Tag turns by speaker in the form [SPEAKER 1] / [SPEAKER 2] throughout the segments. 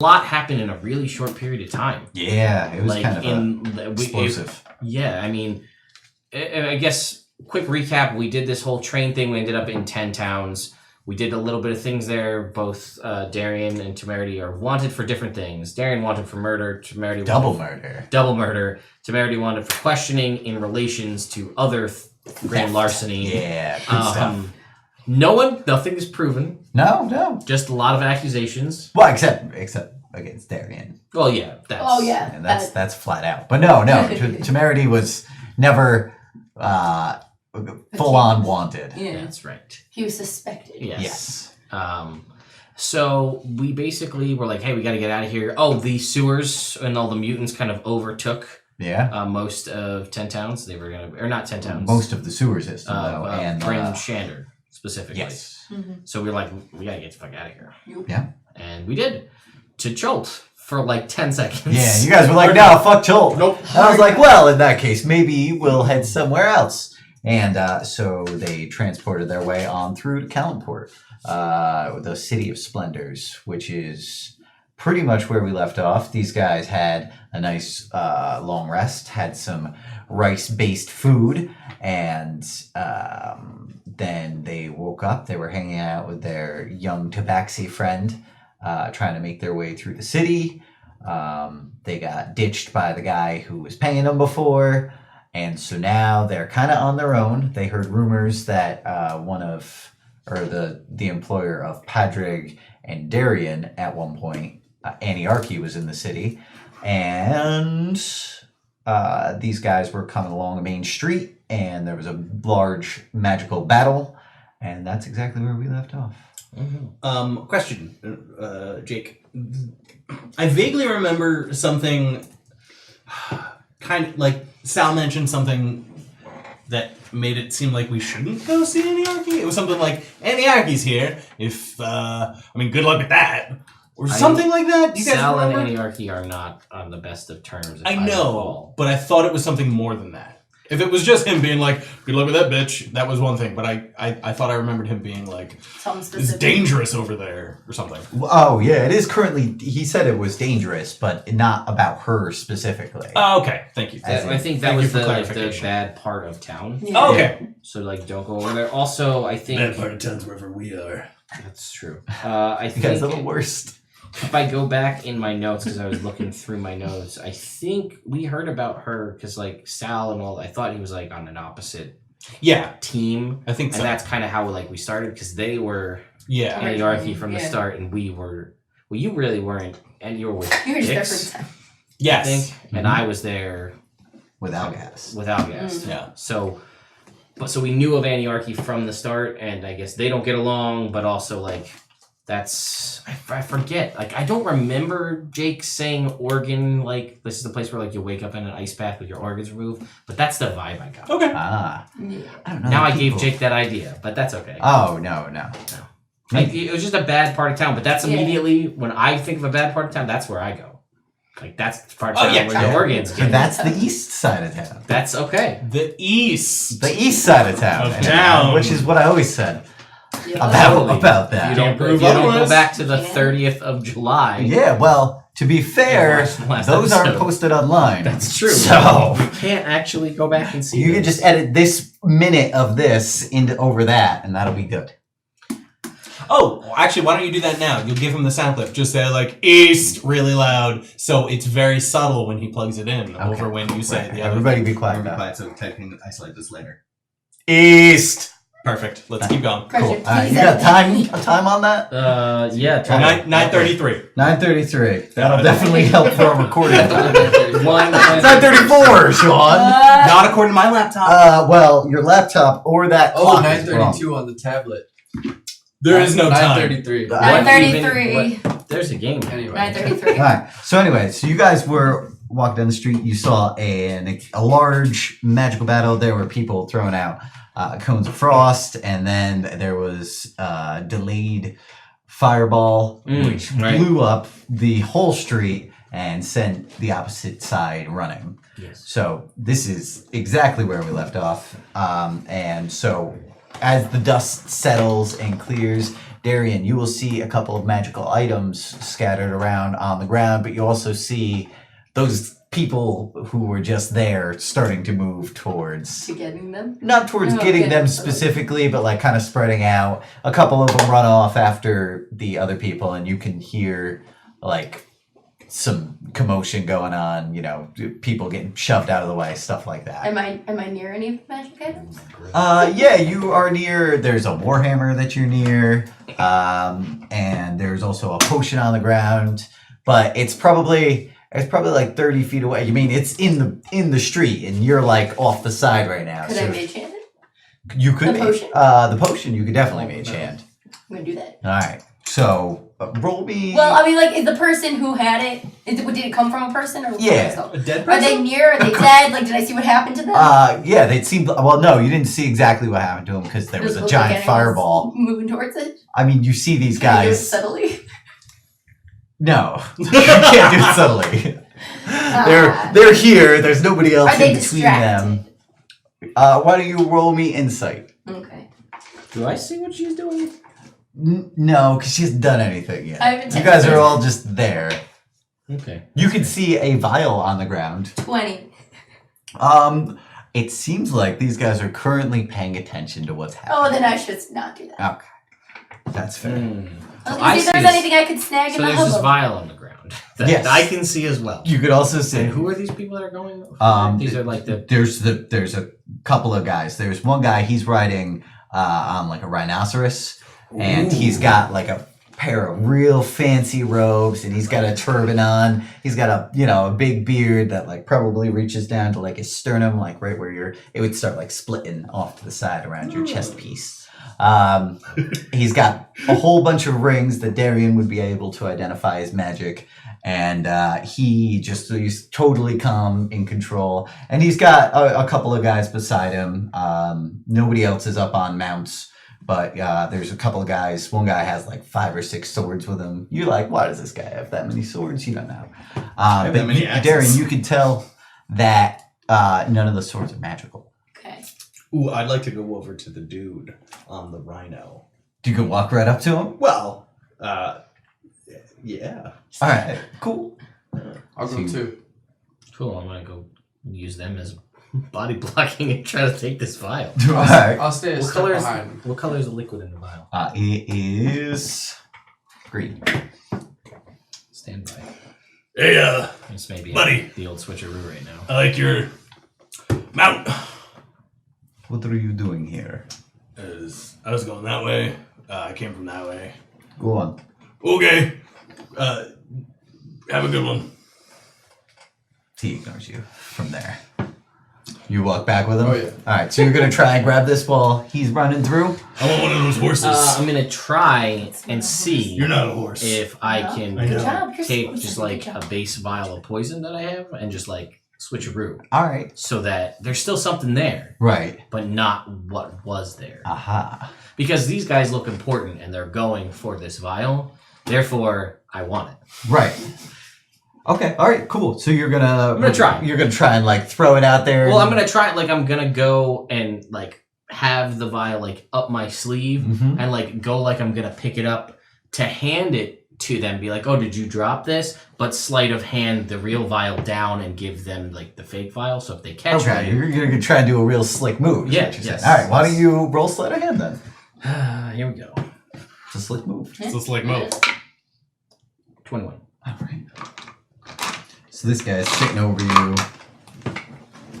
[SPEAKER 1] plot happened in a really short period of time.
[SPEAKER 2] Yeah, it was kind of explosive.
[SPEAKER 1] I mean, I guess, quick recap, we did this whole train thing. We ended up in 10 towns. We did a little bit of things there. Both Daerien and Temerity are wanted for different things. Daerien wanted for murder. Temerity
[SPEAKER 2] Double murder.
[SPEAKER 1] Temerity wanted for questioning in relations to other grand larceny.
[SPEAKER 2] Yeah, good stuff.
[SPEAKER 1] Nothing is proven.
[SPEAKER 2] No.
[SPEAKER 1] Just a lot of accusations.
[SPEAKER 2] Well, except against Daerien.
[SPEAKER 1] Well, yeah.
[SPEAKER 2] And that's flat out. But no. Temerity was never full on wanted.
[SPEAKER 3] Yeah,
[SPEAKER 1] that's right.
[SPEAKER 3] He was suspected.
[SPEAKER 1] Yes. So we basically were like, hey, we got to get out of here. Oh, the sewers and all the mutants kind of overtook most of 10 towns. They were going to, or not 10 towns.
[SPEAKER 2] Most of the sewer system, though. And
[SPEAKER 1] Bryn Shander, specifically.
[SPEAKER 2] Yes.
[SPEAKER 3] Mm-hmm.
[SPEAKER 1] So we were like, we got to get the fuck out of here.
[SPEAKER 2] Yeah.
[SPEAKER 1] And we did. To Jolt for like 10 seconds.
[SPEAKER 2] Yeah, you guys were like, no, fuck Jolt.
[SPEAKER 1] Nope.
[SPEAKER 2] I was like, well, in that case, maybe we'll head somewhere else. And so they transported their way on through to Calimport, the City of Splendors, which is pretty much where we left off. These guys had a nice long rest, had some rice-based food, and then they woke up. They were hanging out with their young tabaxi friend, trying to make their way through the city. They got ditched by the guy who was paying them before. And so now they're kind of on their own. They heard rumors that the employer of Padraig and Daerien at one point, Annie Archy, was in the city. And these guys were coming along a main street, and there was a large magical battle. And that's exactly where we left off.
[SPEAKER 4] Mm-hmm. Question, Jake. I vaguely remember something kind of like Sal mentioned something that made it seem like we shouldn't go see Annie Archy. It was something like, Annie Archy's here. Good luck with that. Or something like that. You guys
[SPEAKER 1] Sal
[SPEAKER 4] remember?
[SPEAKER 1] and Annie Archy are not on the best of terms.
[SPEAKER 4] I know, but I thought it was something more than that. If it was just him being like, good luck with that bitch, that was one thing. But I thought I remembered him being like, it's dangerous over there or something.
[SPEAKER 2] Oh, yeah, it is currently, he said it was dangerous, but not about her specifically.
[SPEAKER 4] Oh, okay. Thank you.
[SPEAKER 1] I think that was the bad part of town.
[SPEAKER 3] Yeah.
[SPEAKER 4] Oh, okay.
[SPEAKER 1] So, don't go over there. Also, I think...
[SPEAKER 5] Bad part of town's wherever we are.
[SPEAKER 1] That's true. I think...
[SPEAKER 2] You guys are the worst.
[SPEAKER 1] If I go back in my notes, because I was looking through my notes, I think we heard about her because, Sal and all, I thought he was, on an opposite team.
[SPEAKER 4] I think so.
[SPEAKER 1] And that's kind of how, we started, because they were
[SPEAKER 4] Annie
[SPEAKER 1] Archy from the start, and we were... Well, you really weren't, and you were with
[SPEAKER 3] You were just there
[SPEAKER 1] Dix,
[SPEAKER 3] for the time.
[SPEAKER 4] Yes.
[SPEAKER 1] I think, and I was there...
[SPEAKER 2] Without gas.
[SPEAKER 1] Yeah. So we knew of Annie Archy from the start, and I guess they don't get along, but also, that's... I forget. I don't remember Jake saying organ, this is the place where, you wake up in an ice bath with your organs removed. But that's the vibe I got.
[SPEAKER 4] Okay.
[SPEAKER 2] I don't know.
[SPEAKER 1] Now I gave Jake that idea, but that's okay.
[SPEAKER 2] Oh, no.
[SPEAKER 1] It was just a bad part of town, but that's immediately, when I think of a bad part of town, that's where I go. That's the part of town where your organs
[SPEAKER 2] So
[SPEAKER 1] get.
[SPEAKER 2] that's the east side of town.
[SPEAKER 1] That's okay.
[SPEAKER 4] The east.
[SPEAKER 2] The east side of town.
[SPEAKER 4] Of town.
[SPEAKER 2] Which is what I always said.
[SPEAKER 3] Yeah.
[SPEAKER 2] About that.
[SPEAKER 1] If you don't go back to the 30th of July.
[SPEAKER 2] Yeah, well, to be fair, those aren't posted online.
[SPEAKER 1] That's true.
[SPEAKER 2] So
[SPEAKER 1] you can't actually go back and see
[SPEAKER 2] you can just edit this minute of this into over that, and that'll be good.
[SPEAKER 4] Oh, actually, why don't you do that now? You'll give him the sound clip. Just say, east really loud, so it's very subtle when he plugs it in over when you say the other
[SPEAKER 2] Everybody
[SPEAKER 4] thing.
[SPEAKER 2] be quiet.
[SPEAKER 5] Everybody be quiet so I can isolate this later.
[SPEAKER 2] East.
[SPEAKER 4] Perfect. Let's keep going.
[SPEAKER 2] Cool. You got a time on that?
[SPEAKER 1] Yeah.
[SPEAKER 4] 9:33.
[SPEAKER 2] 9:33. That'll definitely help for a recording.
[SPEAKER 1] 9:34,
[SPEAKER 2] Sean.
[SPEAKER 4] Not according to my laptop.
[SPEAKER 2] Well, your laptop or that clock is wrong.
[SPEAKER 5] 9:32 on the tablet.
[SPEAKER 4] There is no time.
[SPEAKER 5] 9:33.
[SPEAKER 3] 9:33.
[SPEAKER 1] There's a game.
[SPEAKER 5] Anyway.
[SPEAKER 3] 9:33.
[SPEAKER 2] All right. So anyway, you guys were walking down the street. You saw a large magical battle. There were people throwing out cones of frost, and then there was delayed fireball, which blew up the whole street and sent the opposite side running.
[SPEAKER 1] Yes.
[SPEAKER 2] So this is exactly where we left off. And so as the dust settles and clears, Daerien, you will see a couple of magical items scattered around on the ground, but you also see those people who were just there starting to move towards...
[SPEAKER 3] To getting them?
[SPEAKER 2] Not towards
[SPEAKER 3] Oh,
[SPEAKER 2] getting
[SPEAKER 3] okay.
[SPEAKER 2] them specifically, but like kind of spreading out. A couple of them run off after the other people, and you can hear like some commotion going on, you know, people getting shoved out of the way, stuff like that.
[SPEAKER 3] Am I near any of the magic items?
[SPEAKER 2] Yeah, you are near. There's a warhammer that you're near, and there's also a potion on the ground. But it's probably like 30 feet away. You mean it's in the street, and you're like off the side right now.
[SPEAKER 3] Could
[SPEAKER 2] so
[SPEAKER 3] I mage hand it?
[SPEAKER 2] you could
[SPEAKER 3] The potion?
[SPEAKER 2] the potion you could definitely mage hand.
[SPEAKER 3] I'm gonna do that.
[SPEAKER 2] All right, so roll me.
[SPEAKER 3] Well, I mean, like, is the person who had it? Did it come from a person or?
[SPEAKER 2] Yeah.
[SPEAKER 4] A dead
[SPEAKER 3] Are
[SPEAKER 4] person?
[SPEAKER 3] they near? Are they dead? Like, did I see what happened to them?
[SPEAKER 2] Yeah, they seemed. Well, no, you didn't see exactly what happened to them because there was
[SPEAKER 3] Does it
[SPEAKER 2] a
[SPEAKER 3] look
[SPEAKER 2] giant
[SPEAKER 3] like anyone's
[SPEAKER 2] fireball.
[SPEAKER 3] moving towards it.
[SPEAKER 2] I mean, you see these
[SPEAKER 3] Can I do it
[SPEAKER 2] guys.
[SPEAKER 3] subtly.
[SPEAKER 2] No, you can't do it subtly. They're here. There's nobody else
[SPEAKER 3] Are they
[SPEAKER 2] in between them. Why don't you roll me insight?
[SPEAKER 3] Okay.
[SPEAKER 1] Do I see what she's doing?
[SPEAKER 2] No, because she hasn't done anything yet.
[SPEAKER 3] I haven't
[SPEAKER 2] You guys are all just there.
[SPEAKER 1] Okay.
[SPEAKER 2] You can see a vial on the ground.
[SPEAKER 3] 20.
[SPEAKER 2] It seems like these guys are currently paying attention to what's happening.
[SPEAKER 3] Oh, then I should not do that.
[SPEAKER 2] Okay, that's fair.
[SPEAKER 3] I was
[SPEAKER 1] I
[SPEAKER 3] gonna see
[SPEAKER 1] see
[SPEAKER 3] if there's
[SPEAKER 1] this-
[SPEAKER 3] anything I could snag
[SPEAKER 1] So
[SPEAKER 3] in the
[SPEAKER 1] there's this
[SPEAKER 3] hubbub.
[SPEAKER 1] vial on the ground that
[SPEAKER 2] Yes.
[SPEAKER 1] I can see as well.
[SPEAKER 2] You could also see.
[SPEAKER 1] And who are these people that are going? These are like the.
[SPEAKER 2] There's a couple of guys. There's one guy. He's riding on like a rhinoceros, and he's got like a pair of real fancy robes, and he's got a turban on. He's got a big beard that like probably reaches down to like his sternum, like right where it would start like splitting off to the side around your chest piece. He's got a whole bunch of rings that Daerien would be able to identify as magic, and he's totally calm, in control. And he's got a couple of guys beside him. Nobody else is up on mounts, but there's a couple of guys. One guy has like 5 or 6 swords with him. You're like, why does this guy have that many swords? You don't know.
[SPEAKER 4] have that many axes.
[SPEAKER 2] Daerien, you can tell that none of the swords are magical.
[SPEAKER 3] Okay.
[SPEAKER 4] Ooh, I'd like to go over to the dude on the rhino.
[SPEAKER 2] You can walk right up to him.
[SPEAKER 4] Well, yeah.
[SPEAKER 2] All right, cool.
[SPEAKER 5] I'll go too.
[SPEAKER 1] Cool. I'm gonna go use them as body blocking and try to take this vial.
[SPEAKER 2] All right.
[SPEAKER 5] I'll stay a
[SPEAKER 1] What
[SPEAKER 5] step
[SPEAKER 1] color is
[SPEAKER 5] behind.
[SPEAKER 1] the liquid in the vial?
[SPEAKER 2] It is green.
[SPEAKER 1] Stand by.
[SPEAKER 6] Hey,
[SPEAKER 1] This may be
[SPEAKER 6] Buddy.
[SPEAKER 1] the old switcheroo right now.
[SPEAKER 6] I like your mount.
[SPEAKER 2] What are you doing here?
[SPEAKER 6] I was going that way. I came from that way.
[SPEAKER 2] Go on.
[SPEAKER 6] Okay. Have a good one.
[SPEAKER 2] He ignores you from there. You walk back with him?
[SPEAKER 5] Oh, yeah.
[SPEAKER 2] All right, so you're going to try and grab this while he's running through?
[SPEAKER 6] I want one of those horses.
[SPEAKER 1] I'm gonna try and see
[SPEAKER 6] You're not a horse.
[SPEAKER 1] if I
[SPEAKER 3] No.
[SPEAKER 1] can
[SPEAKER 6] I know.
[SPEAKER 3] Good job. You're
[SPEAKER 1] take
[SPEAKER 3] supposed
[SPEAKER 1] just
[SPEAKER 3] to do a
[SPEAKER 1] like
[SPEAKER 3] good
[SPEAKER 1] a
[SPEAKER 3] job.
[SPEAKER 1] base vial of poison that I have and just like switcheroo
[SPEAKER 2] All right.
[SPEAKER 1] so that there's still something there,
[SPEAKER 2] Right.
[SPEAKER 1] but not what was there.
[SPEAKER 2] Aha.
[SPEAKER 1] Because these guys look important and they're going for this vial, therefore I want it.
[SPEAKER 2] Right. Okay. All right. Cool. So you're gonna.
[SPEAKER 1] I'm gonna try.
[SPEAKER 2] You're gonna try and like throw it out there.
[SPEAKER 1] Well, I'm gonna try it. Like I'm gonna go and like have the vial like up my sleeve
[SPEAKER 2] Mhm.
[SPEAKER 1] and like go like I'm gonna pick it up to hand it to them. Be like, oh, did you drop this? But sleight of hand the real vial down and give them like the fake vial. So if they catch
[SPEAKER 2] Okay.
[SPEAKER 1] me,
[SPEAKER 2] You're gonna try and do a real slick move. is
[SPEAKER 1] Yeah,
[SPEAKER 2] what you're saying.
[SPEAKER 1] yes.
[SPEAKER 2] All right. Why don't you roll sleight of hand then?
[SPEAKER 1] here we go.
[SPEAKER 2] It's a slick move.
[SPEAKER 6] It's just like Mo.
[SPEAKER 1] 21.
[SPEAKER 2] All right. So this guy's sitting over you.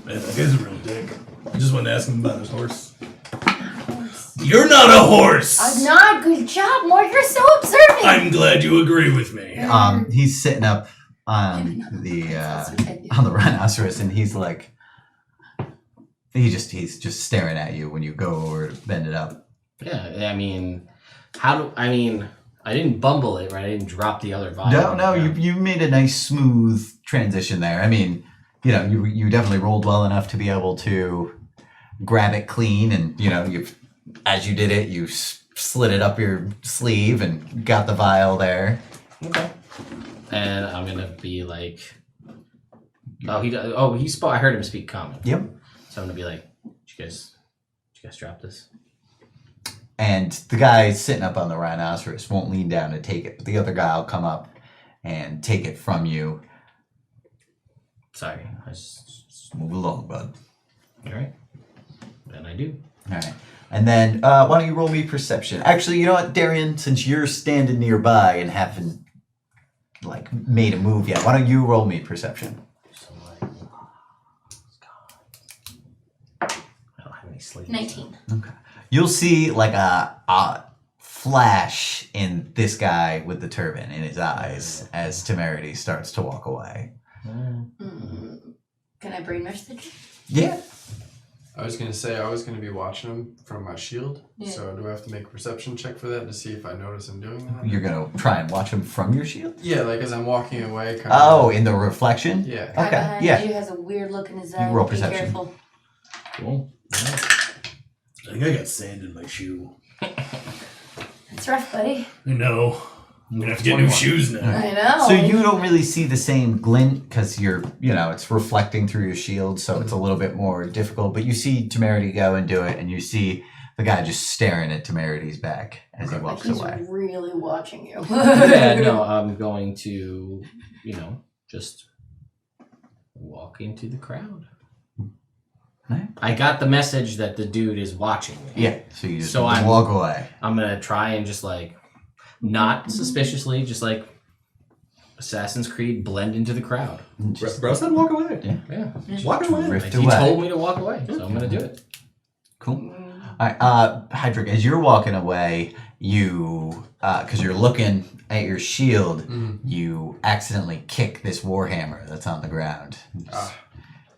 [SPEAKER 6] Man, that guy's a real dick. I just wanted to ask him about his horse. You're not a horse!
[SPEAKER 3] I'm not. Good job, Morg. You're so observant.
[SPEAKER 6] I'm glad you agree with me.
[SPEAKER 2] He's sitting up on the rhinoceros, and he's like, he's just staring at you when you go over to bend it up.
[SPEAKER 1] Yeah, I mean, I didn't bumble it, right? I didn't drop the other vial.
[SPEAKER 2] No, you made a nice smooth transition there. I mean, you definitely rolled well enough to be able to grab it clean, and as you did it, you slid it up your sleeve and got the vial there.
[SPEAKER 1] Okay. And I'm gonna be like, he spoke. I heard him speak common.
[SPEAKER 2] Yep.
[SPEAKER 1] So I'm gonna be like, did you guys drop this?
[SPEAKER 2] And the guy sitting up on the rhinoceros won't lean down to take it, but the other guy will come up and take it from you.
[SPEAKER 1] Sorry. I just
[SPEAKER 2] Move along, bud.
[SPEAKER 1] all right. Then I do.
[SPEAKER 2] All right. And then why don't you roll me perception? Actually, you know what, Daerien, since you're standing nearby and haven't like made a move yet, why don't you roll me perception?
[SPEAKER 1] So like, I don't have any sleeves.
[SPEAKER 3] 19.
[SPEAKER 2] Okay. You'll see like a flash in this guy with the turban in his eyes as Temerity starts to walk away.
[SPEAKER 3] Can I brain message?
[SPEAKER 2] Yeah.
[SPEAKER 7] I was gonna say I was gonna be watching him from my shield.
[SPEAKER 3] Yeah.
[SPEAKER 7] So do I have to make a perception check for that to see if I notice him doing that?
[SPEAKER 2] You're going to try and watch him from your shield?
[SPEAKER 7] Yeah, like as I'm walking away. Kind
[SPEAKER 2] Oh, in the reflection?
[SPEAKER 7] Yeah.
[SPEAKER 3] Guy
[SPEAKER 2] Okay,
[SPEAKER 3] behind
[SPEAKER 2] yeah.
[SPEAKER 3] you has a weird look in his eye.
[SPEAKER 2] roll
[SPEAKER 3] Be
[SPEAKER 2] perception.
[SPEAKER 3] careful.
[SPEAKER 1] Cool.
[SPEAKER 6] I think I got sand in my shoe.
[SPEAKER 3] That's rough, buddy.
[SPEAKER 6] No. I'm gonna have to get new
[SPEAKER 7] 21.
[SPEAKER 6] shoes now.
[SPEAKER 3] I know.
[SPEAKER 2] So you don't really see the same glint because it's reflecting through your shield, so it's a little bit more difficult. But you see Temerity go and do it, and you see the guy just staring at Temerity's back as he
[SPEAKER 3] Like
[SPEAKER 2] walks
[SPEAKER 3] he's
[SPEAKER 2] away.
[SPEAKER 3] really watching you.
[SPEAKER 1] Yeah, no, I'm going to, just walk into the crowd.
[SPEAKER 2] Right.
[SPEAKER 1] I got the message that the dude is watching me.
[SPEAKER 2] Yeah, so you just
[SPEAKER 1] So I'm-
[SPEAKER 2] walk away.
[SPEAKER 1] I'm gonna try and just like, not suspiciously, just like Assassin's Creed, blend into the crowd.
[SPEAKER 4] Bro said walk away.
[SPEAKER 1] Yeah.
[SPEAKER 4] Walk away.
[SPEAKER 2] Drift
[SPEAKER 1] Like, he
[SPEAKER 2] away.
[SPEAKER 1] told me to walk away, so I'm gonna do it.
[SPEAKER 2] Cool. All right, Hydric, as you're walking away, you, because you're looking at your shield, you accidentally kick this warhammer that's on the ground.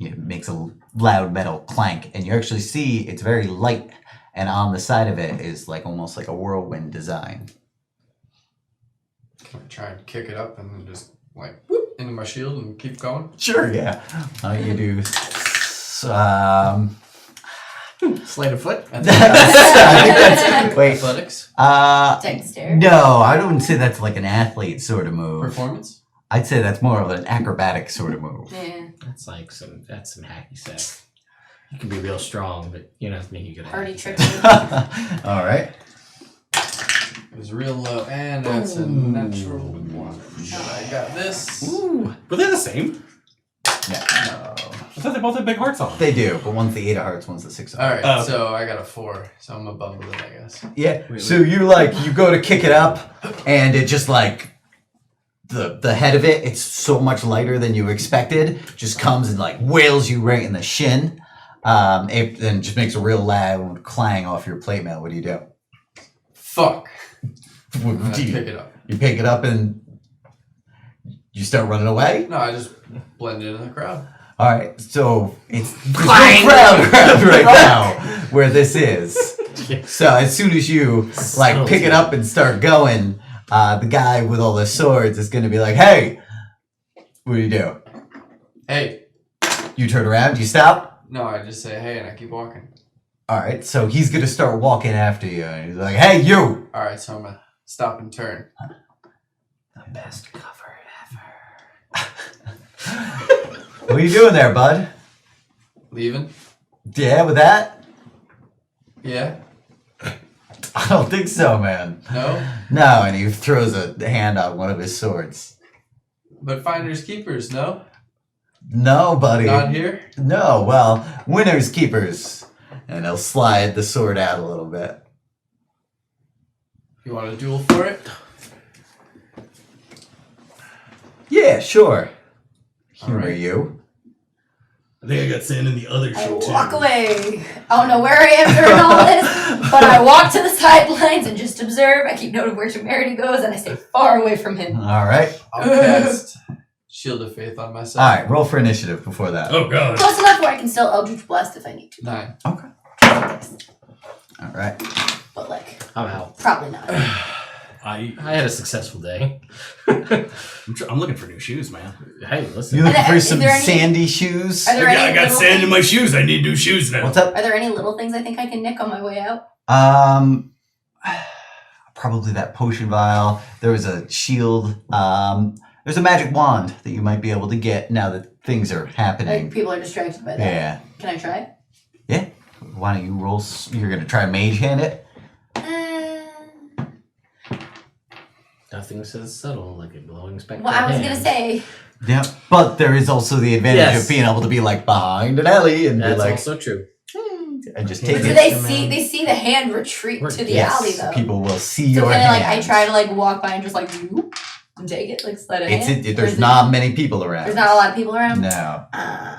[SPEAKER 2] It makes a loud metal clank, and you actually see it's very light, and on the side of it is like almost like a whirlwind design.
[SPEAKER 7] Can I try and kick it up and then just like whoop into my shield and keep going?
[SPEAKER 2] Sure, yeah. You do.
[SPEAKER 1] Sleight of foot.
[SPEAKER 2] I think that's, wait.
[SPEAKER 7] Athletics.
[SPEAKER 3] Dexter.
[SPEAKER 2] No, I wouldn't say that's like an athlete sort of move.
[SPEAKER 7] Performance.
[SPEAKER 2] I'd say that's more of an acrobatic sort of move.
[SPEAKER 3] Yeah.
[SPEAKER 1] That's like some hacky stuff. You can be real strong, but you don't have to make you good at
[SPEAKER 3] Party
[SPEAKER 1] hacky
[SPEAKER 3] trick.
[SPEAKER 1] stuff.
[SPEAKER 2] All right.
[SPEAKER 7] It was real low, and that's a natural one. I got this.
[SPEAKER 4] Were they the same?
[SPEAKER 2] Yeah.
[SPEAKER 4] I thought they both had big hearts on them.
[SPEAKER 2] They do, but one's the 8 of hearts, one's the 6 of
[SPEAKER 7] All
[SPEAKER 2] hearts.
[SPEAKER 7] right, so I got a 4, so I'm above it, I guess.
[SPEAKER 2] Yeah. So you go to kick it up, and it just like the head of it, it's so much lighter than you expected, just comes and like wails you right in the shin. It then just makes a real loud clang off your plate mail. What do you do?
[SPEAKER 7] Fuck. I'm
[SPEAKER 2] What
[SPEAKER 7] gonna
[SPEAKER 2] do
[SPEAKER 7] pick it up.
[SPEAKER 2] You pick it up and you start running away?
[SPEAKER 7] No, I just blend into the crowd.
[SPEAKER 2] All right, so it's there's no crowd around right now where this is. So as soon as you like pick it up and start going, the guy with all the swords is going to be like, "Hey, what do you do?
[SPEAKER 7] Hey.
[SPEAKER 2] You turn around, you stop."
[SPEAKER 7] No, I just say hey and I keep walking.
[SPEAKER 2] All right, so he's going to start walking after you, and he's like, "Hey, you!"
[SPEAKER 7] All right, so I'm gonna stop and turn.
[SPEAKER 1] The best cover ever.
[SPEAKER 2] What are you doing there, bud?
[SPEAKER 7] Leaving?
[SPEAKER 2] Yeah, with that?
[SPEAKER 7] Yeah?
[SPEAKER 2] I don't think so, man.
[SPEAKER 7] No?
[SPEAKER 2] No, and he throws a hand on one of his swords.
[SPEAKER 7] But finders keepers, no?
[SPEAKER 2] No, buddy.
[SPEAKER 7] Not here?
[SPEAKER 2] No, well, winners keepers. And he'll slide the sword out a little bit.
[SPEAKER 7] You want a duel for it?
[SPEAKER 2] Yeah, sure. Humor
[SPEAKER 7] Alright.
[SPEAKER 2] you.
[SPEAKER 6] I think I got sand in the other
[SPEAKER 3] I
[SPEAKER 6] shoe too.
[SPEAKER 3] walk away. I don't know where I am during all this, but I walk to the sidelines and just observe. I keep note of where Temerity goes, and I stay far away from him.
[SPEAKER 2] All right.
[SPEAKER 7] I'll cast Shield of Faith on myself.
[SPEAKER 2] All right, roll for initiative before that.
[SPEAKER 6] Oh god.
[SPEAKER 3] Close enough where I can still Eldritch Blast if I need to.
[SPEAKER 7] 9.
[SPEAKER 2] Okay. All right.
[SPEAKER 3] But, like,
[SPEAKER 1] I'm out.
[SPEAKER 3] probably not.
[SPEAKER 1] I had a successful day.
[SPEAKER 4] I'm looking for new shoes, man.
[SPEAKER 1] Hey, listen.
[SPEAKER 2] You looking
[SPEAKER 3] And,
[SPEAKER 2] for
[SPEAKER 3] is
[SPEAKER 2] some
[SPEAKER 3] there any-
[SPEAKER 2] sandy shoes?
[SPEAKER 3] Are there
[SPEAKER 6] I
[SPEAKER 3] any
[SPEAKER 6] got
[SPEAKER 3] little
[SPEAKER 6] sand in
[SPEAKER 3] things-
[SPEAKER 6] my shoes. I need new shoes now.
[SPEAKER 2] What's up?
[SPEAKER 3] Are there any little things I think I can nick on my way out?
[SPEAKER 2] Probably that potion vial. There was a shield. There's a magic wand that you might be able to get now that things are happening.
[SPEAKER 3] Like, people are distracted by that.
[SPEAKER 2] Yeah.
[SPEAKER 3] Can I try it?
[SPEAKER 2] Yeah. Why don't you roll? You're gonna try mage hand it.
[SPEAKER 1] Nothing says subtle like a glowing spectral
[SPEAKER 3] Well, I was
[SPEAKER 1] hand.
[SPEAKER 3] gonna say.
[SPEAKER 2] Yeah, but there is also the advantage
[SPEAKER 1] Yes.
[SPEAKER 2] of being able to be like behind an alley and
[SPEAKER 1] That's
[SPEAKER 2] be like,
[SPEAKER 1] also true.
[SPEAKER 2] and just
[SPEAKER 3] But
[SPEAKER 2] take
[SPEAKER 3] do
[SPEAKER 2] it.
[SPEAKER 3] they see? They see the hand retreat
[SPEAKER 1] We're-
[SPEAKER 3] to the
[SPEAKER 2] Yes,
[SPEAKER 3] alley though.
[SPEAKER 2] people will see
[SPEAKER 3] So
[SPEAKER 2] your
[SPEAKER 3] kind of like I
[SPEAKER 2] hands.
[SPEAKER 3] try to like walk by and just like whoop, and take it, like slide a hand. Or
[SPEAKER 2] There's
[SPEAKER 3] is
[SPEAKER 2] not many people around.
[SPEAKER 3] There's not a lot of people around.
[SPEAKER 2] No.
[SPEAKER 3] Uh,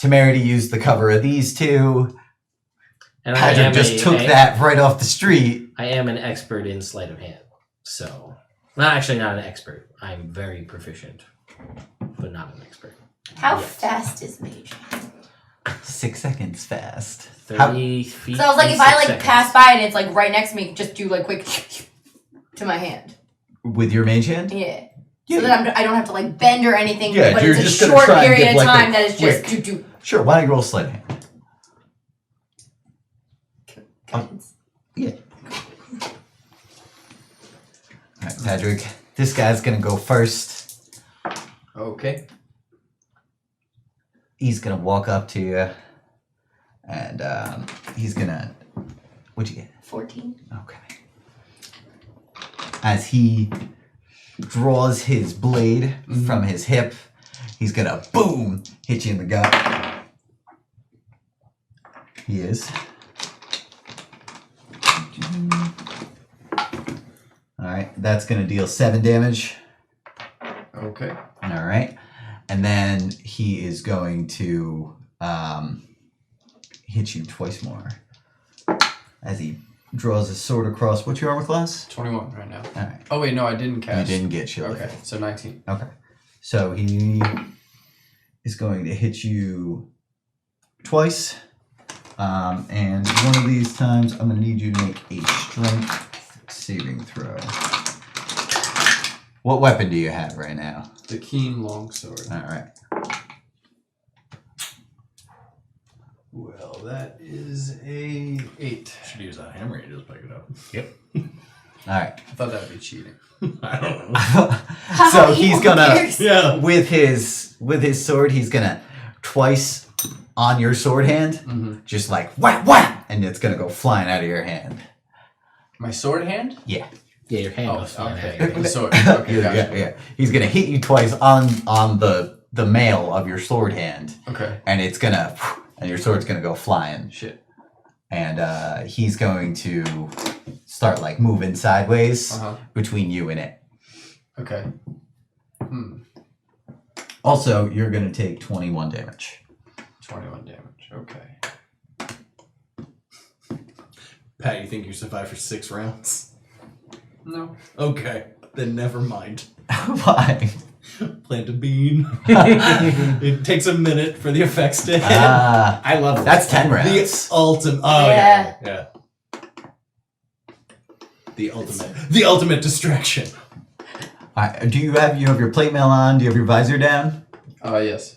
[SPEAKER 2] Temerity used the cover of these two.
[SPEAKER 1] And
[SPEAKER 2] Patrick just took that right off the street.
[SPEAKER 1] I am an expert in sleight of hand. So, well, actually not an expert. I'm very proficient, but not an expert.
[SPEAKER 3] how
[SPEAKER 1] Yes.
[SPEAKER 3] fast is mage?
[SPEAKER 2] 6 seconds fast.
[SPEAKER 1] 30 feet.
[SPEAKER 3] So I was like,
[SPEAKER 1] in
[SPEAKER 3] if I
[SPEAKER 1] 6
[SPEAKER 3] like
[SPEAKER 1] seconds.
[SPEAKER 3] pass by and it's like right next to me, just do like quick to my hand.
[SPEAKER 2] With your mage hand?
[SPEAKER 3] Yeah.
[SPEAKER 2] Yeah.
[SPEAKER 3] So that I don't have to like bend or anything.
[SPEAKER 2] Yeah,
[SPEAKER 3] but
[SPEAKER 2] you're
[SPEAKER 3] it's a
[SPEAKER 2] just gonna
[SPEAKER 3] short
[SPEAKER 2] try and
[SPEAKER 3] period
[SPEAKER 2] give,
[SPEAKER 3] of
[SPEAKER 2] like, a
[SPEAKER 3] time that is just
[SPEAKER 2] quick-
[SPEAKER 3] do.
[SPEAKER 2] Sure, why don't you roll sleight of hand?
[SPEAKER 3] Guidance.
[SPEAKER 2] Alright, Patrick. This guy's gonna go first.
[SPEAKER 7] Okay.
[SPEAKER 2] He's gonna walk up to you. And he's gonna. What'd you get?
[SPEAKER 3] 14.
[SPEAKER 2] Okay. As he draws his blade from his hip, he's gonna boom hit you in the gut. He is. Alright, that's gonna deal 7 damage.
[SPEAKER 7] Okay.
[SPEAKER 2] Alright. And then he is going to hit you twice more. As he draws his sword across. What's your armor class?
[SPEAKER 7] 21 right now.
[SPEAKER 2] Alright.
[SPEAKER 7] Oh wait, no, I didn't cast.
[SPEAKER 2] You didn't get shield.
[SPEAKER 7] Okay, so 19.
[SPEAKER 2] Okay. So he is going to hit you twice. And one of these times, I'm going to need you to make a strength saving throw. What weapon do you have right now?
[SPEAKER 7] The keen longsword.
[SPEAKER 2] All right.
[SPEAKER 7] Well, that is a 8.
[SPEAKER 6] Should use that hammer you just pick it up.
[SPEAKER 2] All right.
[SPEAKER 7] I thought that would be cheating.
[SPEAKER 6] I don't know.
[SPEAKER 2] So he's gonna,
[SPEAKER 6] Yeah.
[SPEAKER 2] with his sword, he's gonna twice on your sword hand, just like whap whap, and it's gonna go flying out of your hand.
[SPEAKER 7] My sword hand?
[SPEAKER 2] Yeah.
[SPEAKER 1] Yeah, your hand
[SPEAKER 7] Oh,
[SPEAKER 1] goes flying
[SPEAKER 7] okay.
[SPEAKER 1] out.
[SPEAKER 7] The sword. Okay,
[SPEAKER 2] Yeah,
[SPEAKER 7] gotcha.
[SPEAKER 2] yeah. He's gonna hit you twice on the mail of your sword hand,
[SPEAKER 7] Okay.
[SPEAKER 2] and it's gonna, and your sword's gonna go flying,
[SPEAKER 7] Shit.
[SPEAKER 2] and he's going to start like moving sideways
[SPEAKER 7] Uh-huh.
[SPEAKER 2] between you and it.
[SPEAKER 7] Okay.
[SPEAKER 2] Also, you're gonna take 21 damage.
[SPEAKER 7] 21 damage. Okay.
[SPEAKER 4] Pat, you think you survive for 6 rounds?
[SPEAKER 7] No.
[SPEAKER 4] Okay, then never mind.
[SPEAKER 2] Why?
[SPEAKER 4] Plant a bean. It takes a minute for the effects to hit.
[SPEAKER 1] I love
[SPEAKER 2] That's 10
[SPEAKER 4] The
[SPEAKER 2] rounds.
[SPEAKER 4] ultimate. Oh yeah. The ultimate distraction.
[SPEAKER 2] Alright, do you have your plate mail on? Do you have your visor down?
[SPEAKER 7] Yes.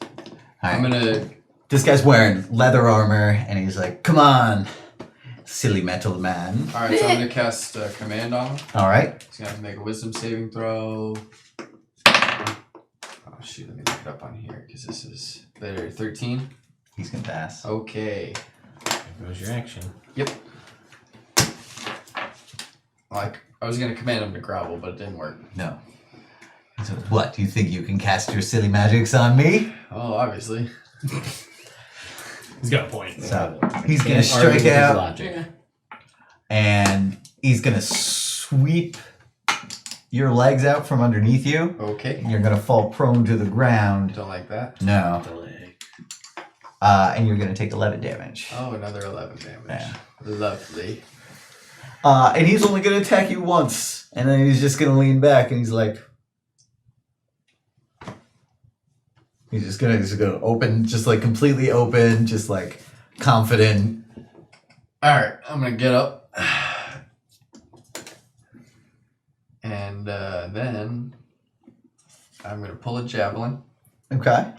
[SPEAKER 7] I'm
[SPEAKER 2] Alright.
[SPEAKER 7] gonna.
[SPEAKER 2] This guy's wearing leather armor, and he's like, "Come on, silly metal man."
[SPEAKER 7] Alright, so I'm gonna cast command on him.
[SPEAKER 2] All right.
[SPEAKER 7] He's gonna have to make a wisdom saving throw. Oh shoot, let me look it up on here because this is better. 13.
[SPEAKER 2] He's gonna pass.
[SPEAKER 7] Okay.
[SPEAKER 1] There goes your action.
[SPEAKER 7] Yep. Like I was gonna command him to grovel, but it didn't work.
[SPEAKER 2] No. So, what? Do you think you can cast your silly magics on me?
[SPEAKER 7] Oh, obviously.
[SPEAKER 4] He's got a point.
[SPEAKER 2] So he's gonna
[SPEAKER 1] Can't
[SPEAKER 2] strike
[SPEAKER 1] argue with his
[SPEAKER 2] out,
[SPEAKER 1] logic.
[SPEAKER 2] and he's gonna sweep your legs out from underneath you.
[SPEAKER 7] Okay.
[SPEAKER 2] You're gonna fall prone to the ground.
[SPEAKER 7] Don't like that.
[SPEAKER 2] No.
[SPEAKER 1] The leg.
[SPEAKER 2] And you're gonna take 11 damage.
[SPEAKER 7] Oh, another 11 damage.
[SPEAKER 2] Yeah.
[SPEAKER 7] Lovely.
[SPEAKER 2] And he's only gonna attack you once, and then he's just gonna lean back, and he's like, he's gonna open, just like completely open, just like confident.
[SPEAKER 7] Alright, I'm gonna get up. And then I'm gonna pull a javelin
[SPEAKER 2] Okay.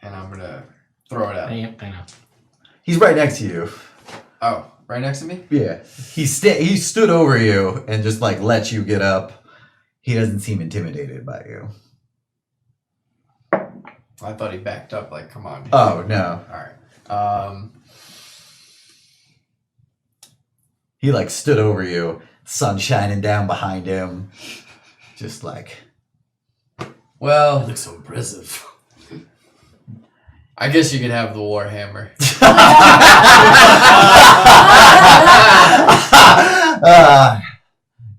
[SPEAKER 7] and I'm gonna throw it out.
[SPEAKER 1] I know.
[SPEAKER 2] He's right next to you.
[SPEAKER 7] Oh, right next to me?
[SPEAKER 2] Yeah. He stood over you and just like let you get up. He doesn't seem intimidated by you.
[SPEAKER 7] I thought he backed up, like, come on.
[SPEAKER 2] Oh no.
[SPEAKER 7] Alright.
[SPEAKER 2] He like stood over you, sun shining down behind him. just like.
[SPEAKER 7] Well,
[SPEAKER 6] It looks so impressive.
[SPEAKER 7] I guess you could have the Warhammer.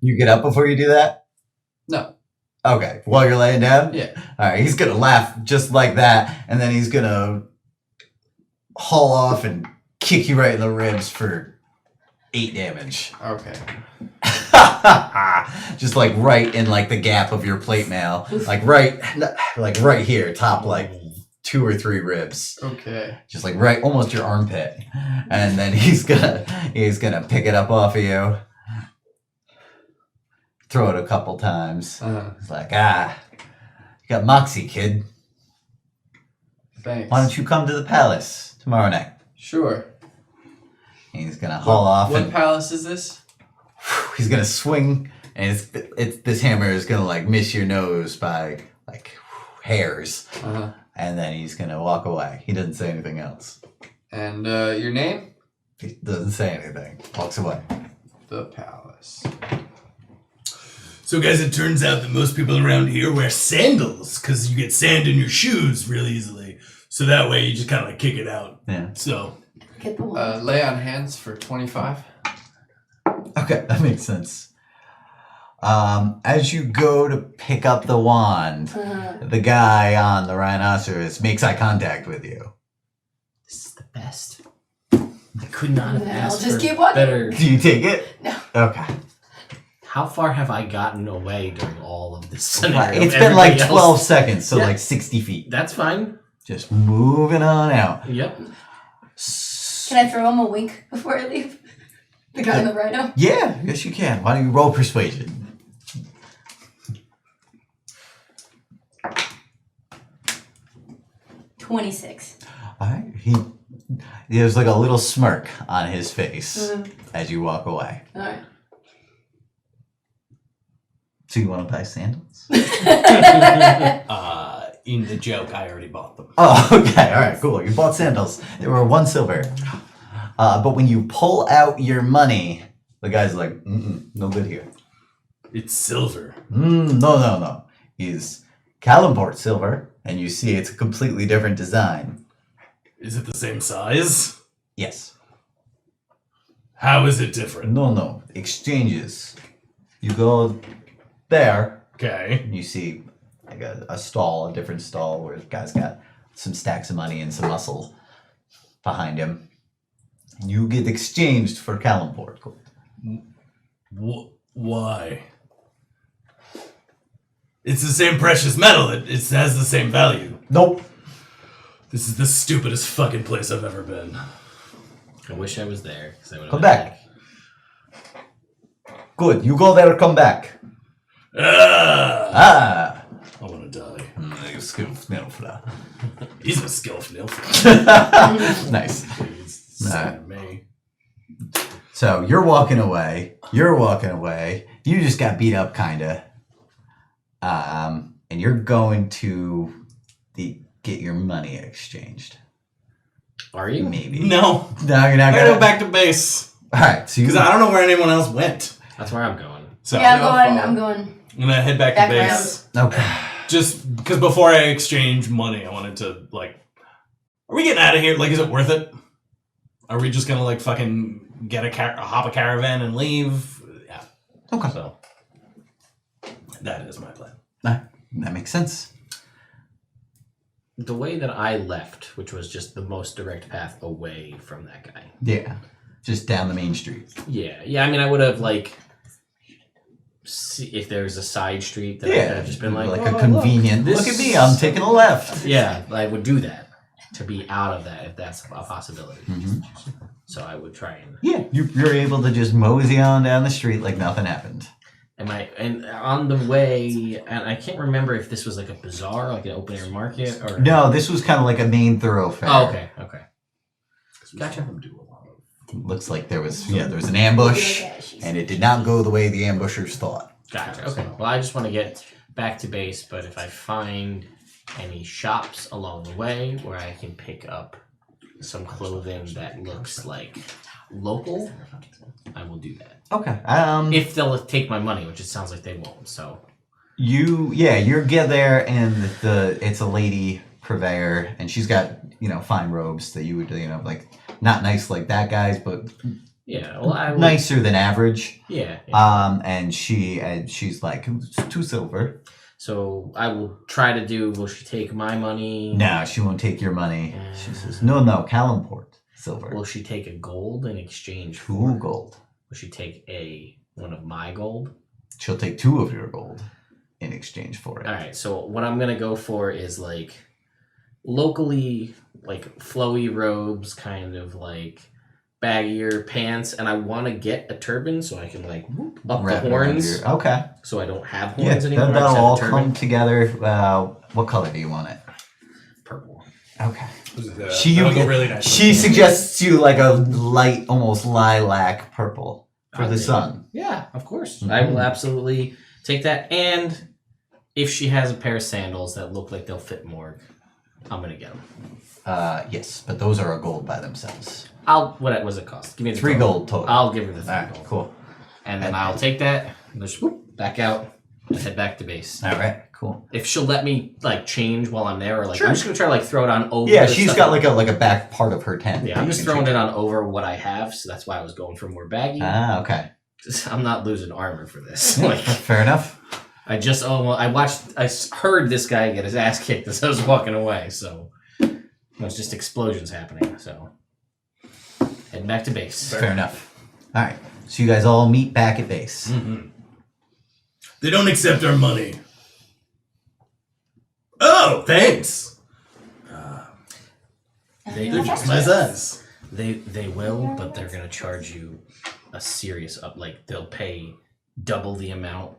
[SPEAKER 2] You get up before you do that?
[SPEAKER 7] No.
[SPEAKER 2] Okay, while you're laying down?
[SPEAKER 7] Yeah.
[SPEAKER 2] Alright, he's gonna laugh just like that, and then he's gonna haul off and kick you right in the ribs for 8 damage.
[SPEAKER 7] Okay.
[SPEAKER 2] Just like right in like the gap of your plate mail. Like right here, top like 2 or 3 ribs.
[SPEAKER 7] Okay.
[SPEAKER 2] Just like right almost your armpit. And then he's gonna pick it up off of you. Throw it a couple times. It's like, you got moxie, kid.
[SPEAKER 7] Thanks.
[SPEAKER 2] Why don't you come to the palace tomorrow night?
[SPEAKER 7] Sure.
[SPEAKER 2] And he's gonna haul off
[SPEAKER 7] What
[SPEAKER 2] and
[SPEAKER 7] palace is this?
[SPEAKER 2] he's gonna swing, and it's this hammer is gonna like miss your nose by like hairs, and then he's gonna walk away. He doesn't say anything else.
[SPEAKER 7] And your name?
[SPEAKER 2] He doesn't say anything. Walks away.
[SPEAKER 7] The palace.
[SPEAKER 6] So, guys, it turns out that most people around here wear sandals because you get sand in your shoes real easily. So that way you just kind of like kick it out.
[SPEAKER 2] Yeah.
[SPEAKER 6] So,
[SPEAKER 3] Get the one.
[SPEAKER 7] Lay on hands for 25.
[SPEAKER 2] Okay, that makes sense. As you go to pick up the wand, the guy on the rhinoceros makes eye contact with you.
[SPEAKER 1] This is the best. I could not have
[SPEAKER 3] I'll
[SPEAKER 1] asked
[SPEAKER 3] just
[SPEAKER 1] for
[SPEAKER 3] keep walking.
[SPEAKER 1] better.
[SPEAKER 2] Do you take it?
[SPEAKER 3] No.
[SPEAKER 2] Okay.
[SPEAKER 1] How far have I gotten away during all of this scenario?
[SPEAKER 2] It's been like
[SPEAKER 1] Everybody
[SPEAKER 2] 12
[SPEAKER 1] else-
[SPEAKER 2] seconds, so
[SPEAKER 1] Yeah.
[SPEAKER 2] like 60 feet.
[SPEAKER 1] That's fine.
[SPEAKER 2] Just moving on out.
[SPEAKER 1] Yep.
[SPEAKER 3] Can I throw him a wink before I leave? The guy in the rhino?
[SPEAKER 2] Yeah, yes you can. Why don't you roll persuasion?
[SPEAKER 3] $26.
[SPEAKER 2] Alright. There's like a little smirk on his face as you walk away.
[SPEAKER 3] Alright.
[SPEAKER 2] So you want to buy sandals?
[SPEAKER 4] In the joke, I already bought them.
[SPEAKER 2] Oh, okay. Alright, cool. You bought sandals. They were 1 silver. But when you pull out your money, the guy's like, no good here.
[SPEAKER 6] it's silver.
[SPEAKER 2] No. He's Calimport silver, and you see it's a completely different design.
[SPEAKER 6] Is it the same size?
[SPEAKER 2] Yes.
[SPEAKER 6] How is it different?
[SPEAKER 2] No. Exchanges. You go there,
[SPEAKER 6] Okay.
[SPEAKER 2] and you see like a stall, a different stall, where the guy's got some stacks of money and some muscle behind him. You get exchanged for Calimport.
[SPEAKER 6] Why? It's the same precious metal. It has the same value.
[SPEAKER 2] Nope.
[SPEAKER 6] This is the stupidest fucking place I've ever been.
[SPEAKER 1] I wish I was there. 'Cause I would've
[SPEAKER 2] Come
[SPEAKER 1] been
[SPEAKER 2] back. Good. You go there, come back.
[SPEAKER 6] I want to die. He's a skillful nilf.
[SPEAKER 2] Nice.
[SPEAKER 6] Son of me.
[SPEAKER 2] So you're walking away. You just got beat up, kinda. And you're going to get your money exchanged.
[SPEAKER 1] Are you?
[SPEAKER 2] Maybe.
[SPEAKER 4] No,
[SPEAKER 2] No, you're not
[SPEAKER 4] I gotta
[SPEAKER 2] gonna.
[SPEAKER 4] go back to base
[SPEAKER 2] All right. So you.
[SPEAKER 4] because I don't know where anyone else went.
[SPEAKER 1] That's where I'm going.
[SPEAKER 4] So
[SPEAKER 3] Yeah,
[SPEAKER 7] no
[SPEAKER 3] I'm
[SPEAKER 7] problem.
[SPEAKER 3] going.
[SPEAKER 4] I'm gonna head back
[SPEAKER 3] Back
[SPEAKER 4] to base.
[SPEAKER 2] Okay.
[SPEAKER 4] Just because before I exchange money, I wanted to like, are we getting out of here? Like, is it worth it? Are we just gonna like fucking get hop a caravan and leave? Yeah.
[SPEAKER 2] Okay.
[SPEAKER 4] So that is my plan.
[SPEAKER 2] That makes sense.
[SPEAKER 1] The way that I left, which was just the most direct path away from that guy.
[SPEAKER 2] Yeah. Just down the main street.
[SPEAKER 1] Yeah. I mean, I would have like, see if there's a side street that I could have just been like,
[SPEAKER 2] a
[SPEAKER 1] "Oh,
[SPEAKER 2] convenient.
[SPEAKER 1] look,
[SPEAKER 2] Look
[SPEAKER 1] this-
[SPEAKER 2] at me. I'm taking a left.
[SPEAKER 1] Yeah, I would do that to be out of that if that's a possibility.
[SPEAKER 2] Mhm.
[SPEAKER 1] So I would try and.
[SPEAKER 2] Yeah. You're able to just mosey on down the street like nothing happened.
[SPEAKER 1] And on the way, and I can't remember if this was like a bazaar, like an open air market, or
[SPEAKER 2] No, this was kind of like a main thoroughfare.
[SPEAKER 1] Oh, okay.
[SPEAKER 6] Gotcha.
[SPEAKER 2] Looks like there was an ambush, and it did not go the way the ambushers thought.
[SPEAKER 1] Gotcha. Okay. Well, I just want to get back to base, but if I find any shops along the way where I can pick up some clothing that looks like local, I will do that.
[SPEAKER 2] Okay.
[SPEAKER 1] If they'll take my money, which it sounds like they won't. So
[SPEAKER 2] you get there, and it's a lady purveyor, and she's got fine robes that you would like not nice like that guy's, but
[SPEAKER 1] Yeah, well, I would,
[SPEAKER 2] nicer than average.
[SPEAKER 1] Yeah.
[SPEAKER 2] And she's like 2 silver.
[SPEAKER 1] So I will try to do. Will she take my money?
[SPEAKER 2] No, she won't take your money. She says no, Calimport silver.
[SPEAKER 1] Will she take a gold in exchange
[SPEAKER 2] 2 gold.
[SPEAKER 1] Will she take one of my gold?
[SPEAKER 2] She'll take 2 of your gold in exchange for it.
[SPEAKER 1] All right. So what I'm gonna go for is like locally like flowy robes, kind of like baggier pants, and I want to get a turban so I can like whoop up
[SPEAKER 2] Wrap
[SPEAKER 1] the
[SPEAKER 2] it around
[SPEAKER 1] horns.
[SPEAKER 2] Okay.
[SPEAKER 1] So I don't have
[SPEAKER 2] Yeah,
[SPEAKER 1] horns anymore. I
[SPEAKER 2] that'll
[SPEAKER 1] just have a
[SPEAKER 2] all
[SPEAKER 1] turban.
[SPEAKER 2] come together. What color do you want it?
[SPEAKER 1] Purple.
[SPEAKER 2] Okay.
[SPEAKER 6] That'll go really nice.
[SPEAKER 2] She suggests you like a light, almost lilac purple for
[SPEAKER 1] I'll
[SPEAKER 2] the
[SPEAKER 1] take
[SPEAKER 2] sun.
[SPEAKER 1] Yeah, of course.
[SPEAKER 2] Mhm.
[SPEAKER 1] I will absolutely take that. And if she has a pair of sandals that look like they'll fit Morg, I'm gonna get them.
[SPEAKER 2] Yes, but those are a gold by themselves.
[SPEAKER 1] What does it cost? Give me the
[SPEAKER 2] 3
[SPEAKER 1] total.
[SPEAKER 2] gold total.
[SPEAKER 1] I'll give her the 3
[SPEAKER 2] All right,
[SPEAKER 1] gold.
[SPEAKER 2] cool.
[SPEAKER 1] And then I'll take that and just whoop, back out and head back to base.
[SPEAKER 2] All right, cool.
[SPEAKER 1] If she'll let me like change while I'm there, or like
[SPEAKER 2] Sure.
[SPEAKER 1] I'm just gonna try to like throw it on over.
[SPEAKER 2] Yeah,
[SPEAKER 1] the
[SPEAKER 2] she's
[SPEAKER 1] stuff.
[SPEAKER 2] got like a back part of her tent.
[SPEAKER 1] Yeah, I'm just throwing it on over what I have, so that's why I was going for more baggy.
[SPEAKER 2] Okay.
[SPEAKER 1] I'm not losing armor for this.
[SPEAKER 2] Yeah,
[SPEAKER 1] Like
[SPEAKER 2] fair enough.
[SPEAKER 1] I heard this guy get his ass kicked as I was walking away, so it was just explosions happening. So heading back to base.
[SPEAKER 2] Fair enough. All right, so you guys all meet back at base.
[SPEAKER 6] Mm-hmm. They don't accept our money. Oh, thanks. They're just my size.
[SPEAKER 1] They will, but they're gonna charge you a serious like they'll pay double the amount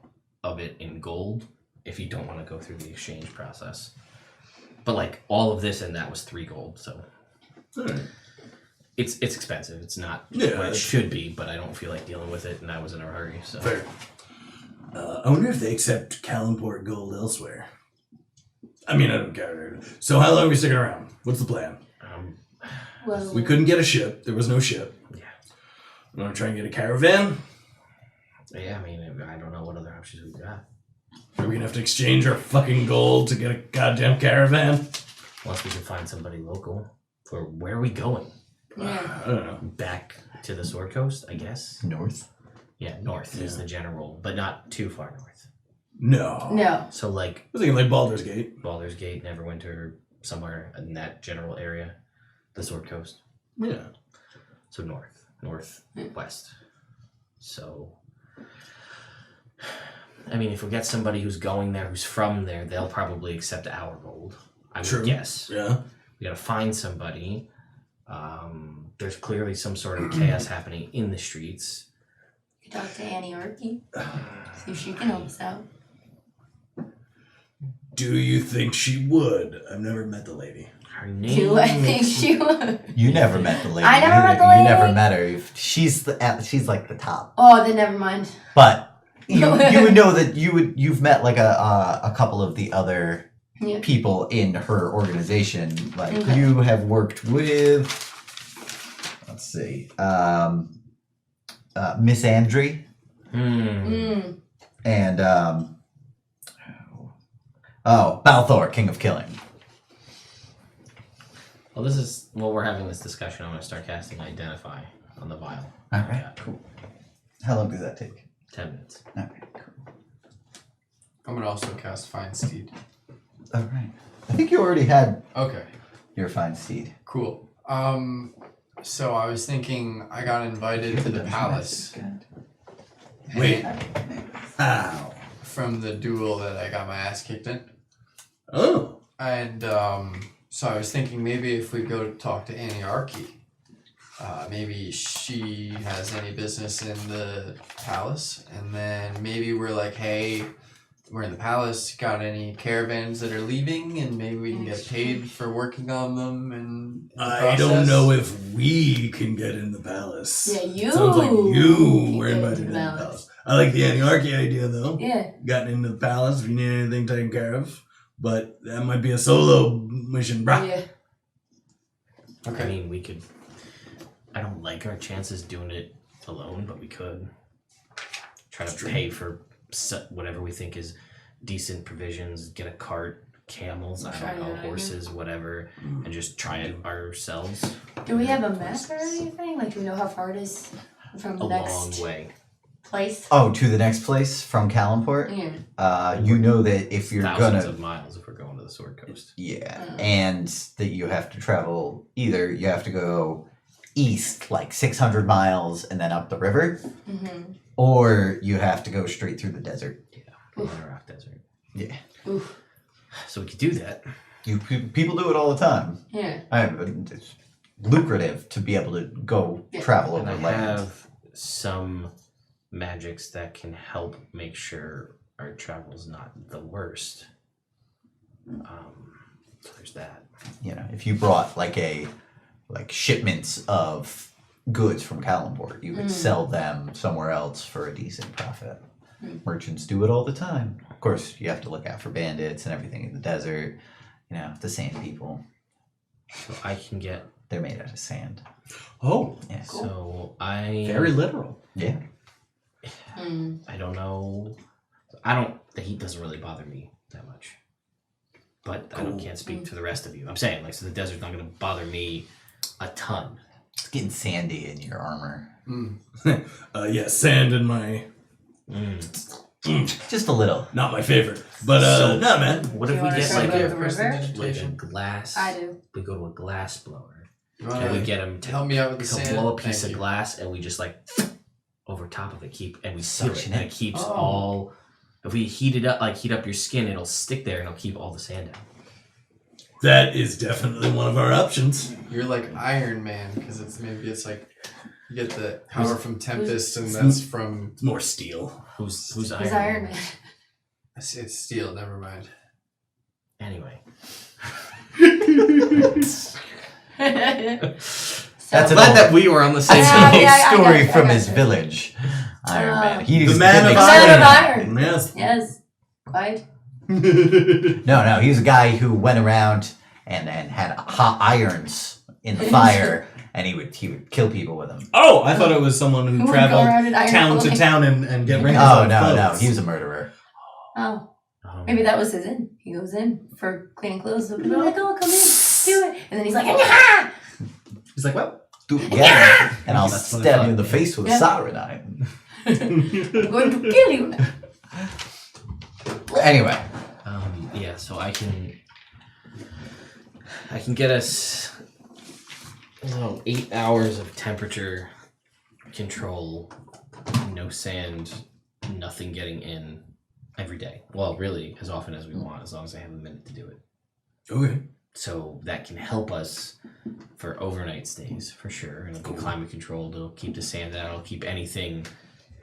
[SPEAKER 1] of it in gold if you don't want to go through the exchange process. But like all of this and that was 3 gold, so it's expensive. It's not what it should be, but I don't feel like dealing with it, and I was in a hurry. So
[SPEAKER 6] Fair. I wonder if they accept Calimport gold elsewhere. I mean, I don't care. So how long are we sticking around? What's the plan?
[SPEAKER 3] Well,
[SPEAKER 6] We couldn't get a ship. There was no ship.
[SPEAKER 1] Yeah.
[SPEAKER 6] We want to try and get a caravan.
[SPEAKER 1] Yeah, I mean, I don't know what other options we've got.
[SPEAKER 6] Are we gonna have to exchange our fucking gold to get a goddamn caravan?
[SPEAKER 1] Unless we can find somebody local. For where are we going?
[SPEAKER 3] yeah.
[SPEAKER 6] I don't know.
[SPEAKER 1] Back to the Sword Coast, I guess.
[SPEAKER 2] North.
[SPEAKER 1] Yeah, north is the general, but not too far north.
[SPEAKER 6] No.
[SPEAKER 3] No.
[SPEAKER 1] So like
[SPEAKER 6] I was thinking like Baldur's Gate.
[SPEAKER 1] Baldur's Gate, Neverwinter, somewhere in that general area, the Sword Coast.
[SPEAKER 6] Yeah.
[SPEAKER 1] So northwest. So, I mean, if we get somebody who's going there, who's from there, they'll probably accept our gold. I would
[SPEAKER 6] True.
[SPEAKER 1] guess.
[SPEAKER 6] Yeah.
[SPEAKER 1] We gotta find somebody. There's clearly some sort of chaos happening in the streets.
[SPEAKER 3] You talk to Annie Archy. See if she can help us out.
[SPEAKER 6] Do you think she would? I've never met the lady.
[SPEAKER 1] Her name.
[SPEAKER 3] Do I think she would?
[SPEAKER 2] You never met the lady.
[SPEAKER 3] I never met the
[SPEAKER 2] You
[SPEAKER 3] lady.
[SPEAKER 2] never met her. She's like the top.
[SPEAKER 3] Oh, then never mind.
[SPEAKER 2] But you would know that you've met like a couple of the other
[SPEAKER 3] Yeah.
[SPEAKER 2] people in her organization. Like
[SPEAKER 3] Okay.
[SPEAKER 2] you have worked with, let's see, Miss Andry
[SPEAKER 3] Mm.
[SPEAKER 2] and Balthor, King of Killing.
[SPEAKER 1] Well, while we're having this discussion, I'm gonna start casting Identify on the vial.
[SPEAKER 2] All right, cool. How long does that take?
[SPEAKER 1] 10 minutes.
[SPEAKER 2] Okay, cool.
[SPEAKER 7] I'm gonna also cast Find Steed.
[SPEAKER 2] All right. I think you already had
[SPEAKER 7] Okay,
[SPEAKER 2] your fine seed.
[SPEAKER 7] cool. So I was thinking I got invited to the palace.
[SPEAKER 6] Wait. How?
[SPEAKER 7] From the duel that I got my ass kicked in.
[SPEAKER 6] Oh.
[SPEAKER 7] And so I was thinking maybe if we go talk to Annie Archy, maybe she has any business in the palace, and then maybe we're like, hey, we're in the palace, got any caravans that are leaving, and maybe we can get paid for working on them, and
[SPEAKER 6] I don't know if we can get in the palace.
[SPEAKER 3] Yeah, you.
[SPEAKER 6] Sounds like you
[SPEAKER 3] can
[SPEAKER 6] were
[SPEAKER 3] get
[SPEAKER 6] invited
[SPEAKER 3] into
[SPEAKER 6] in
[SPEAKER 3] the
[SPEAKER 6] the
[SPEAKER 3] palace.
[SPEAKER 6] palace. I like the anarchy idea though.
[SPEAKER 3] Yeah.
[SPEAKER 6] Gotten into the palace if you need anything taken care of. But that might be a solo mission, brah.
[SPEAKER 3] Yeah.
[SPEAKER 1] I mean, we could. I don't like our chances doing it alone, but we could try to pay for whatever we think is decent provisions, get a cart, camels, I
[SPEAKER 3] Try
[SPEAKER 1] don't know,
[SPEAKER 3] it,
[SPEAKER 1] horses, whatever, and just try it ourselves.
[SPEAKER 3] Do we have a map or anything? Like, do we know how far it is from the
[SPEAKER 1] A
[SPEAKER 3] next
[SPEAKER 1] long way.
[SPEAKER 3] place?
[SPEAKER 2] Oh, to the next place from Calimport?
[SPEAKER 3] Yeah.
[SPEAKER 2] You know that if you're
[SPEAKER 1] Thousands
[SPEAKER 2] gonna...
[SPEAKER 1] of miles if we're going to the Sword Coast.
[SPEAKER 2] Yeah,
[SPEAKER 3] Oh.
[SPEAKER 2] and that you have to travel, either you have to go east like 600 miles and then up the river,
[SPEAKER 3] Mm-hmm.
[SPEAKER 2] or you have to go straight through the desert.
[SPEAKER 1] The Rock Desert.
[SPEAKER 2] Yeah.
[SPEAKER 3] Oof.
[SPEAKER 1] So we could do that.
[SPEAKER 2] People do it all the time.
[SPEAKER 3] Yeah.
[SPEAKER 2] It's lucrative to be able to go
[SPEAKER 3] Yeah.
[SPEAKER 2] travel
[SPEAKER 1] And
[SPEAKER 2] over
[SPEAKER 1] I
[SPEAKER 2] land.
[SPEAKER 1] have some magics that can help make sure our travel's not the worst. So there's that.
[SPEAKER 2] You know, if you brought like shipments of goods from Calimport, you could sell them somewhere else for a decent profit. Merchants do it all the time. Of course, you have to look out for bandits and everything in the desert. You know, the sand people.
[SPEAKER 1] So I can get.
[SPEAKER 2] They're made out of sand.
[SPEAKER 4] Oh,
[SPEAKER 2] Yeah.
[SPEAKER 1] So I.
[SPEAKER 4] very literal.
[SPEAKER 2] Yeah.
[SPEAKER 3] Mm.
[SPEAKER 1] I don't know. I don't. The heat doesn't really bother me that much. But I can't speak for the rest of you. I'm saying, like, so the desert's not going to bother me a ton.
[SPEAKER 2] It's getting sandy in your armor.
[SPEAKER 6] Yeah, sand in my...
[SPEAKER 2] Just a little.
[SPEAKER 6] Not my favorite. But,
[SPEAKER 1] So-
[SPEAKER 6] nah, man.
[SPEAKER 1] What
[SPEAKER 3] Do
[SPEAKER 1] if
[SPEAKER 3] you
[SPEAKER 1] we
[SPEAKER 3] wanna
[SPEAKER 1] get
[SPEAKER 3] try
[SPEAKER 1] like
[SPEAKER 3] to go to
[SPEAKER 1] a,
[SPEAKER 3] the river?
[SPEAKER 1] like a glass?
[SPEAKER 3] I do.
[SPEAKER 1] We go to a glass blower.
[SPEAKER 7] You
[SPEAKER 1] And we
[SPEAKER 7] wanna
[SPEAKER 1] get him to
[SPEAKER 7] help me out with the sand?
[SPEAKER 1] blow a piece
[SPEAKER 7] Thank
[SPEAKER 1] of
[SPEAKER 7] you.
[SPEAKER 1] glass, and we just like over top of it and we seal it,
[SPEAKER 2] Suction
[SPEAKER 1] and
[SPEAKER 2] it.
[SPEAKER 1] it keeps
[SPEAKER 7] Oh.
[SPEAKER 1] all. If we heat it up, like heat up your skin, it'll stick there and it'll keep all the sand out.
[SPEAKER 6] That is definitely one of our options.
[SPEAKER 7] You're like Iron Man because it's like you get the power from Tempest and that's from
[SPEAKER 6] It's more steel.
[SPEAKER 1] Who's
[SPEAKER 3] Who's
[SPEAKER 1] Iron
[SPEAKER 3] Iron
[SPEAKER 1] Man?
[SPEAKER 3] Man?
[SPEAKER 7] it's steel. Never mind.
[SPEAKER 1] Anyway,
[SPEAKER 2] That's
[SPEAKER 1] glad that we were on the same
[SPEAKER 3] Yeah,
[SPEAKER 1] page.
[SPEAKER 3] yeah, I
[SPEAKER 2] story
[SPEAKER 3] got
[SPEAKER 2] from
[SPEAKER 3] you.
[SPEAKER 2] his village. Iron Man. He
[SPEAKER 6] The
[SPEAKER 2] was
[SPEAKER 6] man
[SPEAKER 2] didn't
[SPEAKER 6] of
[SPEAKER 2] explain
[SPEAKER 3] iron.
[SPEAKER 2] it.
[SPEAKER 3] Man of
[SPEAKER 6] Yes.
[SPEAKER 3] Yes. Quite.
[SPEAKER 2] No, he was a guy who went around and had hot irons in the fire, and he would kill people with them.
[SPEAKER 4] Oh, I thought it was someone
[SPEAKER 3] Who
[SPEAKER 4] who
[SPEAKER 3] would go
[SPEAKER 4] traveled
[SPEAKER 3] around in iron
[SPEAKER 4] town to
[SPEAKER 3] clothing?
[SPEAKER 4] town and get rings
[SPEAKER 2] Oh
[SPEAKER 4] of
[SPEAKER 2] no,
[SPEAKER 4] clothes.
[SPEAKER 2] he was a murderer.
[SPEAKER 3] Oh. Maybe that was his in. He goes in for cleaning clothes. So people are like, oh, come in, do it. And then he's like, ah!
[SPEAKER 4] He's like, what?
[SPEAKER 2] Do it again, and I'll
[SPEAKER 1] That's what I
[SPEAKER 2] stab
[SPEAKER 1] thought.
[SPEAKER 2] you in the face with
[SPEAKER 3] Yeah.
[SPEAKER 2] a soldering iron.
[SPEAKER 3] I'm going to kill you.
[SPEAKER 2] Anyway,
[SPEAKER 1] Yeah, so I can get us 8 hours of temperature control, no sand, nothing getting in every day. Well, really, as often as we want, as long as I have a minute to do it.
[SPEAKER 6] Okay.
[SPEAKER 1] So that can help us for overnight stays, for sure. And it'll be climate controlled, it'll keep the sand out, it'll keep anything,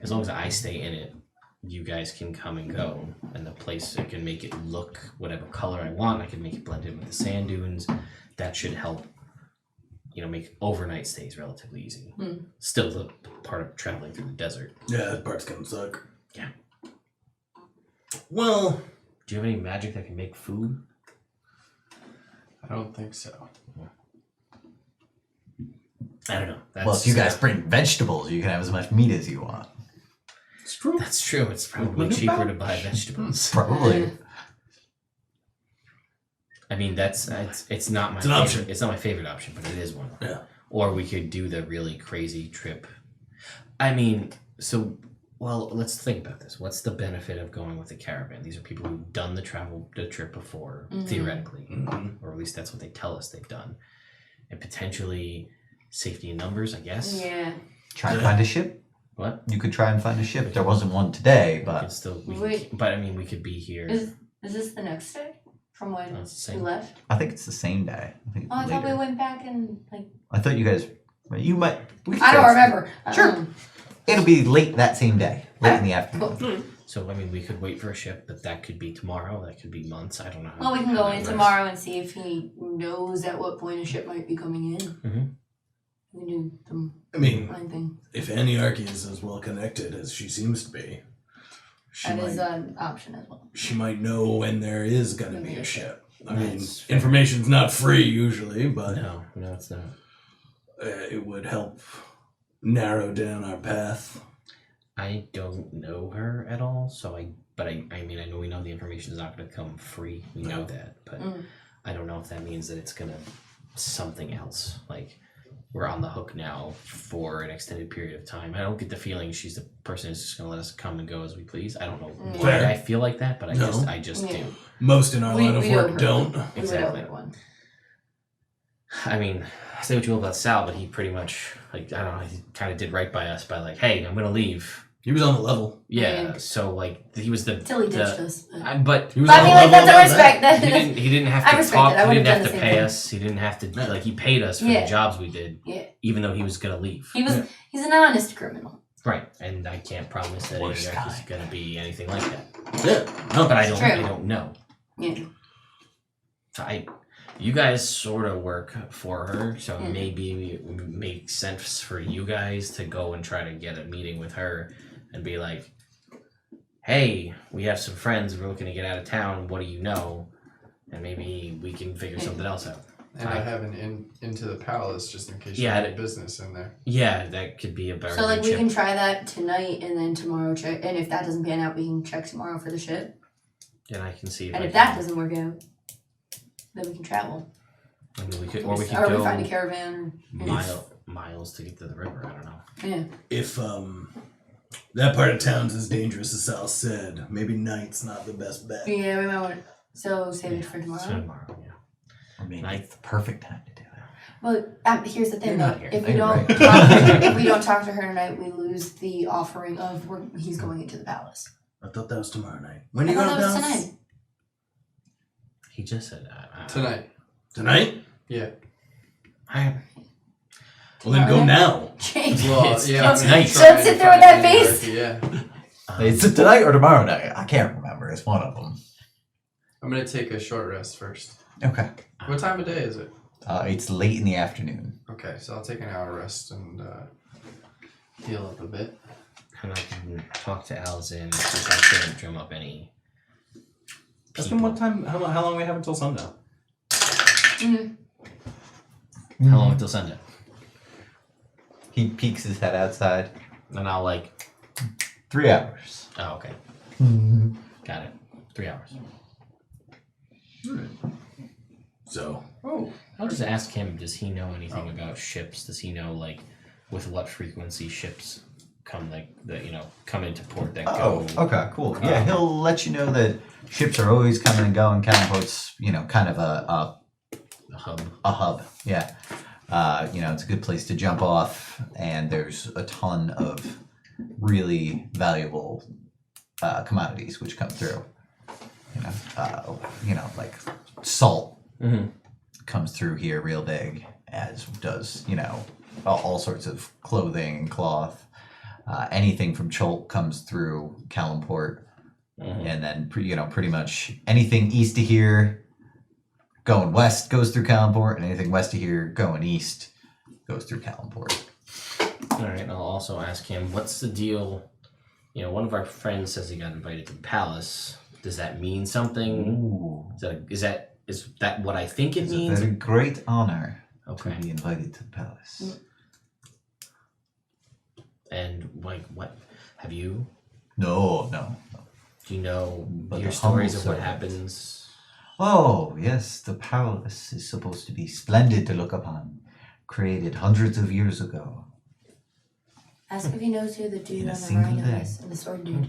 [SPEAKER 1] as long as I stay in it, you guys can come and go. And the place, I can make it look whatever color I want, I can make it blend in with the sand dunes. That should help, make overnight stays relatively easy. Still the part of traveling through the desert.
[SPEAKER 6] Yeah, that part's gonna suck.
[SPEAKER 1] Yeah.
[SPEAKER 6] Well,
[SPEAKER 1] Do you have any magic that can make food?
[SPEAKER 7] I don't think so.
[SPEAKER 1] I don't know.
[SPEAKER 2] well, if you guys bring vegetables, you can have as much meat as you want.
[SPEAKER 6] it's true.
[SPEAKER 1] That's true. It's probably cheaper to buy vegetables.
[SPEAKER 2] Probably.
[SPEAKER 1] I mean, it's not my
[SPEAKER 6] It's an
[SPEAKER 1] favorite.
[SPEAKER 6] option.
[SPEAKER 1] It's not my favorite option, but it is one.
[SPEAKER 6] Yeah.
[SPEAKER 1] Or we could do the really crazy trip. I mean, let's think about this. What's the benefit of going with a caravan? These are people who've done the trip before, theoretically, or at least that's what they tell us they've done, and potentially safety in numbers, I guess.
[SPEAKER 3] Yeah.
[SPEAKER 2] Try and find a ship.
[SPEAKER 1] What?
[SPEAKER 2] You could try and find a ship. There wasn't one today,
[SPEAKER 1] We
[SPEAKER 2] but
[SPEAKER 1] could still.
[SPEAKER 3] Wait.
[SPEAKER 1] But I mean, we could be here.
[SPEAKER 3] Is this the next day from when
[SPEAKER 1] No, it's the
[SPEAKER 3] we
[SPEAKER 1] same.
[SPEAKER 3] left?
[SPEAKER 2] I think it's the same day. I think it's
[SPEAKER 3] Oh, I thought we
[SPEAKER 2] later.
[SPEAKER 3] went back and like.
[SPEAKER 2] I thought you guys. You might. We could
[SPEAKER 3] I don't
[SPEAKER 2] try-
[SPEAKER 3] remember.
[SPEAKER 2] Sure. It'll be late that same day, late in the afternoon.
[SPEAKER 3] Cool.
[SPEAKER 1] So I mean, we could wait for a ship, but that could be tomorrow. That could be months. I don't know.
[SPEAKER 3] Well, we can
[SPEAKER 1] how
[SPEAKER 3] go
[SPEAKER 1] that
[SPEAKER 3] in
[SPEAKER 1] works.
[SPEAKER 3] tomorrow and see if he knows at what point a ship might be coming in.
[SPEAKER 1] Mhm.
[SPEAKER 3] We can do the
[SPEAKER 6] I mean,
[SPEAKER 3] line thing.
[SPEAKER 6] if Annie Archy is as well connected as she seems to be,
[SPEAKER 3] That is an option as well.
[SPEAKER 6] she might know when there is gonna be a ship. I mean,
[SPEAKER 1] That's fair.
[SPEAKER 6] information's not free usually, but
[SPEAKER 1] No, it's not.
[SPEAKER 6] it would help narrow down our path.
[SPEAKER 1] I don't know her at all, so I but I mean, I know we know the information is not going to come free. We know that, but I don't know if that means that it's going to something else. Like, we're on the hook now for an extended period of time. I don't get the feeling she's the person who's just going to let us come and go as we please. I don't know why I feel like that, but I just do.
[SPEAKER 6] Most in our line of work don't.
[SPEAKER 1] Exactly. I mean, say what you will about Sal, but he pretty much, like, I don't know, he kind of did right by us by like, hey, I'm going to leave.
[SPEAKER 6] He was on the level.
[SPEAKER 1] Yeah, so like he was the
[SPEAKER 3] Till he ditched us.
[SPEAKER 1] but
[SPEAKER 6] He was
[SPEAKER 3] But I
[SPEAKER 6] on
[SPEAKER 3] mean,
[SPEAKER 6] the
[SPEAKER 3] like,
[SPEAKER 6] level
[SPEAKER 3] that's a
[SPEAKER 6] about
[SPEAKER 3] respect.
[SPEAKER 6] that.
[SPEAKER 3] That
[SPEAKER 1] he didn't have
[SPEAKER 3] I
[SPEAKER 1] to
[SPEAKER 3] respect
[SPEAKER 1] talk.
[SPEAKER 3] it. I
[SPEAKER 1] He
[SPEAKER 3] would've
[SPEAKER 1] didn't have
[SPEAKER 3] done
[SPEAKER 1] to
[SPEAKER 3] the
[SPEAKER 1] pay
[SPEAKER 3] same thing.
[SPEAKER 1] us. He didn't have to
[SPEAKER 6] Yeah.
[SPEAKER 1] like he paid us for
[SPEAKER 3] Yeah.
[SPEAKER 1] the jobs we did.
[SPEAKER 3] Yeah.
[SPEAKER 1] Even though he was gonna leave.
[SPEAKER 3] He's an honest criminal.
[SPEAKER 1] Right, and I can't promise that
[SPEAKER 2] Worst
[SPEAKER 1] he's
[SPEAKER 2] kind.
[SPEAKER 1] gonna be anything like that.
[SPEAKER 6] Yeah. No,
[SPEAKER 1] But I
[SPEAKER 3] It's
[SPEAKER 1] don't.
[SPEAKER 3] true.
[SPEAKER 1] I don't know.
[SPEAKER 3] Yeah.
[SPEAKER 1] So you guys sort of work for her, so
[SPEAKER 3] Yeah.
[SPEAKER 1] maybe it would make sense for you guys to go and try to get a meeting with her and be like, hey, we have some friends, we're looking to get out of town, what do you know? And maybe we can figure something else out.
[SPEAKER 7] And I have an into the palace just in case you
[SPEAKER 1] Yeah,
[SPEAKER 7] have any business in there.
[SPEAKER 1] Yeah, that could be a better
[SPEAKER 3] So like we
[SPEAKER 1] chip.
[SPEAKER 3] can try that tonight, and then tomorrow check. And if that doesn't pan out, we can check tomorrow for the ship.
[SPEAKER 1] And I can see if
[SPEAKER 3] And
[SPEAKER 1] I
[SPEAKER 3] if
[SPEAKER 1] can,
[SPEAKER 3] that doesn't work out, then we can travel.
[SPEAKER 1] I mean, we could, or we could
[SPEAKER 3] or
[SPEAKER 1] go
[SPEAKER 3] we find a caravan.
[SPEAKER 1] miles to get to the river. I don't know.
[SPEAKER 3] Yeah.
[SPEAKER 6] If that part of town's as dangerous as Sal said, maybe night's not the best bet.
[SPEAKER 3] Yeah, we might want. So save it for
[SPEAKER 1] So
[SPEAKER 3] tomorrow.
[SPEAKER 1] tomorrow, yeah.
[SPEAKER 2] Or maybe
[SPEAKER 1] Night.
[SPEAKER 2] it's the perfect time to do it.
[SPEAKER 3] Well, here's the thing
[SPEAKER 1] You're
[SPEAKER 3] though.
[SPEAKER 1] not here.
[SPEAKER 3] If we
[SPEAKER 2] You're
[SPEAKER 3] don't,
[SPEAKER 2] right.
[SPEAKER 3] if we don't talk to her tonight, we lose the offering of he's going into the palace.
[SPEAKER 6] I thought that was tomorrow night. When are
[SPEAKER 3] I
[SPEAKER 6] you
[SPEAKER 3] thought
[SPEAKER 6] going
[SPEAKER 3] that
[SPEAKER 6] to
[SPEAKER 3] was
[SPEAKER 6] Dallas?
[SPEAKER 3] tonight.
[SPEAKER 1] He just said
[SPEAKER 7] Tonight.
[SPEAKER 6] Tonight?
[SPEAKER 7] Yeah.
[SPEAKER 6] Well, then go now.
[SPEAKER 3] Change.
[SPEAKER 7] Well,
[SPEAKER 1] It's-
[SPEAKER 7] yeah.
[SPEAKER 1] it's
[SPEAKER 7] I'm gonna
[SPEAKER 1] night.
[SPEAKER 7] try
[SPEAKER 3] Don't
[SPEAKER 7] and
[SPEAKER 3] sit there with
[SPEAKER 7] find
[SPEAKER 3] that
[SPEAKER 7] Annie
[SPEAKER 3] face.
[SPEAKER 7] Archy, Yeah.
[SPEAKER 2] Is it tonight or tomorrow night? I can't remember. It's one of them.
[SPEAKER 7] I'm gonna take a short rest first.
[SPEAKER 2] Okay.
[SPEAKER 7] What time of day is it?
[SPEAKER 2] It's late in the afternoon.
[SPEAKER 7] Okay, so I'll take an hour rest and heal up a bit.
[SPEAKER 1] and I can talk to Alison if I can't drum up any.
[SPEAKER 4] Ask him what time. How long we have until sundown?
[SPEAKER 1] How long until sundown?
[SPEAKER 2] He peeks his head outside.
[SPEAKER 1] And I'll like.
[SPEAKER 2] 3 hours.
[SPEAKER 1] Oh, okay. Got it. 3 hours.
[SPEAKER 6] So,
[SPEAKER 1] I'll just ask him. Does he know anything about ships? Does he know like with what frequency ships come come into port that
[SPEAKER 2] Oh,
[SPEAKER 1] go?
[SPEAKER 2] okay, cool. Yeah, he'll let you know that ships are always coming and going. Calimport's, kind of a
[SPEAKER 1] hub.
[SPEAKER 2] a hub. Yeah. It's a good place to jump off, and there's a ton of really valuable commodities which come through. Like salt
[SPEAKER 1] Mm-hmm.
[SPEAKER 2] comes through here real big, as does, all sorts of clothing and cloth. Anything from Cholt comes through Calimport, and then pretty much anything east of here going west goes through Calimport, and anything west of here going east goes through Calimport.
[SPEAKER 1] All right. I'll also ask him what's the deal. One of our friends says he got invited to the palace. Does that mean something?
[SPEAKER 2] Ooh,
[SPEAKER 1] Is that what I think it
[SPEAKER 2] it's a
[SPEAKER 1] means?
[SPEAKER 2] very great honor
[SPEAKER 1] Okay.
[SPEAKER 2] to be invited to the palace.
[SPEAKER 1] And what have you?
[SPEAKER 2] No.
[SPEAKER 1] Do you know
[SPEAKER 2] But
[SPEAKER 1] your
[SPEAKER 2] the
[SPEAKER 1] stories of
[SPEAKER 2] humble
[SPEAKER 1] what
[SPEAKER 2] servant.
[SPEAKER 1] happens?
[SPEAKER 2] Oh, yes, the palace is supposed to be splendid to look upon. Created hundreds of years ago.
[SPEAKER 3] Ask if he knows who the dude
[SPEAKER 2] In a
[SPEAKER 3] on the
[SPEAKER 2] single
[SPEAKER 3] rhino
[SPEAKER 2] day.
[SPEAKER 3] is, and the sword dude.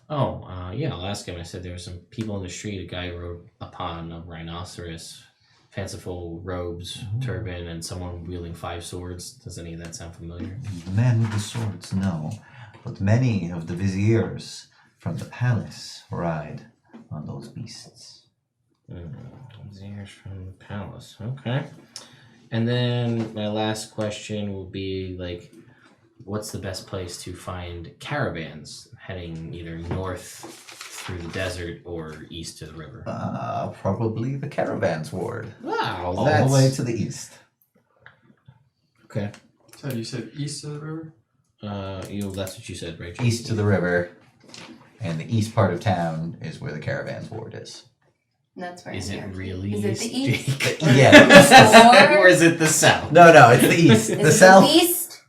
[SPEAKER 1] Oh, yeah, I'll ask him. I said there were some people in the street. A guy rode upon a rhinoceros, fanciful robes, turban, and someone wielding 5 swords. Does any of that sound familiar?
[SPEAKER 2] The man with the swords, no. But many of the viziers from the palace ride on those beasts.
[SPEAKER 1] Viziers from the palace. Okay. And then my last question will be what's the best place to find caravans heading either north through the desert or east to the river?
[SPEAKER 2] Probably the caravans ward.
[SPEAKER 1] Wow,
[SPEAKER 2] All the way to the east.
[SPEAKER 1] Okay.
[SPEAKER 7] So you said east of the river?
[SPEAKER 1] That's what you said, right? Jake?
[SPEAKER 2] East to the river, and the east part of town is where the caravans ward is.
[SPEAKER 3] And that's where
[SPEAKER 1] Is
[SPEAKER 3] Annie
[SPEAKER 1] it
[SPEAKER 3] Archy-
[SPEAKER 1] really
[SPEAKER 3] Is it the east?
[SPEAKER 1] Jake?
[SPEAKER 2] Yeah.
[SPEAKER 3] Or-
[SPEAKER 1] Or is it the south?
[SPEAKER 2] No, it's the east.
[SPEAKER 3] Is
[SPEAKER 2] The
[SPEAKER 3] it
[SPEAKER 2] south.
[SPEAKER 3] the east?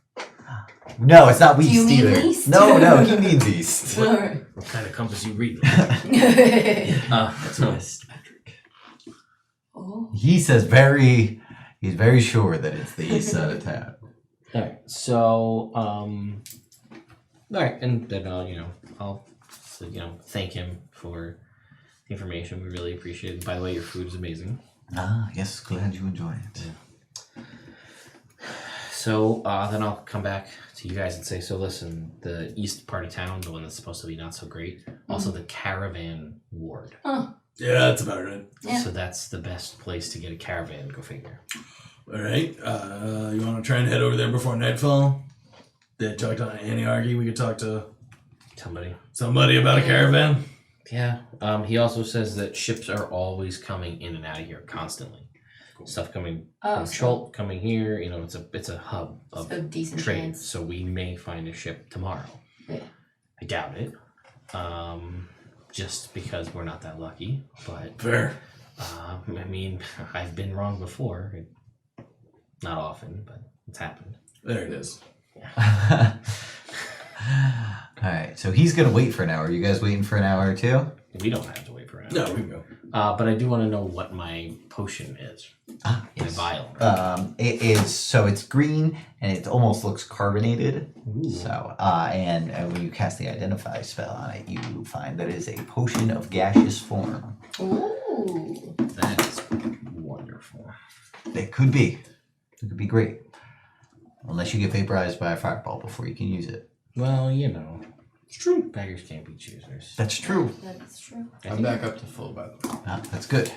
[SPEAKER 2] No, it's not
[SPEAKER 3] Do you
[SPEAKER 2] Weast
[SPEAKER 3] mean
[SPEAKER 2] either.
[SPEAKER 3] Weast?
[SPEAKER 2] No, he means East.
[SPEAKER 3] Alright.
[SPEAKER 1] What kind of compass you reading?
[SPEAKER 2] That's
[SPEAKER 1] No.
[SPEAKER 2] West Patrick.
[SPEAKER 3] Oh.
[SPEAKER 2] He's very sure that it's the east side of town.
[SPEAKER 1] All right. So, all right, and then I'll thank him for the information. We really appreciate it. By the way, your food is amazing.
[SPEAKER 2] Ah, yes, glad you enjoy it.
[SPEAKER 1] So then I'll come back to you guys and say, so listen, the east part of town, the one that's supposed to be not so great, also the caravan ward.
[SPEAKER 3] Oh.
[SPEAKER 6] Yeah, that's about right.
[SPEAKER 3] Yeah.
[SPEAKER 1] So that's the best place to get a caravan, go figure.
[SPEAKER 6] All right. You want to try and head over there before nightfall? Did talk to Annie Archy. We could talk to somebody about a caravan.
[SPEAKER 1] Yeah. He also says that ships are always coming in and out of here constantly. Stuff coming from Chult, coming here. It's a hub of
[SPEAKER 3] So decent
[SPEAKER 1] trade.
[SPEAKER 3] chance.
[SPEAKER 1] So we may find a ship tomorrow.
[SPEAKER 3] Yeah.
[SPEAKER 1] I doubt it. Just because we're not that lucky. But
[SPEAKER 6] Fair.
[SPEAKER 1] I mean, I've been wrong before. Not often, but it's happened.
[SPEAKER 6] There it is.
[SPEAKER 2] Alright, so he's gonna wait for an hour. Are you guys waiting for an hour or two?
[SPEAKER 1] We don't have to wait for an
[SPEAKER 6] No,
[SPEAKER 1] hour.
[SPEAKER 6] we can go.
[SPEAKER 1] But I do want to know what my potion is.
[SPEAKER 2] Ah,
[SPEAKER 1] My
[SPEAKER 2] yes.
[SPEAKER 1] vial.
[SPEAKER 2] It is, so it's green and it almost looks carbonated.
[SPEAKER 1] Ooh.
[SPEAKER 2] So, and when you cast the Identify spell on it, you find that it is a potion of gaseous form.
[SPEAKER 3] Ooh.
[SPEAKER 1] That is wonderful.
[SPEAKER 2] It could be. It could be great. Unless you get vaporized by a fireball before you can use it.
[SPEAKER 1] Well, it's true. Beggars can't be choosers.
[SPEAKER 2] That's true.
[SPEAKER 3] That's true.
[SPEAKER 7] I'm back up to full, by the way.
[SPEAKER 2] Ah, that's good.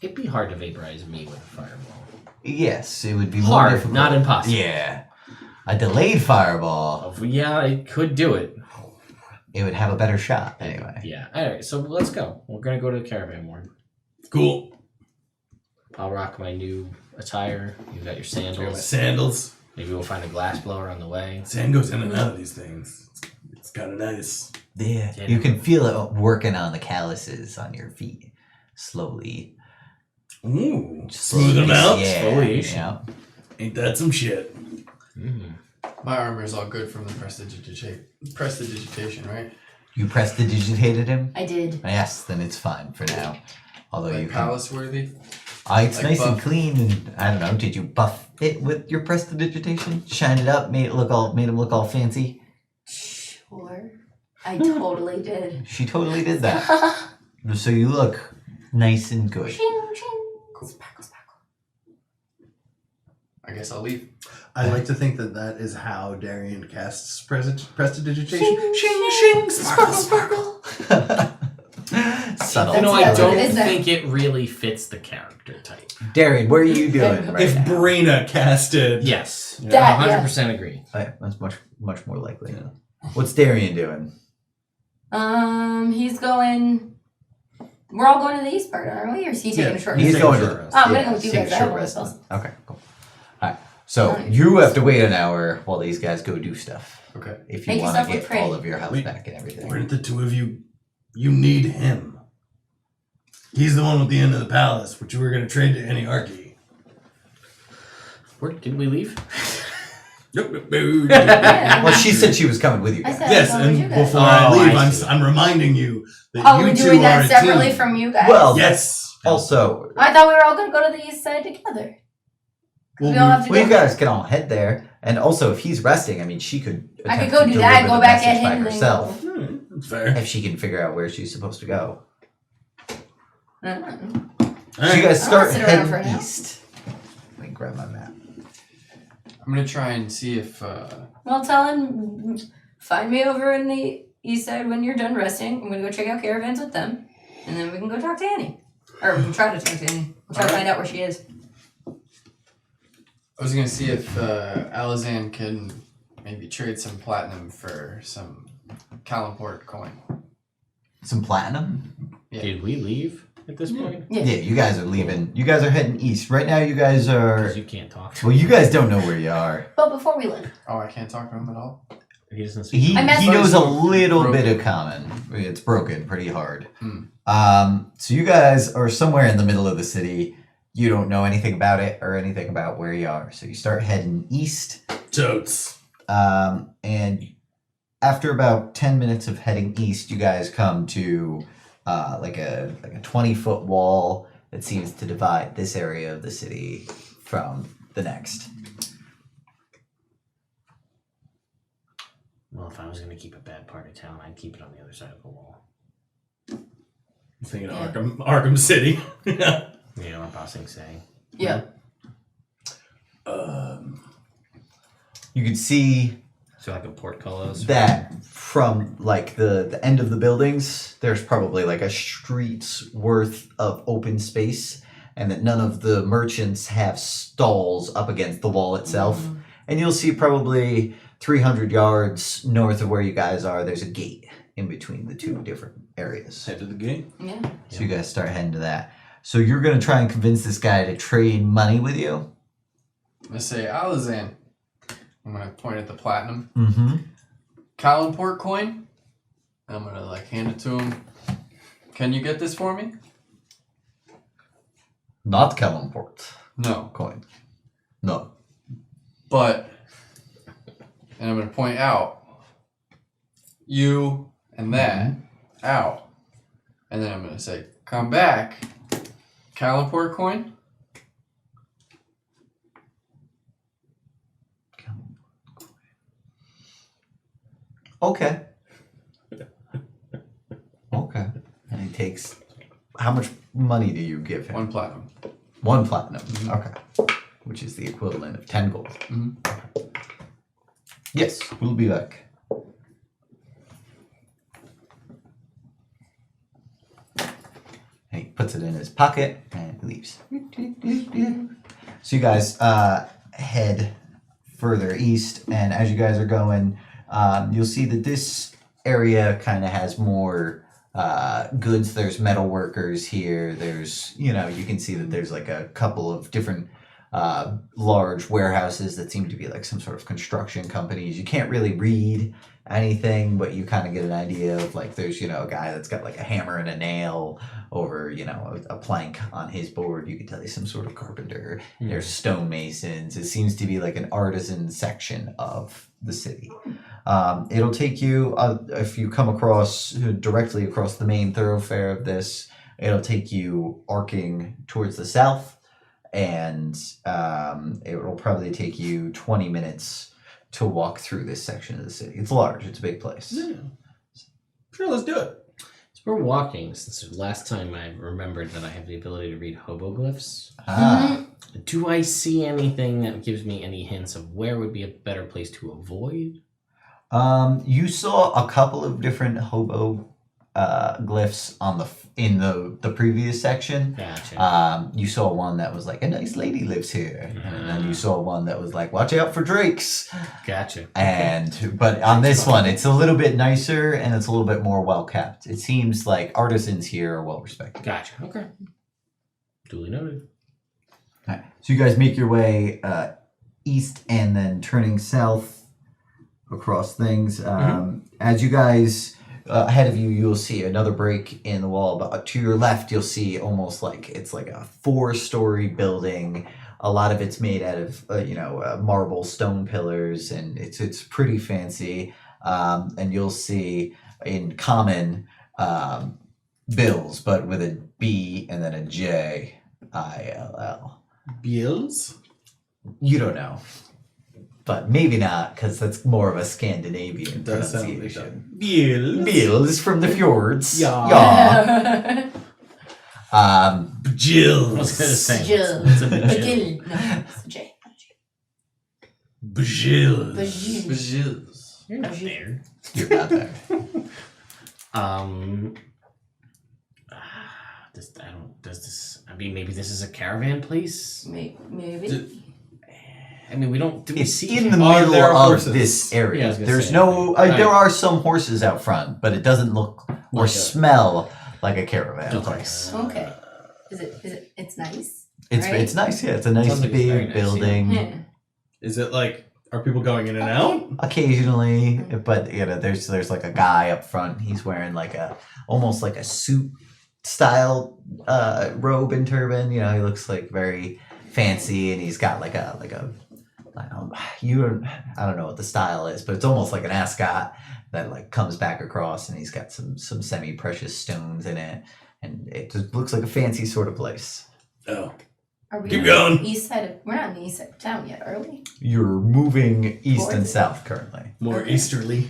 [SPEAKER 1] It'd be hard to vaporize me with a fireball.
[SPEAKER 2] Yes, it would be more
[SPEAKER 1] Hard,
[SPEAKER 2] difficult.
[SPEAKER 1] not impossible.
[SPEAKER 2] Yeah. A delayed fireball,
[SPEAKER 1] Yeah, I could do it.
[SPEAKER 2] it would have a better shot anyway.
[SPEAKER 1] Yeah. All right, so let's go. We're gonna go to the caravan ward.
[SPEAKER 6] Cool.
[SPEAKER 1] I'll rock my new attire. You've got your
[SPEAKER 6] I got my
[SPEAKER 1] sandals.
[SPEAKER 6] sandals.
[SPEAKER 1] Maybe we'll find a glass blower on the way.
[SPEAKER 6] Sand goes in and out of these things. It's kind of nice.
[SPEAKER 2] Yeah.
[SPEAKER 1] Yeah.
[SPEAKER 2] You can feel it working on the calluses on your feet. Slowly.
[SPEAKER 6] Ooh. Smooth them out.
[SPEAKER 2] Yeah.
[SPEAKER 1] Slowly.
[SPEAKER 2] Yeah.
[SPEAKER 6] Ain't that some shit?
[SPEAKER 1] Mm.
[SPEAKER 7] My armor is all good from the prestidigitation, right?
[SPEAKER 2] You prestidigitated him?
[SPEAKER 3] I did.
[SPEAKER 2] Yes, then it's fine for now. Although you
[SPEAKER 7] Like
[SPEAKER 2] can.
[SPEAKER 7] palace worthy.
[SPEAKER 2] It's
[SPEAKER 7] like
[SPEAKER 2] nice and
[SPEAKER 7] buff.
[SPEAKER 2] clean, and I don't know. Did you buff it with your prestidigitation? Shine it up, made him look all fancy.
[SPEAKER 3] Sure. I totally did.
[SPEAKER 2] She totally did that. So you look nice and good.
[SPEAKER 3] Ching, ching. Sparkle, sparkle.
[SPEAKER 7] I guess I'll leave.
[SPEAKER 5] I like to think that is how Daerien casts prestidigitation.
[SPEAKER 3] Shing, shing, sparkle, sparkle.
[SPEAKER 2] Subtle.
[SPEAKER 3] That's
[SPEAKER 1] I
[SPEAKER 3] what
[SPEAKER 1] don't
[SPEAKER 3] it is then.
[SPEAKER 1] think it really fits the character type.
[SPEAKER 2] Darren, what are you doing right
[SPEAKER 6] If
[SPEAKER 2] now?
[SPEAKER 6] Brina casted.
[SPEAKER 1] Yes.
[SPEAKER 3] That, yeah.
[SPEAKER 1] 100% agree.
[SPEAKER 2] Okay, that's much more likely. What's Darien doing?
[SPEAKER 3] He's going. We're all going to the east part, aren't we? Or is he taking a short
[SPEAKER 2] He's
[SPEAKER 3] rest?
[SPEAKER 2] going
[SPEAKER 1] short
[SPEAKER 2] to.
[SPEAKER 1] rest.
[SPEAKER 3] Oh, I'm gonna go with you
[SPEAKER 2] take
[SPEAKER 3] guys.
[SPEAKER 2] a
[SPEAKER 3] I
[SPEAKER 2] short
[SPEAKER 3] have
[SPEAKER 2] rest
[SPEAKER 3] one
[SPEAKER 2] then. Okay, cool. All right. So you have to wait an hour while these guys go do stuff.
[SPEAKER 7] Okay.
[SPEAKER 2] If you
[SPEAKER 3] Make
[SPEAKER 2] want to
[SPEAKER 3] yourself look
[SPEAKER 2] get
[SPEAKER 3] pretty.
[SPEAKER 2] all of your health
[SPEAKER 6] Wait,
[SPEAKER 2] back and everything.
[SPEAKER 6] Weren't the two of you? You need him. He's the one with the end of the palace, which you were going to trade to Annie Archy.
[SPEAKER 1] Didn't we leave?
[SPEAKER 3] Yeah.
[SPEAKER 2] Well, she said she was coming with you
[SPEAKER 3] I
[SPEAKER 2] guys.
[SPEAKER 3] said-
[SPEAKER 6] Yes,
[SPEAKER 3] I'll go with you
[SPEAKER 6] and
[SPEAKER 3] guys.
[SPEAKER 6] before I
[SPEAKER 1] Oh,
[SPEAKER 6] leave,
[SPEAKER 1] I see.
[SPEAKER 6] I'm reminding you that
[SPEAKER 3] Oh,
[SPEAKER 6] you
[SPEAKER 3] we're
[SPEAKER 6] two
[SPEAKER 3] doing
[SPEAKER 6] are
[SPEAKER 3] that
[SPEAKER 6] a
[SPEAKER 3] separately
[SPEAKER 6] team.
[SPEAKER 3] from you guys?
[SPEAKER 2] Well,
[SPEAKER 6] Yes.
[SPEAKER 2] Also,
[SPEAKER 3] I thought we were all going to go to the east side together.
[SPEAKER 6] Well,
[SPEAKER 3] we all have to
[SPEAKER 2] well,
[SPEAKER 3] go.
[SPEAKER 2] you guys can all head there. And also, if he's resting, I mean, she could.
[SPEAKER 3] I could
[SPEAKER 2] attempt
[SPEAKER 3] go
[SPEAKER 2] to
[SPEAKER 3] do that,
[SPEAKER 2] deliver
[SPEAKER 3] go
[SPEAKER 2] the
[SPEAKER 3] back
[SPEAKER 2] message
[SPEAKER 3] at
[SPEAKER 2] by
[SPEAKER 3] him, and then
[SPEAKER 2] herself,
[SPEAKER 6] That's fair.
[SPEAKER 2] if she can figure out where she's supposed to go.
[SPEAKER 3] Mm-mm.
[SPEAKER 2] So you guys
[SPEAKER 3] I'll
[SPEAKER 2] start
[SPEAKER 3] sit around for
[SPEAKER 2] heading
[SPEAKER 3] now.
[SPEAKER 2] east. Let me grab my map.
[SPEAKER 7] I'm gonna try and see if
[SPEAKER 3] Well, tell him, find me over in the east side when you're done resting. I'm going to go check out caravans with them. And then we can go talk to Annie. Or we'll try to talk to Annie. We'll try to find out where she is.
[SPEAKER 7] I was gonna see if Alizan can maybe trade some platinum for some Calimport coin.
[SPEAKER 2] Some platinum.
[SPEAKER 7] Yeah.
[SPEAKER 1] Did we leave at this point?
[SPEAKER 3] Yeah.
[SPEAKER 2] Yeah, you guys are leaving. You guys are heading east right now. You guys are.
[SPEAKER 1] Because you can't talk.
[SPEAKER 2] Well, you guys don't know where you are.
[SPEAKER 3] But before we leave.
[SPEAKER 7] Oh, I can't talk to him at all.
[SPEAKER 1] He doesn't speak.
[SPEAKER 2] He
[SPEAKER 3] I meant-
[SPEAKER 2] knows a little
[SPEAKER 7] Broken.
[SPEAKER 2] bit of common. It's broken pretty hard.
[SPEAKER 7] Hmm.
[SPEAKER 2] So you guys are somewhere in the middle of the city. You don't know anything about it or anything about where you are. So you start heading east.
[SPEAKER 6] Totes.
[SPEAKER 2] And after about 10 minutes of heading east, you guys come to like a 20-foot wall that seems to divide this area of the city from the next.
[SPEAKER 1] Well, if I was going to keep a bad part of town, I'd keep it on the other side of the wall.
[SPEAKER 4] I'm thinking Arkham City.
[SPEAKER 1] Yeah, what Bossing's saying.
[SPEAKER 3] Yeah.
[SPEAKER 2] You can see
[SPEAKER 1] So like a portcullis.
[SPEAKER 2] that from like the end of the buildings, there's probably like a street's worth of open space, and that none of the merchants have stalls up against the wall itself. And you'll see probably 300 yards north of where you guys are, there's a gate in between the two different areas.
[SPEAKER 4] Head to the gate.
[SPEAKER 3] Yeah.
[SPEAKER 2] So you guys start heading to that. So you're going to try and convince this guy to trade money with you?
[SPEAKER 7] I'm gonna say Alizan. I'm gonna point at the platinum.
[SPEAKER 2] Mm-hmm.
[SPEAKER 7] Calimport coin. And I'm gonna like hand it to him. Can you get this for me?
[SPEAKER 2] Not Calimport
[SPEAKER 7] No.
[SPEAKER 2] coin. No.
[SPEAKER 7] But, and I'm gonna point out you and that out. And then I'm gonna say, come back. Calimport coin.
[SPEAKER 2] Okay. Okay. And he takes. How much money do you give him?
[SPEAKER 7] 1 platinum.
[SPEAKER 2] 1 platinum. Okay. Which is the equivalent of 10 gold. Yes, we'll be back. And he puts it in his pocket and leaves. So you guys head further east, and as you guys are going, you'll see that this area kind of has more goods. There's metal workers here. There's, you can see that there's like a couple of different large warehouses that seem to be like some sort of construction companies. You can't really read anything, but you kind of get an idea of like there's, a guy that's got like a hammer and a nail over, a plank on his board. You can tell he's some sort of carpenter. There's stonemasons. It seems to be like an artisan section of the city. It'll take you, if you come directly across the main thoroughfare of this, it'll take you arcing towards the south, and it will probably take you 20 minutes to walk through this section of the city. It's large. It's a big place.
[SPEAKER 4] Yeah. Sure, let's do it.
[SPEAKER 1] So we're walking. Since the last time I remembered that I have the ability to read hoboglyphs. Do I see anything that gives me any hints of where would be a better place to avoid?
[SPEAKER 2] You saw a couple of different hobo glyphs in the previous section.
[SPEAKER 1] Gotcha.
[SPEAKER 2] You saw one that was like, a nice lady lives here, and then you saw one that was like, watch out for drakes.
[SPEAKER 1] Gotcha.
[SPEAKER 2] But on this one, it's a little bit nicer and it's a little bit more well kept. It seems like artisans here are well respected.
[SPEAKER 1] Gotcha. Okay. Duly noted.
[SPEAKER 2] All right. So you guys make your way east and then turning south across things. As you guys ahead of you, you'll see another break in the wall, but to your left, you'll see almost like it's like a 4-story building. A lot of it's made out of marble stone pillars, and it's pretty fancy. And you'll see in common bills, but with a B and then a J I-L-L.
[SPEAKER 4] Bills?
[SPEAKER 2] You don't know. But maybe not, because that's more of a Scandinavian
[SPEAKER 4] Does sound like
[SPEAKER 2] pronunciation.
[SPEAKER 4] that. Bills.
[SPEAKER 2] Bills from the fjords.
[SPEAKER 4] Yeah.
[SPEAKER 6] Jill.
[SPEAKER 1] I was gonna say.
[SPEAKER 3] Jill.
[SPEAKER 1] It's a bit Jill.
[SPEAKER 3] No, it's J.
[SPEAKER 6] Bajil.
[SPEAKER 7] Bajils.
[SPEAKER 1] You're not there.
[SPEAKER 2] You're not there.
[SPEAKER 1] Maybe this is a caravan place.
[SPEAKER 3] Maybe.
[SPEAKER 1] I mean, we don't. Do we
[SPEAKER 2] It's
[SPEAKER 1] see?
[SPEAKER 2] in the
[SPEAKER 4] Are
[SPEAKER 2] middle
[SPEAKER 4] there
[SPEAKER 2] of
[SPEAKER 4] horses?
[SPEAKER 2] this area.
[SPEAKER 1] Yeah, I was gonna
[SPEAKER 2] There's
[SPEAKER 1] say,
[SPEAKER 2] no.
[SPEAKER 1] okay.
[SPEAKER 2] There are some horses out front, but it doesn't look or
[SPEAKER 1] Like a-
[SPEAKER 2] smell like a caravan
[SPEAKER 1] Okay.
[SPEAKER 2] place.
[SPEAKER 3] Okay. Is it? It's nice.
[SPEAKER 2] It's
[SPEAKER 3] Right?
[SPEAKER 2] it's nice. Yeah, it's a nice
[SPEAKER 1] Sounds like it's very
[SPEAKER 2] big
[SPEAKER 1] nice,
[SPEAKER 2] building.
[SPEAKER 3] Yeah.
[SPEAKER 4] Is it like, are people going in and out?
[SPEAKER 2] Occasionally, but there's like a guy up front. He's wearing like almost like a suit style robe and turban. He looks like very fancy, and he's got like a I don't know what the style is, but it's almost like an ascot that like comes back across, and he's got some semi-precious stones in it, and it just looks like a fancy sort of place.
[SPEAKER 6] Oh.
[SPEAKER 3] Are we
[SPEAKER 6] Keep
[SPEAKER 3] on
[SPEAKER 6] going.
[SPEAKER 3] the east side of? We're not on the east side of town yet, are we?
[SPEAKER 2] You're moving east and
[SPEAKER 3] Towards it.
[SPEAKER 2] south currently.
[SPEAKER 6] More
[SPEAKER 3] Okay.
[SPEAKER 6] easterly.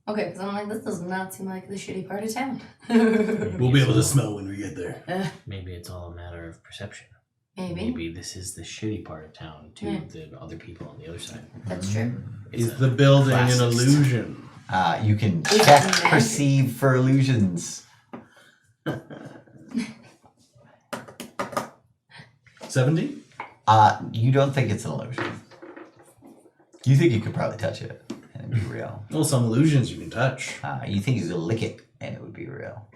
[SPEAKER 3] Okay, because I'm like, this does not seem like the shitty part of town.
[SPEAKER 6] We'll be able to smell when we get there.
[SPEAKER 1] Maybe it's all a matter of perception.
[SPEAKER 3] Maybe.
[SPEAKER 1] Maybe this is the shitty part of town to
[SPEAKER 3] Yeah.
[SPEAKER 1] the other people on the other side.
[SPEAKER 3] That's true.
[SPEAKER 1] It's
[SPEAKER 4] Is
[SPEAKER 1] a
[SPEAKER 4] the building an
[SPEAKER 1] classist.
[SPEAKER 4] illusion?
[SPEAKER 2] You can
[SPEAKER 3] Is
[SPEAKER 2] check
[SPEAKER 3] it magic?
[SPEAKER 2] perceive for illusions.
[SPEAKER 4] 70?
[SPEAKER 2] You don't think it's an illusion. You think you could probably touch it and it'd be real.
[SPEAKER 4] Well, some illusions you can touch.
[SPEAKER 2] You think you could lick it and it would be real.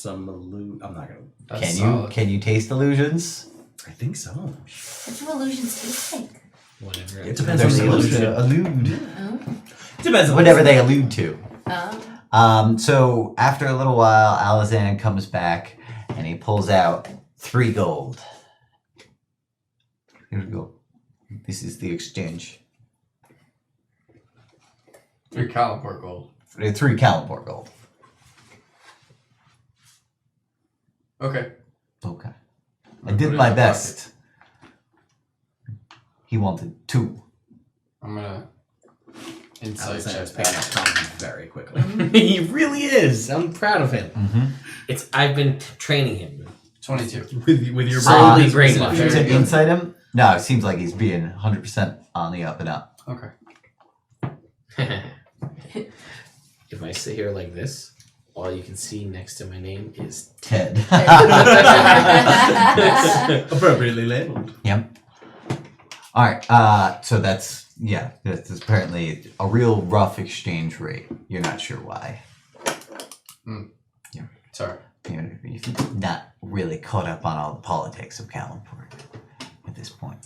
[SPEAKER 4] I'm not gonna.
[SPEAKER 7] That's solid.
[SPEAKER 2] Can you taste illusions?
[SPEAKER 4] I think so.
[SPEAKER 3] What do illusions taste like?
[SPEAKER 1] whatever.
[SPEAKER 4] It depends
[SPEAKER 2] There's
[SPEAKER 4] on the
[SPEAKER 2] illusion.
[SPEAKER 4] illusion.
[SPEAKER 3] Oh.
[SPEAKER 4] Depends on
[SPEAKER 2] Whatever they allude to.
[SPEAKER 3] Oh.
[SPEAKER 2] So after a little while, Alizan comes back and he pulls out 3 gold. Here we go. This is the exchange.
[SPEAKER 7] 3 Calimport gold.
[SPEAKER 2] 3 Calimport gold.
[SPEAKER 7] Okay.
[SPEAKER 2] Okay. I
[SPEAKER 7] Put
[SPEAKER 2] did
[SPEAKER 7] it in
[SPEAKER 2] my
[SPEAKER 7] my
[SPEAKER 2] best. He wanted 2.
[SPEAKER 7] I'm gonna insight
[SPEAKER 4] Alexander's
[SPEAKER 7] check
[SPEAKER 4] picking up
[SPEAKER 7] that.
[SPEAKER 4] Tom very quickly.
[SPEAKER 1] He really is. I'm proud of him.
[SPEAKER 2] Mm-hmm.
[SPEAKER 1] I've been training him.
[SPEAKER 7] 22.
[SPEAKER 4] with your
[SPEAKER 1] Slowly
[SPEAKER 4] brain.
[SPEAKER 1] brainwashed.
[SPEAKER 2] You
[SPEAKER 7] Very
[SPEAKER 2] to
[SPEAKER 7] good.
[SPEAKER 2] insight him? No, it seems like he's being 100% on the up and up.
[SPEAKER 7] Okay.
[SPEAKER 1] If I sit here like this, all you can see next to my name is
[SPEAKER 2] Ted.
[SPEAKER 4] Appropriately labeled.
[SPEAKER 2] Yep. All right. So that's apparently a real rough exchange rate. You're not sure why.
[SPEAKER 7] Sorry.
[SPEAKER 2] You're not really caught up on all the politics of Calimport at this point.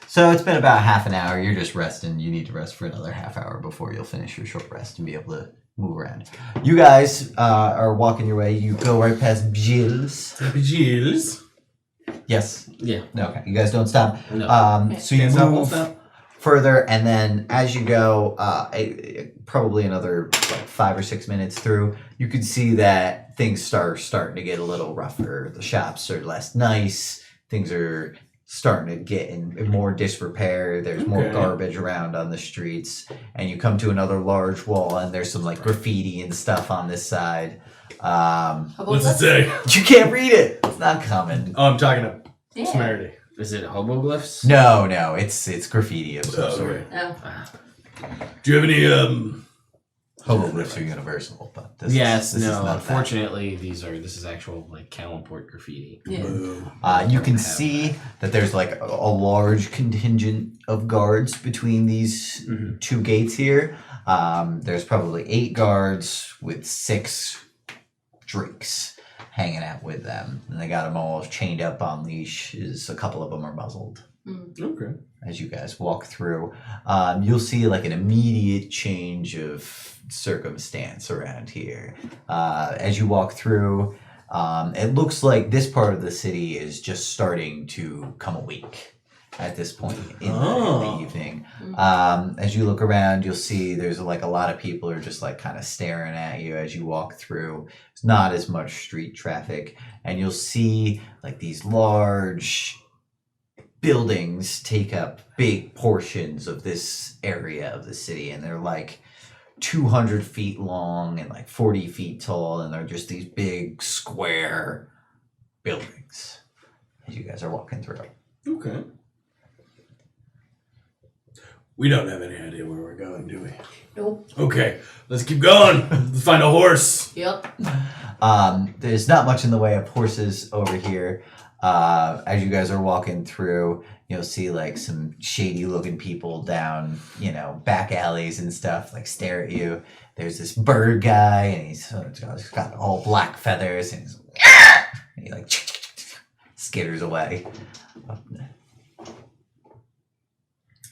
[SPEAKER 2] So it's been about half an hour. You're just resting. You need to rest for another half hour before you'll finish your short rest and be able to move around. You guys are walking your way. You go right past Gilles.
[SPEAKER 4] Happy Gilles.
[SPEAKER 2] Yes.
[SPEAKER 1] yeah.
[SPEAKER 2] Okay. You guys don't stop.
[SPEAKER 1] No.
[SPEAKER 2] So you
[SPEAKER 4] Can't stop, won't
[SPEAKER 2] move
[SPEAKER 4] stop.
[SPEAKER 2] further, and then as you go, probably another 5 or 6 minutes through, you can see that things starting to get a little rougher. The shops are less nice. Things are starting to get in more disrepair. There's more
[SPEAKER 4] Okay.
[SPEAKER 2] garbage around on the streets, and you come to another large wall, and there's some like graffiti and stuff on this side.
[SPEAKER 6] What's it say?
[SPEAKER 2] You can't read it. It's not common.
[SPEAKER 4] Oh, I'm talking to
[SPEAKER 3] Yeah.
[SPEAKER 4] Temerity.
[SPEAKER 1] Is it hoboglyphs?
[SPEAKER 2] No, it's graffiti of some
[SPEAKER 6] Oh,
[SPEAKER 2] sort.
[SPEAKER 6] okay.
[SPEAKER 3] Oh.
[SPEAKER 6] Do you have any
[SPEAKER 2] Hoboglyphs are universal, but this
[SPEAKER 1] Yes,
[SPEAKER 2] is
[SPEAKER 1] no.
[SPEAKER 2] not that.
[SPEAKER 1] Unfortunately, this is actual like Calimport graffiti.
[SPEAKER 3] Yeah.
[SPEAKER 2] You can
[SPEAKER 1] have
[SPEAKER 2] see that there's like a large contingent of guards between these
[SPEAKER 1] Mhm.
[SPEAKER 2] 2 gates here. There's probably 8 guards with 6 drakes hanging out with them, and they got them all chained up on leashes. A couple of them are muzzled.
[SPEAKER 4] Okay.
[SPEAKER 2] As you guys walk through, you'll see like an immediate change of circumstance around here. As you walk through, it looks like this part of the city is just starting to come awake at this point in the evening. As you look around, you'll see there's like a lot of people are just like kind of staring at you as you walk through. It's not as much street traffic, and you'll see like these large buildings take up big portions of this area of the city, and they're like 200 feet long and like 40 feet tall, and they're just these big square buildings as you guys are walking through.
[SPEAKER 6] Okay. We don't have any idea where we're going, do we?
[SPEAKER 3] Nope.
[SPEAKER 6] Okay, let's keep going. Let's find a horse.
[SPEAKER 3] Yep.
[SPEAKER 2] There's not much in the way of horses over here. As you guys are walking through, you'll see like some shady looking people down, back alleys and stuff, like stare at you. There's this bird guy, and he's got all black feathers, and he like skitters away.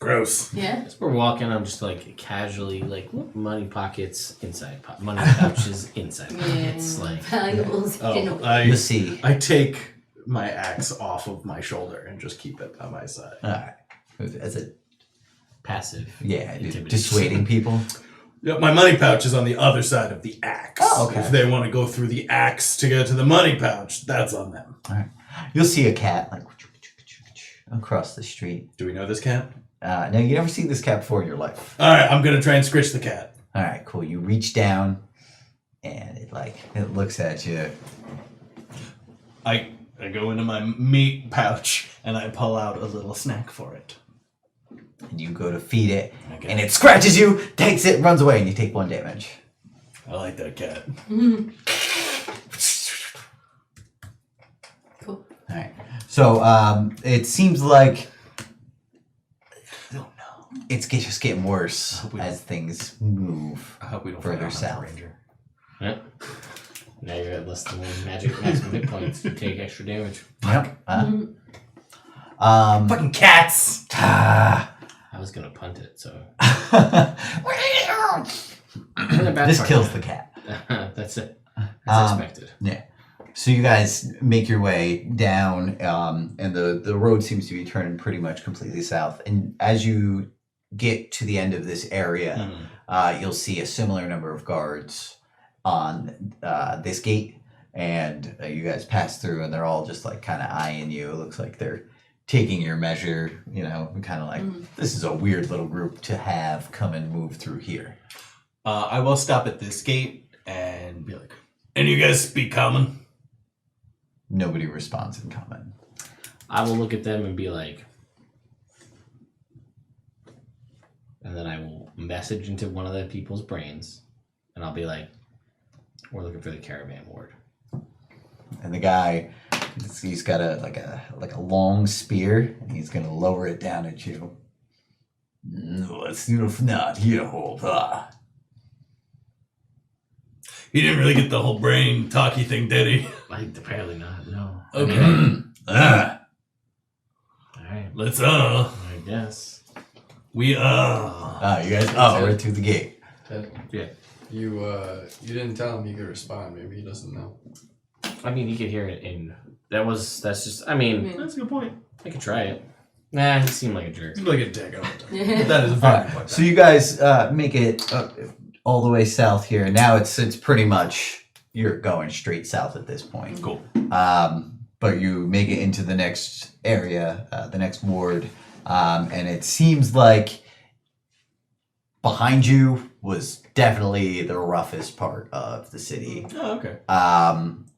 [SPEAKER 6] Gross.
[SPEAKER 3] Yeah.
[SPEAKER 1] As we're walking, I'm just like casually like money pockets inside, money pouches inside pockets. Like
[SPEAKER 3] Valuables.
[SPEAKER 4] Oh,
[SPEAKER 2] You'll see.
[SPEAKER 4] I take my axe off of my shoulder and just keep it by my side.
[SPEAKER 2] All right. As
[SPEAKER 1] passive.
[SPEAKER 2] Yeah,
[SPEAKER 1] intimidation.
[SPEAKER 2] dissuading people.
[SPEAKER 6] Yeah, my money pouch is on the other side of the axe.
[SPEAKER 2] Oh, okay.
[SPEAKER 6] If they want to go through the axe to get to the money pouch, that's on them.
[SPEAKER 2] All right. You'll see a cat like across the street.
[SPEAKER 6] Do we know this cat?
[SPEAKER 2] No, you never seen this cat before in your life.
[SPEAKER 6] All right, I'm gonna try and scritch the cat.
[SPEAKER 2] All right, cool. You reach down, and it looks at you.
[SPEAKER 6] I go into my meat pouch and I pull out a little snack for it.
[SPEAKER 2] And you go to feed it,
[SPEAKER 6] Okay.
[SPEAKER 2] and it scratches you, takes it, runs away, and you take 1 damage.
[SPEAKER 6] I like that cat.
[SPEAKER 3] Cool.
[SPEAKER 2] All right. So it seems like
[SPEAKER 6] I don't know.
[SPEAKER 2] it's just getting worse
[SPEAKER 6] hope we
[SPEAKER 2] as things move.
[SPEAKER 6] I hope we don't
[SPEAKER 2] Further
[SPEAKER 6] find out
[SPEAKER 2] south.
[SPEAKER 6] Ranger.
[SPEAKER 1] Yeah. Now you're at less than 1 maximum hit points. You take extra damage.
[SPEAKER 2] Yep.
[SPEAKER 6] Fucking cats!
[SPEAKER 1] I was gonna punt it, so
[SPEAKER 2] This kills the cat.
[SPEAKER 1] That's it. That's expected.
[SPEAKER 2] Yeah. So you guys make your way down, and the road seems to be turning pretty much completely south. And as you get to the end of this area, you'll see a similar number of guards on this gate, and you guys pass through, and they're all just like kind of eyeing you. It looks like they're taking your measure, kind of like this is a weird little group to have come and move through here.
[SPEAKER 4] I will stop at this gate and be like,
[SPEAKER 6] And you guys speak common?
[SPEAKER 2] Nobody responds in common.
[SPEAKER 1] I will look at them and be like, and then I will message into one of the people's brains, and I'll be like, we're looking for the caravan ward.
[SPEAKER 2] And the guy, he's got a long spear, and he's gonna lower it down at you. No, it's not here, hold.
[SPEAKER 6] He didn't really get the whole brain talky thing, did he?
[SPEAKER 1] Like, apparently not, no.
[SPEAKER 6] Okay.
[SPEAKER 1] Alright,
[SPEAKER 6] Let's
[SPEAKER 1] I guess.
[SPEAKER 6] we
[SPEAKER 2] You guys, right through the gate.
[SPEAKER 7] Ted,
[SPEAKER 1] Yeah.
[SPEAKER 7] you didn't tell him he could respond. Maybe he doesn't know.
[SPEAKER 1] I mean, you could hear it in. That's just. I mean,
[SPEAKER 6] That's a good point.
[SPEAKER 1] I could try it. Nah, he seemed like a jerk.
[SPEAKER 6] Seems like a dick. I don't know.
[SPEAKER 3] Yeah.
[SPEAKER 6] That is a very good point.
[SPEAKER 2] So you guys make it all the way south here. Now it's pretty much you're going straight south at this point.
[SPEAKER 6] Cool.
[SPEAKER 2] But you make it into the next area, the next ward, and it seems like behind you was definitely the roughest part of the city.
[SPEAKER 6] Oh, okay.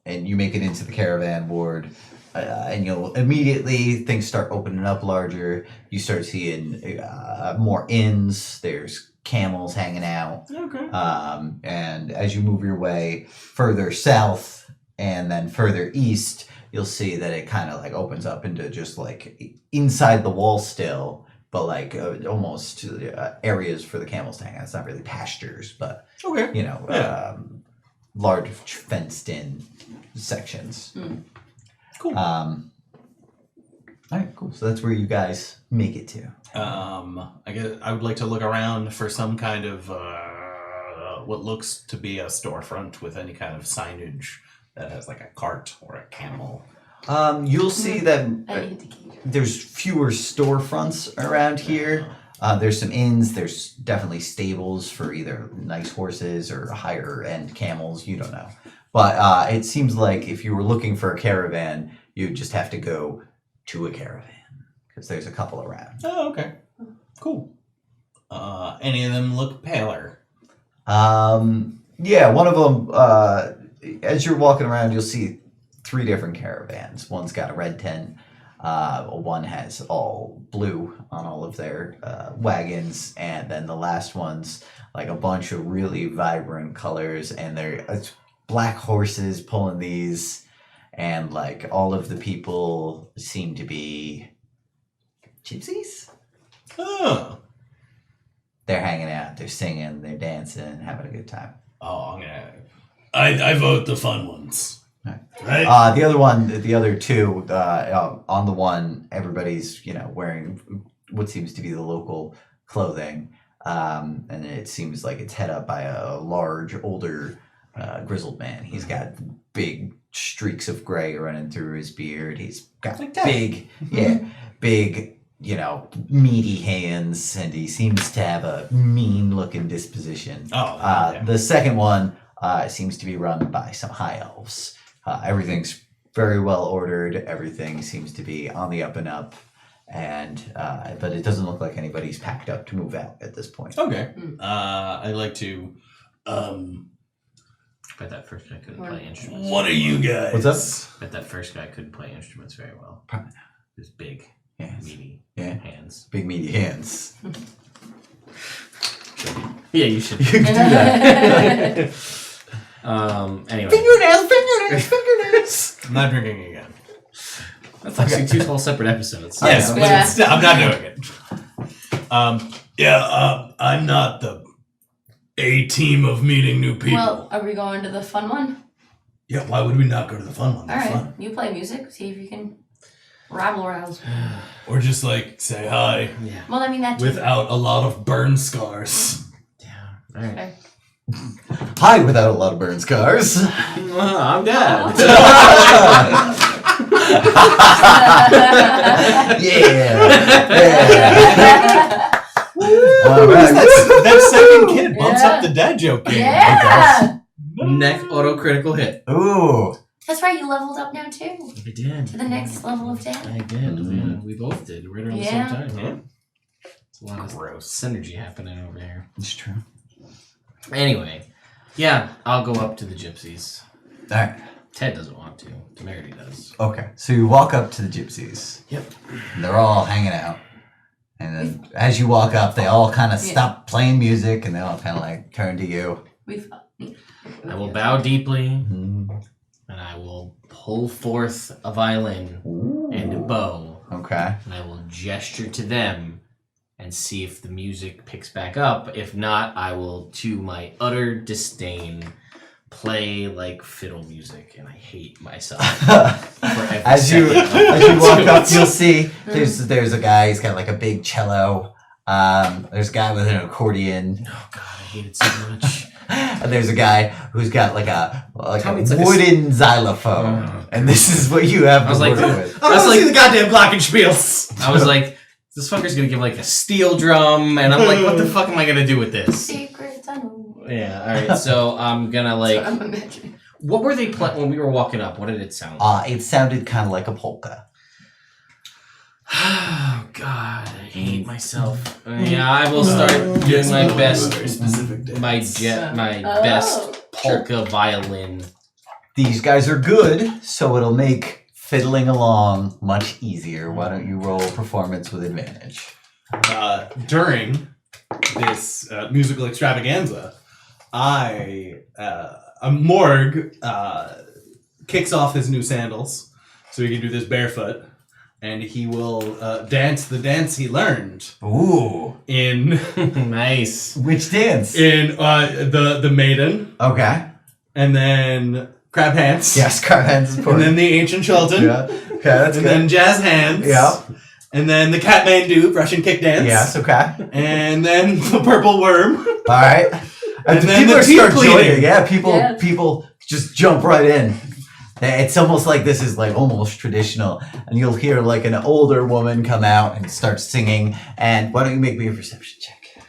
[SPEAKER 2] And you make it into the caravan ward, and you'll immediately things start opening up larger. You start seeing more inns. There's camels hanging out.
[SPEAKER 6] Okay.
[SPEAKER 2] And as you move your way further south and then further east, you'll see that it kind of like opens up into just like inside the wall still, but like almost areas for the camels to hang out. It's not really pastures, but
[SPEAKER 6] Okay. Yeah.
[SPEAKER 2] large fenced in sections.
[SPEAKER 6] Cool.
[SPEAKER 2] All right, cool. So that's where you guys make it to.
[SPEAKER 4] I guess I would like to look around for some kind of what looks to be a storefront with any kind of signage that has like a cart or a camel.
[SPEAKER 2] You'll see that
[SPEAKER 3] I need to keep.
[SPEAKER 2] there's fewer storefronts around here. There's some inns. There's definitely stables for either nice horses or higher end camels. You don't know. But it seems like if you were looking for a caravan, you'd just have to go to a caravan because there's a couple around.
[SPEAKER 4] Oh, okay. Cool. Any of them look paler?
[SPEAKER 2] Yeah, one of them, as you're walking around, you'll see 3 different caravans. One's got a red tent. One has all blue on all of their wagons, and then the last one's like a bunch of really vibrant colors, and it's black horses pulling these, and like all of the people seem to be gypsies.
[SPEAKER 4] Oh.
[SPEAKER 2] They're hanging out, they're singing, they're dancing, having a good time.
[SPEAKER 4] Oh, I'm gonna.
[SPEAKER 6] I vote the fun ones. Right?
[SPEAKER 2] The other 2, on the one, everybody's wearing what seems to be the local clothing, and it seems like it's head up by a large, older, grizzled man. He's got big streaks of gray running through his beard. He's got
[SPEAKER 4] Like that.
[SPEAKER 2] big meaty hands, and he seems to have a mean-looking disposition.
[SPEAKER 4] Oh,
[SPEAKER 2] The second one seems to be run by some high elves. Everything's very well ordered. Everything seems to be on the up and up, but it doesn't look like anybody's packed up to move out at this point.
[SPEAKER 4] Okay. I'd like to.
[SPEAKER 1] Bet that first guy couldn't play instruments.
[SPEAKER 6] What are you guys?
[SPEAKER 2] What's up?
[SPEAKER 1] Bet that first guy couldn't play instruments very well.
[SPEAKER 2] Probably not.
[SPEAKER 1] His big,
[SPEAKER 2] Yes.
[SPEAKER 1] meaty
[SPEAKER 2] Yeah.
[SPEAKER 1] hands.
[SPEAKER 2] Big meaty hands.
[SPEAKER 1] Yeah, you should.
[SPEAKER 2] You can do that.
[SPEAKER 1] Anyway,
[SPEAKER 2] fingernails.
[SPEAKER 4] I'm not drinking again.
[SPEAKER 1] that's actually two whole separate episodes.
[SPEAKER 4] Yes,
[SPEAKER 2] know.
[SPEAKER 4] but
[SPEAKER 3] Yeah.
[SPEAKER 4] it's still, I'm not doing it.
[SPEAKER 6] I'm not the A team of meeting new people.
[SPEAKER 3] Well, are we going to the fun one?
[SPEAKER 6] Yeah, why would we not go to the fun one?
[SPEAKER 3] All
[SPEAKER 6] They're
[SPEAKER 3] right,
[SPEAKER 6] fun.
[SPEAKER 3] you play music. See if you can rabble rouse.
[SPEAKER 6] Or just like say hi
[SPEAKER 1] Yeah.
[SPEAKER 3] Well, I mean that.
[SPEAKER 6] without a lot of burn scars.
[SPEAKER 1] Yeah. All right.
[SPEAKER 3] Okay.
[SPEAKER 2] Hide without a lot of burn scars.
[SPEAKER 1] I'm dead.
[SPEAKER 2] Yeah. All right.
[SPEAKER 4] That second kid bumps
[SPEAKER 3] Yeah.
[SPEAKER 4] up the dad joke game.
[SPEAKER 3] Yeah.
[SPEAKER 1] Neck autocritical hit.
[SPEAKER 2] Ooh.
[SPEAKER 3] That's right. You leveled up now too
[SPEAKER 1] I did.
[SPEAKER 3] to the next level of death.
[SPEAKER 1] I did. Yeah, we both did. Right around
[SPEAKER 3] Yeah.
[SPEAKER 1] the same time.
[SPEAKER 4] Yeah.
[SPEAKER 1] It's a lot of synergy happening over here.
[SPEAKER 2] It's true.
[SPEAKER 1] Anyway, yeah, I'll go up to the gypsies.
[SPEAKER 2] All right.
[SPEAKER 1] Ted doesn't want to. Temerity does.
[SPEAKER 2] Okay. So you walk up to the gypsies.
[SPEAKER 1] Yep.
[SPEAKER 2] And they're all hanging out. And then as you walk up, they all kind of stop playing music and they all kind of like turn to you.
[SPEAKER 1] I will bow deeply
[SPEAKER 2] Mm.
[SPEAKER 1] and I will pull forth a violin and a bow
[SPEAKER 2] Okay.
[SPEAKER 1] and I will gesture to them and see if the music picks back up. If not, I will, to my utter disdain, play like fiddle music, and I hate myself. For every
[SPEAKER 2] as you
[SPEAKER 1] second of
[SPEAKER 2] walk up,
[SPEAKER 1] it.
[SPEAKER 2] you'll see there's a guy. He's got like a big cello. There's a guy with an accordion.
[SPEAKER 1] Oh god, I hate it so much.
[SPEAKER 2] And there's a guy who's got like a
[SPEAKER 1] Tell me it's like a
[SPEAKER 2] wooden xylophone.
[SPEAKER 1] Oh.
[SPEAKER 2] And this is what you have
[SPEAKER 1] I
[SPEAKER 2] to
[SPEAKER 1] was like,
[SPEAKER 2] work with.
[SPEAKER 4] I
[SPEAKER 1] That's
[SPEAKER 4] want to
[SPEAKER 1] like-
[SPEAKER 4] see the goddamn glockenspiels.
[SPEAKER 1] I was like, this fucker's gonna give like a steel drum, and I'm like, what the fuck am I gonna do with this?
[SPEAKER 3] Secret tunnel.
[SPEAKER 1] Yeah, alright, so I'm gonna
[SPEAKER 3] That's
[SPEAKER 1] like,
[SPEAKER 3] what I'm imagining.
[SPEAKER 1] what were they playing when we were walking up? What did it sound like?
[SPEAKER 2] It sounded kind of like a polka.
[SPEAKER 1] Oh god, I hate myself. Yeah, I will start doing my best,
[SPEAKER 6] Very specific dance.
[SPEAKER 1] my
[SPEAKER 3] Oh,
[SPEAKER 1] best polka violin.
[SPEAKER 2] These guys are good, so it'll make fiddling along much easier. Why don't you roll performance with advantage?
[SPEAKER 4] During this musical extravaganza, Morg kicks off his new sandals so he can do this barefoot, and he will dance the dance he learned
[SPEAKER 2] Ooh.
[SPEAKER 4] in
[SPEAKER 1] Nice.
[SPEAKER 2] Which dance?
[SPEAKER 4] the maiden,
[SPEAKER 2] Okay.
[SPEAKER 4] and then crab hands,
[SPEAKER 2] Yes, car hands is
[SPEAKER 4] and
[SPEAKER 2] important.
[SPEAKER 4] then the ancient Chilton,
[SPEAKER 2] Yeah. Okay, that's
[SPEAKER 4] and
[SPEAKER 2] good.
[SPEAKER 4] then jazz hands,
[SPEAKER 2] Yeah.
[SPEAKER 4] and then the Catmandu Russian kick dance,
[SPEAKER 2] Yes, okay.
[SPEAKER 4] and then the purple worm.
[SPEAKER 2] All right.
[SPEAKER 4] And then
[SPEAKER 2] people
[SPEAKER 4] the teeth
[SPEAKER 2] start
[SPEAKER 4] bleeding.
[SPEAKER 2] joining. Yeah, people
[SPEAKER 3] Yeah.
[SPEAKER 2] people just jump right in. It's almost like this is like almost traditional. And you'll hear like an older woman come out and start singing. And why don't you make me a perception check?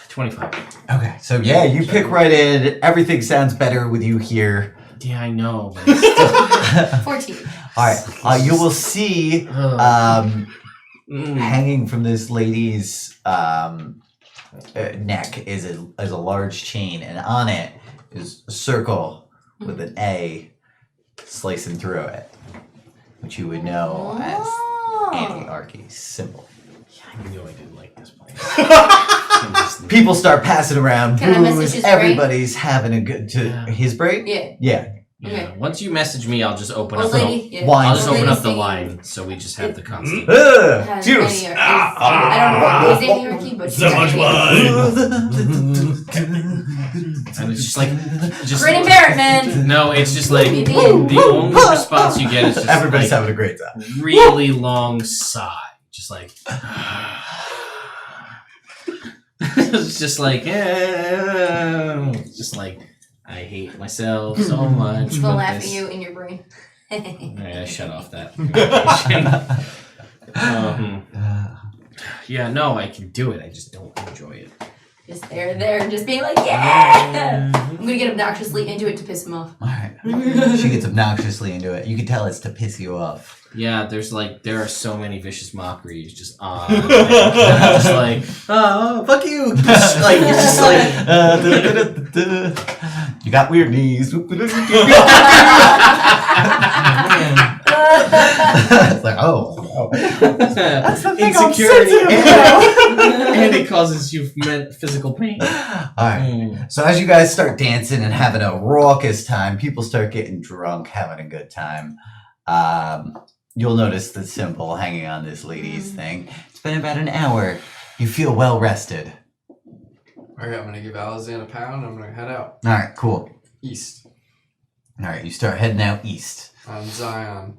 [SPEAKER 1] 25.
[SPEAKER 2] Okay. So yeah, you pick right in. Everything sounds better with you here.
[SPEAKER 1] Yeah, I know, but it's still...
[SPEAKER 3] 14.
[SPEAKER 2] All right. You will see hanging from this lady's neck is a large chain, and on it is a circle with an A slicing through it, which you would know as Annie Archy's symbol.
[SPEAKER 1] Yeah, I knew I didn't like this place.
[SPEAKER 2] People start passing around
[SPEAKER 3] Can I message
[SPEAKER 2] booze.
[SPEAKER 3] his
[SPEAKER 2] Everybody's having a good
[SPEAKER 1] Yeah.
[SPEAKER 2] his break.
[SPEAKER 3] Yeah.
[SPEAKER 2] Yeah.
[SPEAKER 1] Yeah.
[SPEAKER 3] Okay.
[SPEAKER 1] Once you message me, I'll just open
[SPEAKER 3] Old
[SPEAKER 1] up.
[SPEAKER 3] lady. Yeah.
[SPEAKER 2] Wine.
[SPEAKER 1] I'll just
[SPEAKER 3] Old
[SPEAKER 1] open
[SPEAKER 3] lady
[SPEAKER 1] up the
[SPEAKER 3] singing.
[SPEAKER 1] line, so we just have the constant.
[SPEAKER 3] Has
[SPEAKER 2] Cheers.
[SPEAKER 3] Annie Archy- I don't know what is Annie Archy, but
[SPEAKER 6] So much wine.
[SPEAKER 1] And it's just like, just
[SPEAKER 3] Grin and bear it, man.
[SPEAKER 1] no, it's just like
[SPEAKER 3] Be the end.
[SPEAKER 1] the only response you get is just
[SPEAKER 2] Everybody's
[SPEAKER 1] like
[SPEAKER 2] having a great time.
[SPEAKER 1] really long sigh, just like. It's just like, just like, I hate myself so much.
[SPEAKER 3] Just gonna
[SPEAKER 1] but
[SPEAKER 3] laugh at
[SPEAKER 1] this-
[SPEAKER 3] you in your brain.
[SPEAKER 1] Alright, I shut off that communication. Yeah, no, I can do it. I just don't enjoy it.
[SPEAKER 3] Just there, just being like, yeah! I'm gonna get obnoxiously into it to piss him off.
[SPEAKER 2] Alright. She gets obnoxiously into it. You can tell it's to piss you off.
[SPEAKER 1] Yeah, there are so many vicious mockeries just on. Just like, oh, fuck you! Like, it's just like,
[SPEAKER 2] you got weird knees. It's like, oh. That's the thing
[SPEAKER 1] insecurity, and it causes you physical pain.
[SPEAKER 2] Alright. So as you guys start dancing and having a raucous time, people start getting drunk, having a good time. You'll notice the symbol hanging on this lady's thing. It's been about an hour. You feel well rested.
[SPEAKER 7] Alright, I'm gonna give Alazan a pound. I'm gonna head out
[SPEAKER 2] Alright, cool.
[SPEAKER 7] east
[SPEAKER 2] Alright, you start heading out east.
[SPEAKER 7] on Zion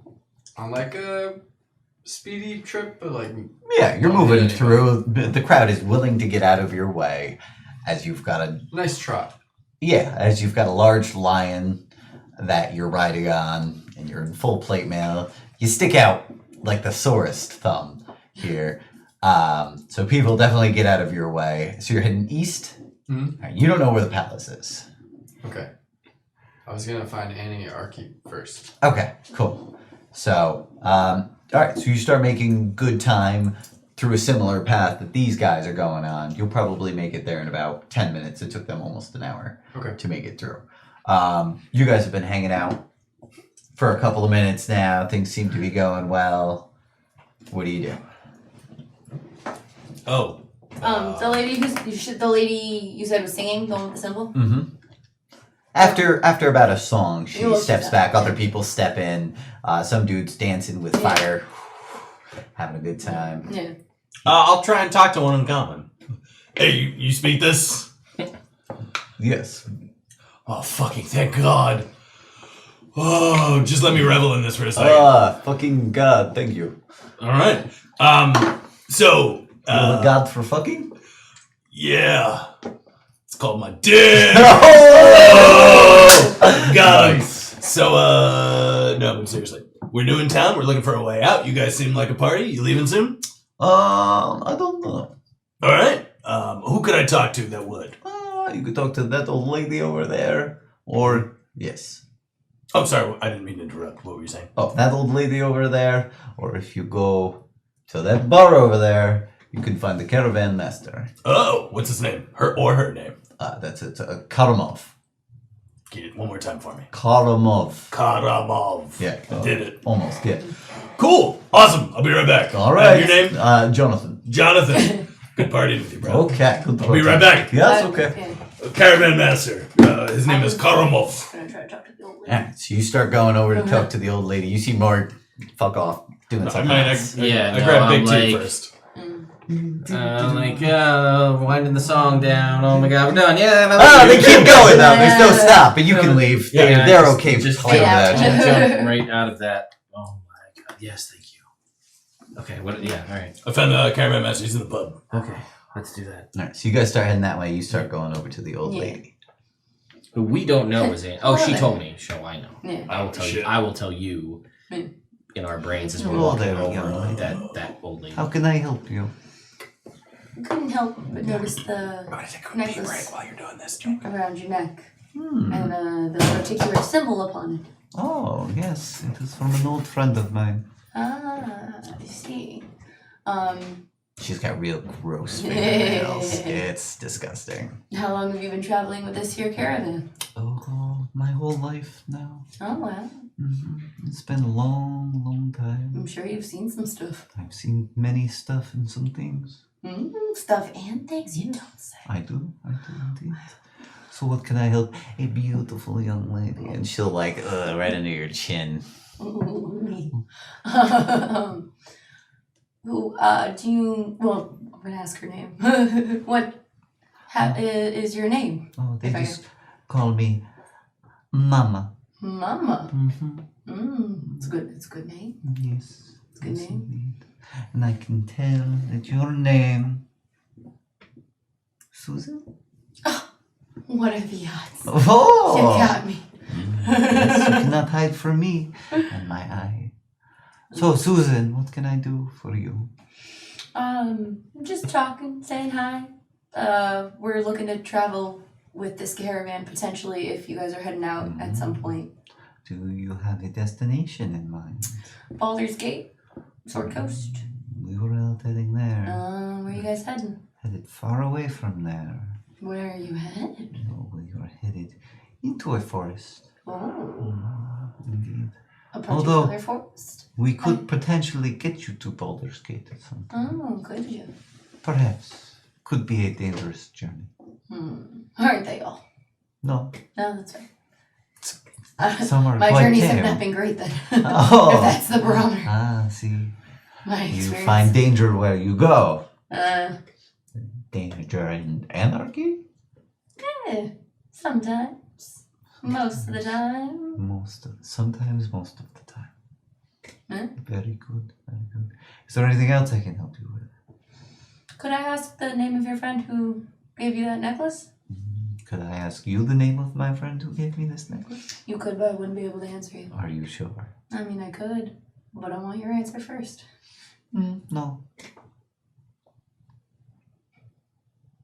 [SPEAKER 7] on like a speedy trip, but like
[SPEAKER 2] Yeah, you're
[SPEAKER 7] Don't hit
[SPEAKER 2] moving
[SPEAKER 7] anybody.
[SPEAKER 2] through. The crowd is willing to get out of your way as you've got a
[SPEAKER 7] nice trot.
[SPEAKER 2] as you've got a large lion that you're riding on and you're in full plate mail. You stick out like the sorest thumb here. So people definitely get out of your way. So you're heading east.
[SPEAKER 7] Mhm.
[SPEAKER 2] All right, you don't know where the palace is.
[SPEAKER 7] Okay. I was gonna find Annie Archy first.
[SPEAKER 2] Okay, cool. So, all right, so you start making good time through a similar path that these guys are going on. You'll probably make it there in about 10 minutes. It took them almost an hour to make it through. You guys have been hanging out for a couple of minutes now. Things seem to be going well. What do you do?
[SPEAKER 6] Oh.
[SPEAKER 3] The lady you said was singing, the one with the symbol?
[SPEAKER 2] Mm-hmm. After about a song, she
[SPEAKER 3] You'll
[SPEAKER 2] steps
[SPEAKER 3] do that,
[SPEAKER 2] back.
[SPEAKER 3] yeah.
[SPEAKER 2] Other people step in. Some dude's dancing with fire, having a good time.
[SPEAKER 3] Yeah.
[SPEAKER 4] I'll try and talk to one in common.
[SPEAKER 6] Hey, you speak this?
[SPEAKER 2] Yes.
[SPEAKER 6] Oh, fucking thank God. Oh, just let me revel in this for a second.
[SPEAKER 2] Fucking God, thank you.
[SPEAKER 6] All right. So,
[SPEAKER 2] You're the God for fucking?
[SPEAKER 6] yeah. It's called my dick.
[SPEAKER 2] Oh!
[SPEAKER 6] Got him. So, no, but seriously. We're new in town. We're looking for a way out. You guys seem like a party. You leaving soon?
[SPEAKER 2] I don't know.
[SPEAKER 6] All right. Who could I talk to that would?
[SPEAKER 2] You could talk to that old lady over there. Or, yes.
[SPEAKER 6] Oh, sorry. I didn't mean to interrupt. What were you saying?
[SPEAKER 2] Oh, that old lady over there. Or if you go to that bar over there, you can find the caravan master.
[SPEAKER 6] Oh, what's his name? Her name?
[SPEAKER 2] That's it. Karamov.
[SPEAKER 6] Get it one more time for me.
[SPEAKER 2] Karamov.
[SPEAKER 6] Karamov.
[SPEAKER 2] Yeah.
[SPEAKER 6] Did it.
[SPEAKER 2] Almost, yeah.
[SPEAKER 6] Cool. Awesome. I'll be right back.
[SPEAKER 2] All right.
[SPEAKER 6] Your name?
[SPEAKER 2] Jonathan.
[SPEAKER 6] Jonathan. Good partying with you, bro.
[SPEAKER 2] Okay. Good
[SPEAKER 6] I'll be right back.
[SPEAKER 2] Yes, okay.
[SPEAKER 6] Caravan master. His name is Karamov.
[SPEAKER 3] I'm gonna try to talk to the old lady.
[SPEAKER 2] Alright, so you start going over to talk to the old lady. You see Morg, fuck off, doing something else.
[SPEAKER 6] I
[SPEAKER 1] Yeah,
[SPEAKER 6] grabbed Big
[SPEAKER 1] I'm
[SPEAKER 6] T
[SPEAKER 1] like-
[SPEAKER 6] first.
[SPEAKER 1] Winding the song down. Oh my God, we're done. Yeah.
[SPEAKER 2] Oh, they keep going though. There's no stop, but you can leave.
[SPEAKER 1] Yeah,
[SPEAKER 2] They're
[SPEAKER 1] just-
[SPEAKER 2] okay
[SPEAKER 1] just
[SPEAKER 2] playing
[SPEAKER 3] yeah.
[SPEAKER 2] that.
[SPEAKER 1] Jump right out of that. Oh my God. Yes, thank you. Okay. What? Yeah. All right.
[SPEAKER 6] I found the caravan master. He's in the pub.
[SPEAKER 1] Okay. Let's do that.
[SPEAKER 2] Alright, so you guys start heading that way. You start going over to the old
[SPEAKER 3] Yeah.
[SPEAKER 2] lady.
[SPEAKER 1] Who we don't know is Annie. Oh, she told me. So I know.
[SPEAKER 3] Yeah.
[SPEAKER 1] I will tell you.
[SPEAKER 6] Shit.
[SPEAKER 1] I will tell you.
[SPEAKER 3] Yeah.
[SPEAKER 1] In our brains as we're
[SPEAKER 2] Oh,
[SPEAKER 1] walking
[SPEAKER 2] there we
[SPEAKER 1] over
[SPEAKER 2] go.
[SPEAKER 1] that old lady.
[SPEAKER 2] How can I help you?
[SPEAKER 3] I couldn't help but notice the
[SPEAKER 6] I'm gonna take a pee
[SPEAKER 3] necklace
[SPEAKER 6] break while you're doing this, Jake.
[SPEAKER 3] around your neck
[SPEAKER 2] Hmm.
[SPEAKER 3] and the particular symbol upon it.
[SPEAKER 2] Oh, yes. It is from an old friend of mine.
[SPEAKER 3] Ah, I see.
[SPEAKER 2] She's got real gross fingernails. It's disgusting.
[SPEAKER 3] How long have you been traveling with this here caravan?
[SPEAKER 2] Oh, my whole life now.
[SPEAKER 3] Oh, well,
[SPEAKER 2] It's been a long, long time.
[SPEAKER 3] I'm sure you've seen some stuff.
[SPEAKER 2] I've seen many stuff and some things.
[SPEAKER 3] Stuff and things you don't say.
[SPEAKER 2] I do indeed. So what can I help? A beautiful young lady. And she'll like, right under your chin.
[SPEAKER 3] Who, do you, well, I'm gonna ask her name. What is your name?
[SPEAKER 2] Oh, they
[SPEAKER 3] If I
[SPEAKER 2] just call me Mama.
[SPEAKER 3] Mama.
[SPEAKER 2] Mm-hmm.
[SPEAKER 3] It's a good name.
[SPEAKER 2] Yes.
[SPEAKER 3] It's a good
[SPEAKER 2] yes,
[SPEAKER 3] name.
[SPEAKER 2] indeed. And I can tell that your name, Susan?
[SPEAKER 3] What are the odds?
[SPEAKER 2] Oh!
[SPEAKER 3] You got me.
[SPEAKER 2] Yes, you cannot hide from me and my eye. So, Susan, what can I do for you?
[SPEAKER 3] Just talking, saying hi. We're looking to travel with this caravan potentially if you guys are heading out at some point.
[SPEAKER 2] Do you have a destination in mind?
[SPEAKER 3] Baldur's Gate, Sword Coast.
[SPEAKER 2] We were out heading there.
[SPEAKER 3] Where are you guys heading?
[SPEAKER 2] Headed far away from there.
[SPEAKER 3] Where are you headed?
[SPEAKER 2] No, we were headed into a forest.
[SPEAKER 3] Oh,
[SPEAKER 2] Indeed.
[SPEAKER 3] a
[SPEAKER 2] Although-
[SPEAKER 3] particular forest.
[SPEAKER 2] We could potentially get you to Baldur's Gate at some time.
[SPEAKER 3] Oh, could you?
[SPEAKER 2] Perhaps. Could be a dangerous journey.
[SPEAKER 3] Aren't they all?
[SPEAKER 2] No,
[SPEAKER 3] No, that's right.
[SPEAKER 2] some are
[SPEAKER 3] My
[SPEAKER 2] quite
[SPEAKER 3] journeys
[SPEAKER 2] tame.
[SPEAKER 3] have not been great then.
[SPEAKER 2] Oh.
[SPEAKER 3] If that's the barometer.
[SPEAKER 2] Ah, see.
[SPEAKER 3] My
[SPEAKER 2] You
[SPEAKER 3] experience.
[SPEAKER 2] find danger where you go. Danger and anarchy?
[SPEAKER 3] Sometimes. Most of the time.
[SPEAKER 2] Sometimes most of the time.
[SPEAKER 3] Huh?
[SPEAKER 2] Very good, very good. Is there anything else I can help you with?
[SPEAKER 3] Could I ask the name of your friend who gave you that necklace?
[SPEAKER 2] Could I ask you the name of my friend who gave me this necklace?
[SPEAKER 3] You could, but I wouldn't be able to answer you.
[SPEAKER 2] Are you sure?
[SPEAKER 3] I mean, I could, but I want your answer first.
[SPEAKER 2] No.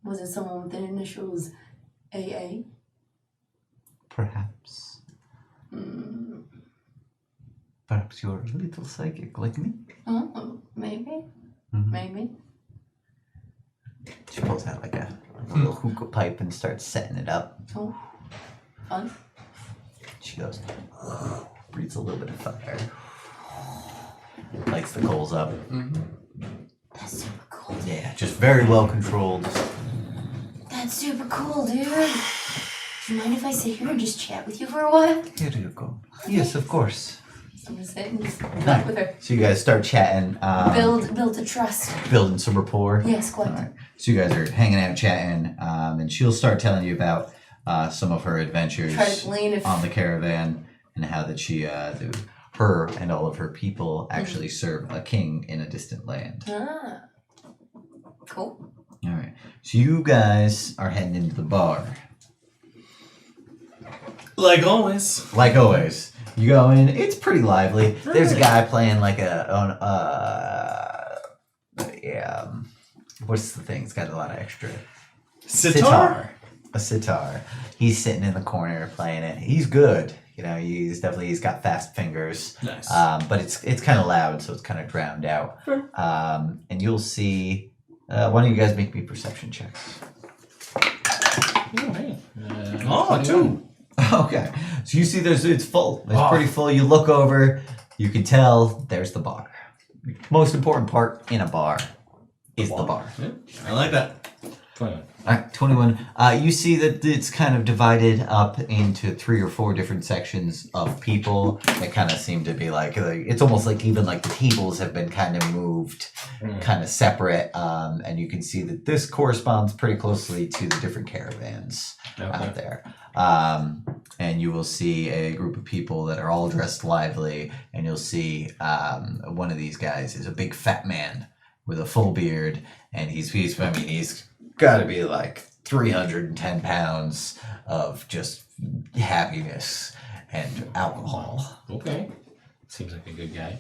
[SPEAKER 3] Was it someone with the initials AA?
[SPEAKER 2] Perhaps. Perhaps you're a little psychic like me.
[SPEAKER 3] Oh, maybe.
[SPEAKER 2] Mhm.
[SPEAKER 3] Maybe.
[SPEAKER 2] She pulls out like a little hookah pipe and starts setting it up.
[SPEAKER 3] Oh, fun.
[SPEAKER 2] She goes, breathes a little bit of fire, lights the coals up.
[SPEAKER 3] That's super cool.
[SPEAKER 2] Yeah, just very well controlled.
[SPEAKER 3] That's super cool, dude. Do you mind if I sit here and just chat with you for a while?
[SPEAKER 2] Here you go. Yes, of course.
[SPEAKER 3] I'm gonna sit and just talk with her.
[SPEAKER 2] So you guys start chatting,
[SPEAKER 3] Build a trust.
[SPEAKER 2] building some rapport.
[SPEAKER 3] Yes, quite.
[SPEAKER 2] All right. So you guys are hanging out, chatting, and she'll start telling you about some of her adventures
[SPEAKER 3] Try to glean if
[SPEAKER 2] on the caravan and how that her and all of her people actually serve a king in a distant land.
[SPEAKER 3] Cool.
[SPEAKER 2] All right. So you guys are heading into the bar.
[SPEAKER 6] Like always.
[SPEAKER 2] Like always, you go in. It's pretty lively. There's a guy playing like what's the thing? It's got a lot of extra
[SPEAKER 6] Sitar?
[SPEAKER 2] A sitar. He's sitting in the corner playing it. He's good. You know, he's got fast fingers.
[SPEAKER 6] Nice.
[SPEAKER 2] But it's kind of loud, so it's kind of drowned out.
[SPEAKER 6] Sure.
[SPEAKER 2] And you'll see. Why don't you guys make me perception checks?
[SPEAKER 6] Oh, 2.
[SPEAKER 2] Okay, so you see it's full. It's pretty full. You look over, you can tell there's the bar. Most important part in a bar is the bar.
[SPEAKER 6] Yeah, I like that.
[SPEAKER 1] 21.
[SPEAKER 2] All right, 21. You see that it's kind of divided up into 3 or 4 different sections of people that kind of seem to be like it's almost like even like the tables have been kind of moved, kind of separate. And you can see that this corresponds pretty closely to the different caravans out there. And you will see a group of people that are all dressed lively, and you'll see one of these guys is a big fat man with a full beard, and he's got to be like 310 pounds of just happiness and alcohol.
[SPEAKER 1] Okay. Seems like a good guy.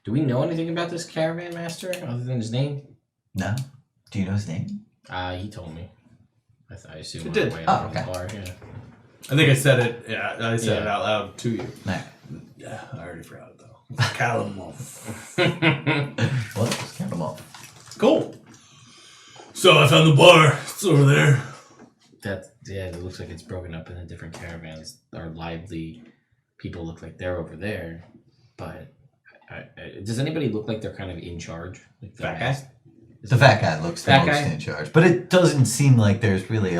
[SPEAKER 1] Do we know anything about this caravan master other than his name?
[SPEAKER 2] No? Do you know his name?
[SPEAKER 1] He told me. I assume
[SPEAKER 6] It did.
[SPEAKER 1] on the way
[SPEAKER 2] Oh,
[SPEAKER 1] out of
[SPEAKER 2] okay.
[SPEAKER 1] the bar, yeah.
[SPEAKER 6] I think I said it. Yeah, I said it
[SPEAKER 1] Yeah.
[SPEAKER 6] out loud to you.
[SPEAKER 2] No.
[SPEAKER 6] Yeah, I already forgot it though. Calimport.
[SPEAKER 2] Well, just count them all.
[SPEAKER 6] Cool. So I found the bar. It's over there.
[SPEAKER 1] It looks like it's broken up into different caravans. Our lively people look like they're over there, but does anybody look like they're kind of in charge? Like
[SPEAKER 6] Fat guy?
[SPEAKER 2] The fat guy looks the
[SPEAKER 1] Fat
[SPEAKER 2] most
[SPEAKER 1] guy?
[SPEAKER 2] in charge, but it doesn't seem like there's really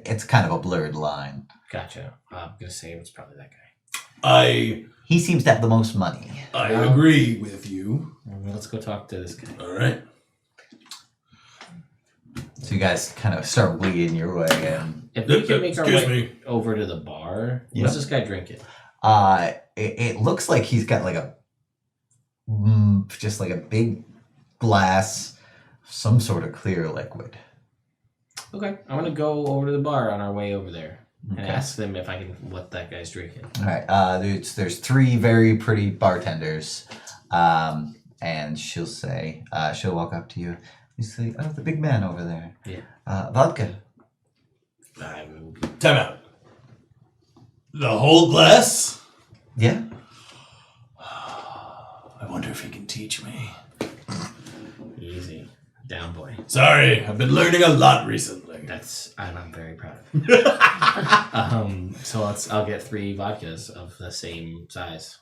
[SPEAKER 2] it's kind of a blurred line.
[SPEAKER 1] Gotcha. I'm gonna say it's probably that guy.
[SPEAKER 2] He seems to have the most money.
[SPEAKER 6] I agree with you.
[SPEAKER 1] Let's go talk to this guy.
[SPEAKER 6] All right.
[SPEAKER 2] So you guys kind of start winging your way in.
[SPEAKER 1] If we can make our
[SPEAKER 6] Excuse
[SPEAKER 1] way
[SPEAKER 6] me.
[SPEAKER 1] over to the bar,
[SPEAKER 2] Yeah.
[SPEAKER 1] what's this guy drinking?
[SPEAKER 2] It looks like he's got like just like a big glass, some sort of clear liquid.
[SPEAKER 1] Okay, I'm gonna go over to the bar on our way over there and
[SPEAKER 2] Okay.
[SPEAKER 1] ask them if I can what that guy's drinking.
[SPEAKER 2] All right. There's 3 very pretty bartenders. And she'll say, she'll walk up to you. You say, oh, the big man over there.
[SPEAKER 1] Yeah.
[SPEAKER 2] Vodka.
[SPEAKER 6] Time out. The whole glass?
[SPEAKER 2] Yeah.
[SPEAKER 6] I wonder if he can teach me.
[SPEAKER 1] Easy. Down, boy.
[SPEAKER 6] Sorry, I've been learning a lot recently.
[SPEAKER 1] I'm very proud of you. So I'll get 3 vodkas of the same size.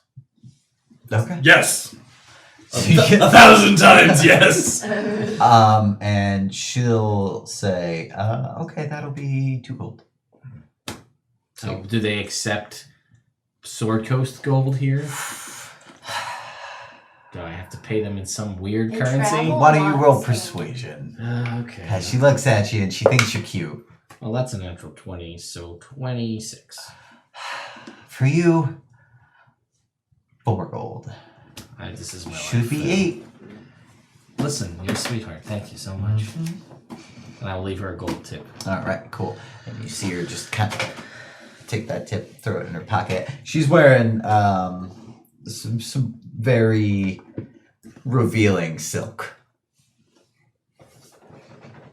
[SPEAKER 2] Okay.
[SPEAKER 6] Yes!
[SPEAKER 2] So you get-
[SPEAKER 6] 1,000 times yes!
[SPEAKER 2] And she'll say, okay, that'll be 2 gold.
[SPEAKER 1] So do they accept Sword Coast gold here? Do I have to pay them in some weird
[SPEAKER 3] They
[SPEAKER 1] currency?
[SPEAKER 3] travel.
[SPEAKER 2] Why don't you roll
[SPEAKER 3] Lots.
[SPEAKER 2] persuasion?
[SPEAKER 1] Okay.
[SPEAKER 2] She looks at you and she thinks you're cute.
[SPEAKER 1] Well, that's a natural 20, so 26.
[SPEAKER 2] For you, 4 gold.
[SPEAKER 1] This is my
[SPEAKER 2] Should
[SPEAKER 1] life.
[SPEAKER 2] be 8.
[SPEAKER 1] Listen, you're a sweetheart. Thank you so much. And I'll leave her a gold tip.
[SPEAKER 2] All right, cool. And you see her just kind of take that tip, throw it in her pocket. She's wearing some very revealing silk.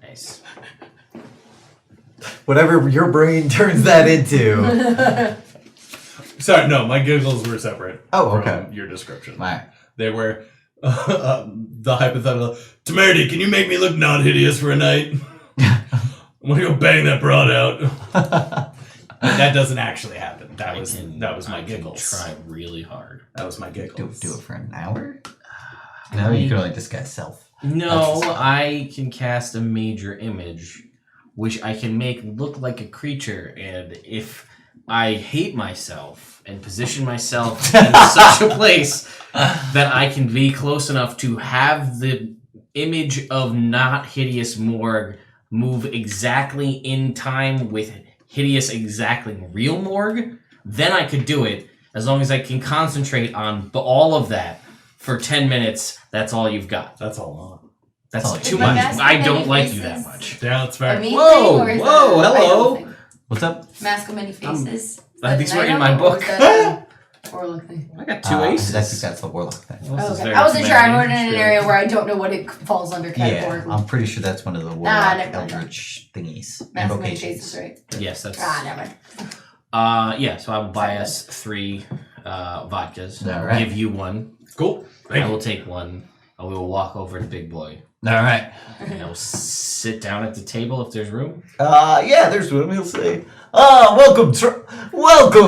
[SPEAKER 1] Nice.
[SPEAKER 2] Whatever your brain turns that into.
[SPEAKER 6] Sorry, no, my giggles were separate
[SPEAKER 2] Oh, okay.
[SPEAKER 6] from your description.
[SPEAKER 2] All right.
[SPEAKER 6] They were the hypothetical. Temerity, can you make me look not hideous for a night? I'm gonna go bang that broad out. That doesn't actually happen. That was my giggles.
[SPEAKER 1] Try really hard.
[SPEAKER 6] That was my giggles.
[SPEAKER 2] Do it for an hour? No, you can only disguise self.
[SPEAKER 1] No,
[SPEAKER 2] That's-
[SPEAKER 1] I can cast a major image, which I can make look like a creature, and if I hate myself and position myself in such a place that I can be close enough to have the image of not hideous Morg move exactly in time with hideous exactly real Morg, then I could do it as long as I can concentrate on all of that for 10 minutes. That's all you've got.
[SPEAKER 6] That's all on.
[SPEAKER 1] That's
[SPEAKER 2] Oh,
[SPEAKER 1] too
[SPEAKER 3] But
[SPEAKER 1] much.
[SPEAKER 3] masking
[SPEAKER 1] I don't
[SPEAKER 3] many
[SPEAKER 1] like you that
[SPEAKER 3] faces-
[SPEAKER 1] much.
[SPEAKER 6] Yeah, that's
[SPEAKER 3] A
[SPEAKER 6] fair.
[SPEAKER 3] me
[SPEAKER 1] Whoa,
[SPEAKER 3] thing, or is
[SPEAKER 1] whoa,
[SPEAKER 3] that a
[SPEAKER 1] hello.
[SPEAKER 3] idle thing?
[SPEAKER 2] What's up?
[SPEAKER 3] Mask of many faces.
[SPEAKER 1] These were
[SPEAKER 3] Night
[SPEAKER 1] in my
[SPEAKER 3] Elf, or
[SPEAKER 1] book.
[SPEAKER 3] is that a Warlock thing?
[SPEAKER 1] I got 2
[SPEAKER 2] I
[SPEAKER 1] aces.
[SPEAKER 2] think that's the warlock thing.
[SPEAKER 1] Well, this
[SPEAKER 3] Oh,
[SPEAKER 1] is
[SPEAKER 3] okay.
[SPEAKER 1] very
[SPEAKER 3] I wasn't sure. I'm
[SPEAKER 1] commanding.
[SPEAKER 3] in an
[SPEAKER 1] It's
[SPEAKER 3] area
[SPEAKER 1] very-
[SPEAKER 3] where I don't know what it falls under
[SPEAKER 2] Yeah,
[SPEAKER 3] category.
[SPEAKER 2] I'm pretty sure that's one of the warlock
[SPEAKER 3] never mind.
[SPEAKER 2] eldritch thingies.
[SPEAKER 3] Mask of many
[SPEAKER 2] Invocations.
[SPEAKER 3] faces, right?
[SPEAKER 1] Yes, that's.
[SPEAKER 3] Never mind.
[SPEAKER 1] Yeah. So I will buy us 3 vodkas.
[SPEAKER 2] All right.
[SPEAKER 1] Give you one.
[SPEAKER 6] Cool.
[SPEAKER 1] I will take one. And we will walk over to Big Boy.
[SPEAKER 2] All right.
[SPEAKER 1] And I will sit down at the table if there's room.
[SPEAKER 2] Yeah, there's room. He'll say, welcome,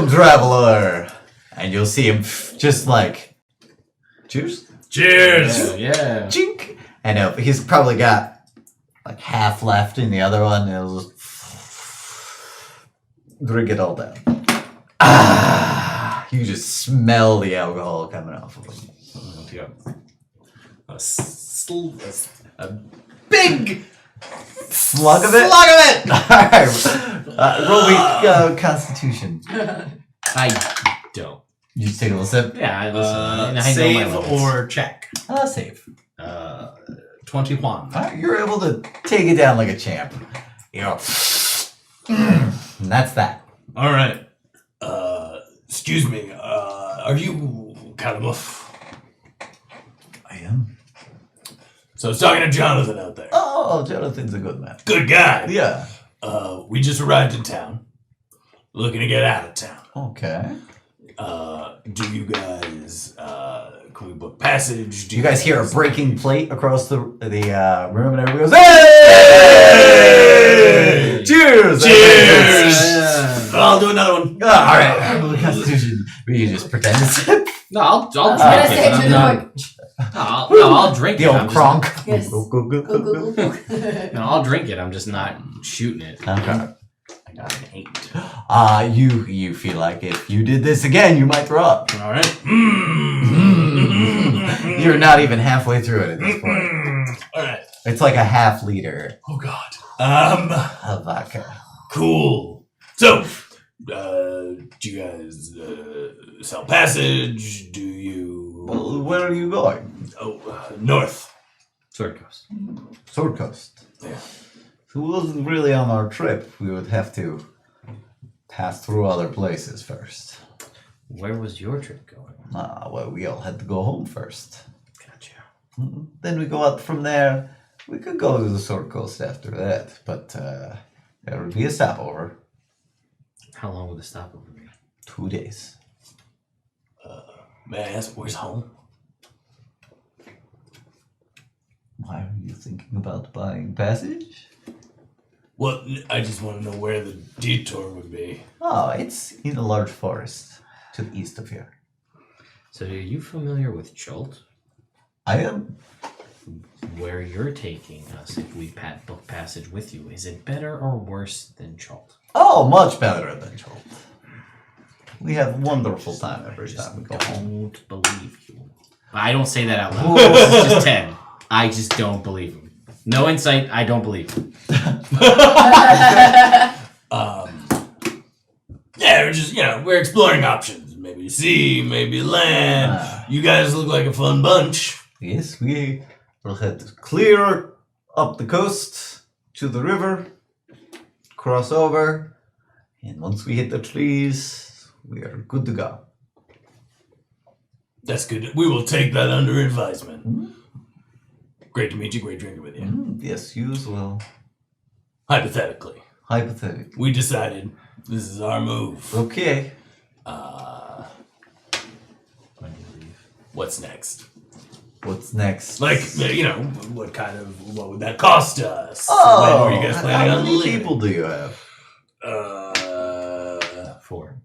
[SPEAKER 2] traveler. And you'll see him just like, cheers,
[SPEAKER 6] Cheers.
[SPEAKER 1] Yeah.
[SPEAKER 2] chink. And he's probably got like half left in the other one. And he'll just drink it all down. You just smell the alcohol coming off of him.
[SPEAKER 6] A big
[SPEAKER 2] Slug of it?
[SPEAKER 6] slug of it.
[SPEAKER 2] All right. Roll me Constitution.
[SPEAKER 1] I don't.
[SPEAKER 2] You just take a little sip.
[SPEAKER 1] Yeah, I listen. I know my
[SPEAKER 6] Save
[SPEAKER 1] limits.
[SPEAKER 6] or check.
[SPEAKER 2] Save.
[SPEAKER 6] 21.
[SPEAKER 2] All right, you're able to take it down like a champ. You know, and that's that.
[SPEAKER 6] All right. Excuse me. Are you Calimport?
[SPEAKER 2] I am.
[SPEAKER 6] So I was talking to Jonathan out there.
[SPEAKER 2] Oh, Jonathan's a good man.
[SPEAKER 6] Good guy.
[SPEAKER 2] Yeah.
[SPEAKER 6] We just arrived in town. Looking to get out of town.
[SPEAKER 2] Okay.
[SPEAKER 6] Do you guys can we book passage? Do
[SPEAKER 2] You guys hear a breaking plate across the room, and everybody goes,
[SPEAKER 6] Hey!
[SPEAKER 2] "Hey! Cheers!
[SPEAKER 6] Cheers! I'll do another one.
[SPEAKER 2] All right. Roll the Constitution. We just pretend to sip.
[SPEAKER 1] No, I'll
[SPEAKER 3] I was gonna
[SPEAKER 1] drink
[SPEAKER 3] say
[SPEAKER 1] it.
[SPEAKER 3] to
[SPEAKER 1] I'm
[SPEAKER 3] the
[SPEAKER 1] not,
[SPEAKER 3] quick.
[SPEAKER 1] I'll drink
[SPEAKER 2] The
[SPEAKER 1] it.
[SPEAKER 2] old
[SPEAKER 1] I'm just-
[SPEAKER 2] cronk.
[SPEAKER 3] Yes.
[SPEAKER 2] Go, go, go,
[SPEAKER 3] Go,
[SPEAKER 2] go,
[SPEAKER 3] go,
[SPEAKER 2] go.
[SPEAKER 3] go, go.
[SPEAKER 1] No, I'll drink it. I'm just not shooting it.
[SPEAKER 2] Okay.
[SPEAKER 6] I got an 8.
[SPEAKER 2] You feel like if you did this again, you might throw up.
[SPEAKER 6] All right.
[SPEAKER 2] You're not even halfway through it at this point.
[SPEAKER 6] All right.
[SPEAKER 2] It's like a half liter
[SPEAKER 6] Oh God.
[SPEAKER 2] of vodka.
[SPEAKER 6] Cool. So, do you guys sell passage? Do you?
[SPEAKER 2] Well, where are you going?
[SPEAKER 6] North.
[SPEAKER 1] Sword Coast.
[SPEAKER 2] Sword Coast.
[SPEAKER 6] Yeah.
[SPEAKER 2] If it wasn't really on our trip, we would have to pass through other places first.
[SPEAKER 1] Where was your trip going?
[SPEAKER 2] Well, we all had to go home first.
[SPEAKER 1] Gotcha.
[SPEAKER 2] Then we go out from there. We could go to the Sword Coast after that, but there would be a stopover.
[SPEAKER 1] How long would the stopover be?
[SPEAKER 2] 2 days.
[SPEAKER 6] May I ask where's home?
[SPEAKER 2] Why are you thinking about buying passage?
[SPEAKER 6] Well, I just want to know where the detour would be.
[SPEAKER 2] Oh, it's in a large forest to the east of here.
[SPEAKER 1] So are you familiar with Jolt?
[SPEAKER 2] I am.
[SPEAKER 1] Where you're taking us if we book passage with you, is it better or worse than Jolt?
[SPEAKER 2] Oh, much better than Jolt. We have wonderful time every time we go home.
[SPEAKER 1] Don't believe you. I don't say that out loud. This is just 10. I just don't believe him. No insight, I don't believe him.
[SPEAKER 6] Yeah, we're just, we're exploring options. Maybe sea, maybe land. You guys look like a fun bunch.
[SPEAKER 2] Yes, we will head clear up the coast to the river, cross over, and once we hit the trees, we are good to go.
[SPEAKER 6] That's good. We will take that under advisement. Great to meet you. Great drinking with you.
[SPEAKER 2] Yes, you as well.
[SPEAKER 6] Hypothetically,
[SPEAKER 2] Hypothetically.
[SPEAKER 6] we decided this is our move.
[SPEAKER 2] Okay.
[SPEAKER 1] When do you leave?
[SPEAKER 6] What's next?
[SPEAKER 2] What's next?
[SPEAKER 6] Like, what would that cost us?
[SPEAKER 2] Oh,
[SPEAKER 6] When were you guys planning
[SPEAKER 2] how
[SPEAKER 6] on
[SPEAKER 2] many
[SPEAKER 6] leaving?
[SPEAKER 2] people do you have?
[SPEAKER 1] 4.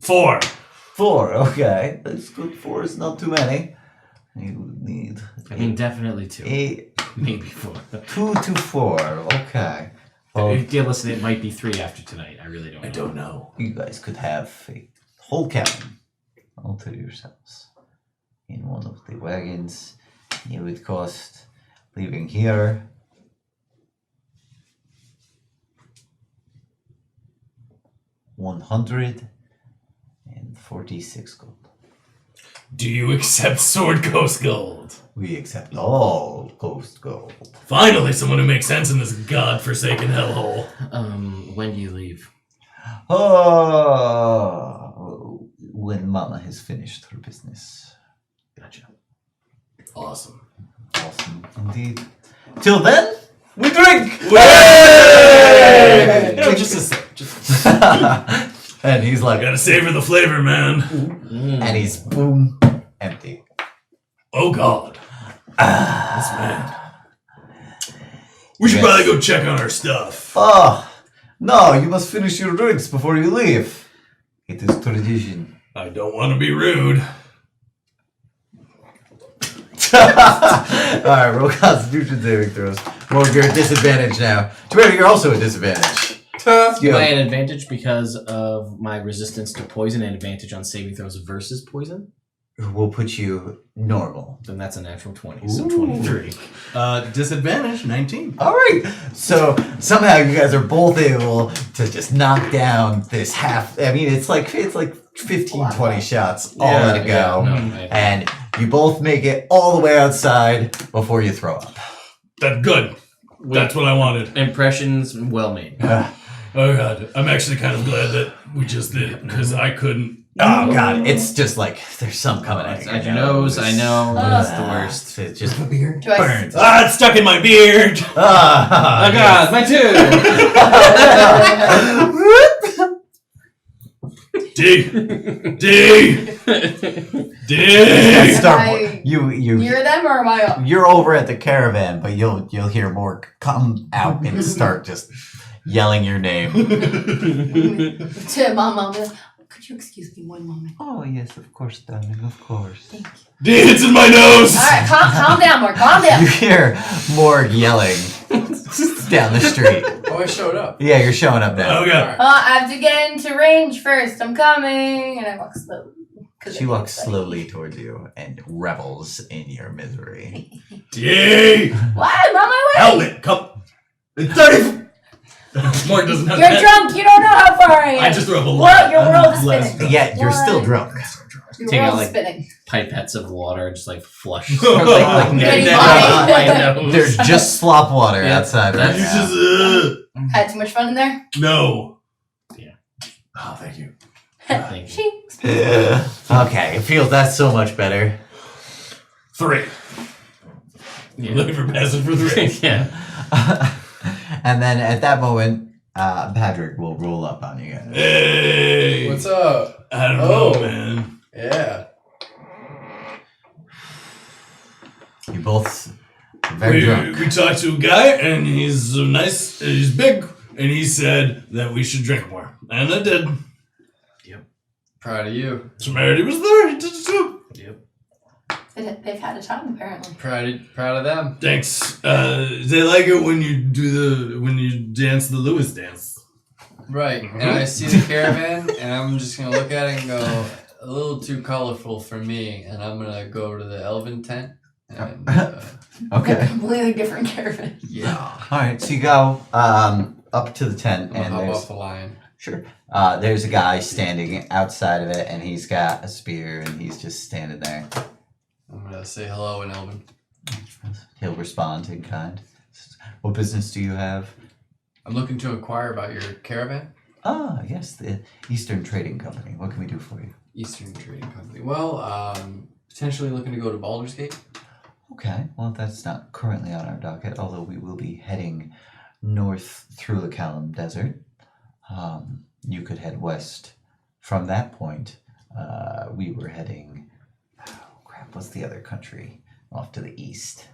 [SPEAKER 6] 4.
[SPEAKER 2] 4, okay. That's good. 4 is not too many. You would need
[SPEAKER 1] Definitely 2.
[SPEAKER 2] 8,
[SPEAKER 1] Maybe 4.
[SPEAKER 2] 2 to 4, okay. Well,
[SPEAKER 1] Listen, it might be 3 after tonight. I really don't know.
[SPEAKER 6] I don't know.
[SPEAKER 2] you guys could have a whole cabin all to yourselves in one of the wagons. It would cost, leaving here, $146 gold.
[SPEAKER 6] Do you accept Sword Coast Gold?
[SPEAKER 2] We accept all coast gold.
[SPEAKER 6] Finally, someone who makes sense in this godforsaken hellhole.
[SPEAKER 1] When do you leave?
[SPEAKER 2] Oh, when Mama has finished her business.
[SPEAKER 1] Gotcha.
[SPEAKER 6] Awesome.
[SPEAKER 2] Awesome indeed. Till then, we drink!
[SPEAKER 4] No, just a sec.
[SPEAKER 2] And he's like,
[SPEAKER 6] Gotta savor the flavor, man.
[SPEAKER 2] and he's boom, empty.
[SPEAKER 6] Oh God. This man. We should
[SPEAKER 2] Yes.
[SPEAKER 6] probably go check on our stuff.
[SPEAKER 2] Oh, no, you must finish your drinks before you leave. It is tradition.
[SPEAKER 6] I don't want to be rude.
[SPEAKER 2] Alright, roll Constitution saving throws. Morg, you're at disadvantage now. Temerity, you're also at disadvantage. You
[SPEAKER 1] Am I
[SPEAKER 2] have-
[SPEAKER 1] at advantage because of my resistance to poison and advantage on saving throws versus poison?
[SPEAKER 2] We'll put you normal.
[SPEAKER 1] Then that's a natural 20, so 23.
[SPEAKER 4] Disadvantage, 19.
[SPEAKER 2] Alright, so somehow you guys are both able to just knock down this half. I mean, it's like 15, 20 shots all
[SPEAKER 4] Yeah,
[SPEAKER 2] let it go.
[SPEAKER 1] Yeah,
[SPEAKER 2] And you both make it all the way outside before you throw up.
[SPEAKER 6] That's good. That's what I wanted.
[SPEAKER 1] Impressions well made.
[SPEAKER 6] Oh God. I'm actually kind of glad that we just did it because I couldn't.
[SPEAKER 2] Oh god, it's just like there's some coming
[SPEAKER 1] It's
[SPEAKER 2] at
[SPEAKER 1] at your nose, I know. That's the worst.
[SPEAKER 2] It just
[SPEAKER 3] Do I
[SPEAKER 2] burns.
[SPEAKER 6] Ah, it's stuck in my beard.
[SPEAKER 2] Ah,
[SPEAKER 1] Oh god, my
[SPEAKER 6] D.
[SPEAKER 2] Let's start.
[SPEAKER 3] I-
[SPEAKER 2] You
[SPEAKER 3] near them or am I up?
[SPEAKER 2] you're over at the caravan, but you'll hear Morg come out and start just yelling your name.
[SPEAKER 3] To my mom. Could you excuse me one moment?
[SPEAKER 2] Oh yes, of course, darling, of course.
[SPEAKER 3] Thank you.
[SPEAKER 6] D. It's in my nose.
[SPEAKER 3] Alright, calm down, Mark. Calm
[SPEAKER 2] You
[SPEAKER 3] down.
[SPEAKER 2] hear Morg yelling down the street.
[SPEAKER 7] Oh, I showed up.
[SPEAKER 2] Yeah, you're showing up now.
[SPEAKER 6] Oh God.
[SPEAKER 3] I have to get into range first. I'm coming. And I walk slowly. 'cause
[SPEAKER 2] She
[SPEAKER 3] I
[SPEAKER 2] walks
[SPEAKER 3] can't
[SPEAKER 2] slowly towards you and revels in your misery.
[SPEAKER 6] D.
[SPEAKER 3] What? I'm on my way.
[SPEAKER 6] Helmet. Come. 30. Morg doesn't have
[SPEAKER 3] You're
[SPEAKER 6] that.
[SPEAKER 3] drunk. You don't know how far I am.
[SPEAKER 6] I just rub a lot.
[SPEAKER 3] What? Your world is
[SPEAKER 6] Less
[SPEAKER 3] spinning.
[SPEAKER 2] Yeah, you're still
[SPEAKER 3] What?
[SPEAKER 2] drunk.
[SPEAKER 3] Your
[SPEAKER 1] Take out,
[SPEAKER 3] world is
[SPEAKER 1] like,
[SPEAKER 3] spinning.
[SPEAKER 1] Pipettes of water, just like flush.
[SPEAKER 3] Getting
[SPEAKER 1] my nose.
[SPEAKER 2] There's just slop water
[SPEAKER 1] Yeah,
[SPEAKER 2] outside right
[SPEAKER 6] You
[SPEAKER 2] now.
[SPEAKER 6] just.
[SPEAKER 3] Had too much fun in there?
[SPEAKER 6] No.
[SPEAKER 1] Yeah.
[SPEAKER 6] Oh, thank you.
[SPEAKER 1] Thank you.
[SPEAKER 3] Cheeks.
[SPEAKER 2] Okay, it feels that's so much better.
[SPEAKER 6] 3.
[SPEAKER 1] Yeah.
[SPEAKER 6] Looking for passes for 3.
[SPEAKER 1] Yeah.
[SPEAKER 2] And then at that moment, Padraig will roll up on you guys.
[SPEAKER 6] Hey!
[SPEAKER 7] What's up?
[SPEAKER 6] I don't
[SPEAKER 7] Oh.
[SPEAKER 6] know, man.
[SPEAKER 7] Yeah.
[SPEAKER 2] You both are very drunk.
[SPEAKER 6] We talked to a guy, and he's nice, and he's big, and he said that we should drink more. And I did.
[SPEAKER 7] Proud of you.
[SPEAKER 6] Temerity was there, he did it too.
[SPEAKER 1] Yep.
[SPEAKER 3] They've had a time apparently.
[SPEAKER 7] Proud of them.
[SPEAKER 6] Thanks. They like it when you dance the Lewis dance.
[SPEAKER 7] Right. And I see the caravan, and I'm just gonna look at it and go, a little too colorful for me, and I'm gonna go to the elven tent. And
[SPEAKER 2] Okay.
[SPEAKER 3] Completely different caravan.
[SPEAKER 7] yeah,
[SPEAKER 2] All right, so you go up to the tent,
[SPEAKER 7] I'm
[SPEAKER 2] and
[SPEAKER 7] gonna hop
[SPEAKER 2] there's
[SPEAKER 7] off the lion.
[SPEAKER 2] sure. There's a guy standing outside of it, and he's got a spear, and he's just standing there.
[SPEAKER 7] I'm gonna say hello in Elven.
[SPEAKER 2] He'll respond in kind. What business do you have?
[SPEAKER 7] I'm looking to inquire about your caravan.
[SPEAKER 2] Ah, yes, the Eastern Trading Company. What can we do for you?
[SPEAKER 7] Eastern Trading Company. Well, potentially looking to go to Baldur's Gate.
[SPEAKER 2] Okay, well, that's not currently on our docket, although we will be heading north through the Calim Desert. You could head west from that point. We were heading, what's the other country off to the east,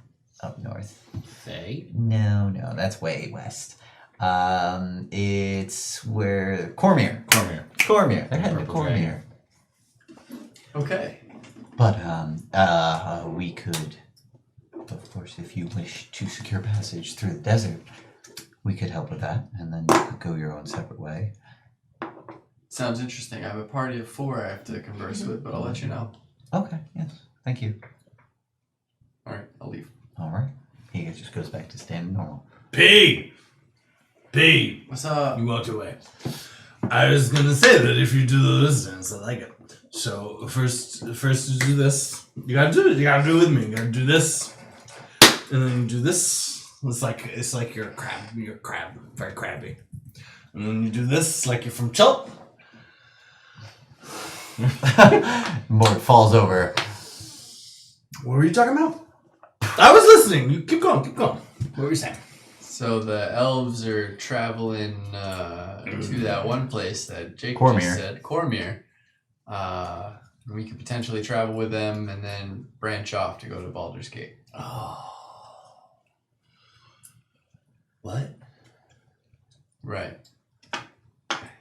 [SPEAKER 2] up north?
[SPEAKER 1] Faye?
[SPEAKER 2] No, that's way west. It's where Cormier. They're heading to
[SPEAKER 1] Purple
[SPEAKER 2] Cormier.
[SPEAKER 7] Okay.
[SPEAKER 2] But we could, of course, if you wish to secure passage through the desert, we could help with that, and then you could go your own separate way.
[SPEAKER 7] Sounds interesting. I have a party of 4 I have to converse with, but I'll let you know.
[SPEAKER 2] Okay, yes, thank you.
[SPEAKER 7] All right, I'll leave.
[SPEAKER 2] All right, he just goes back to standing normal.
[SPEAKER 6] P!
[SPEAKER 7] What's up?
[SPEAKER 6] You walked away. I was gonna say that if you do the Lewis dance, I like it. So first you do this. You gotta do it. You gotta do it with me. You gotta do this, and then you do this. It's like you're a crab. You're a crab, very crabby. And then you do this like you're from Chult.
[SPEAKER 2] Morg falls over.
[SPEAKER 6] What were you talking about? I was listening. You keep going. What were you saying?
[SPEAKER 7] So the elves are traveling to that one place that Jake
[SPEAKER 2] Cormier.
[SPEAKER 7] just said, Cormier. We could potentially travel with them and then branch off to go to Baldur's Gate.
[SPEAKER 6] Oh. What?
[SPEAKER 7] Right.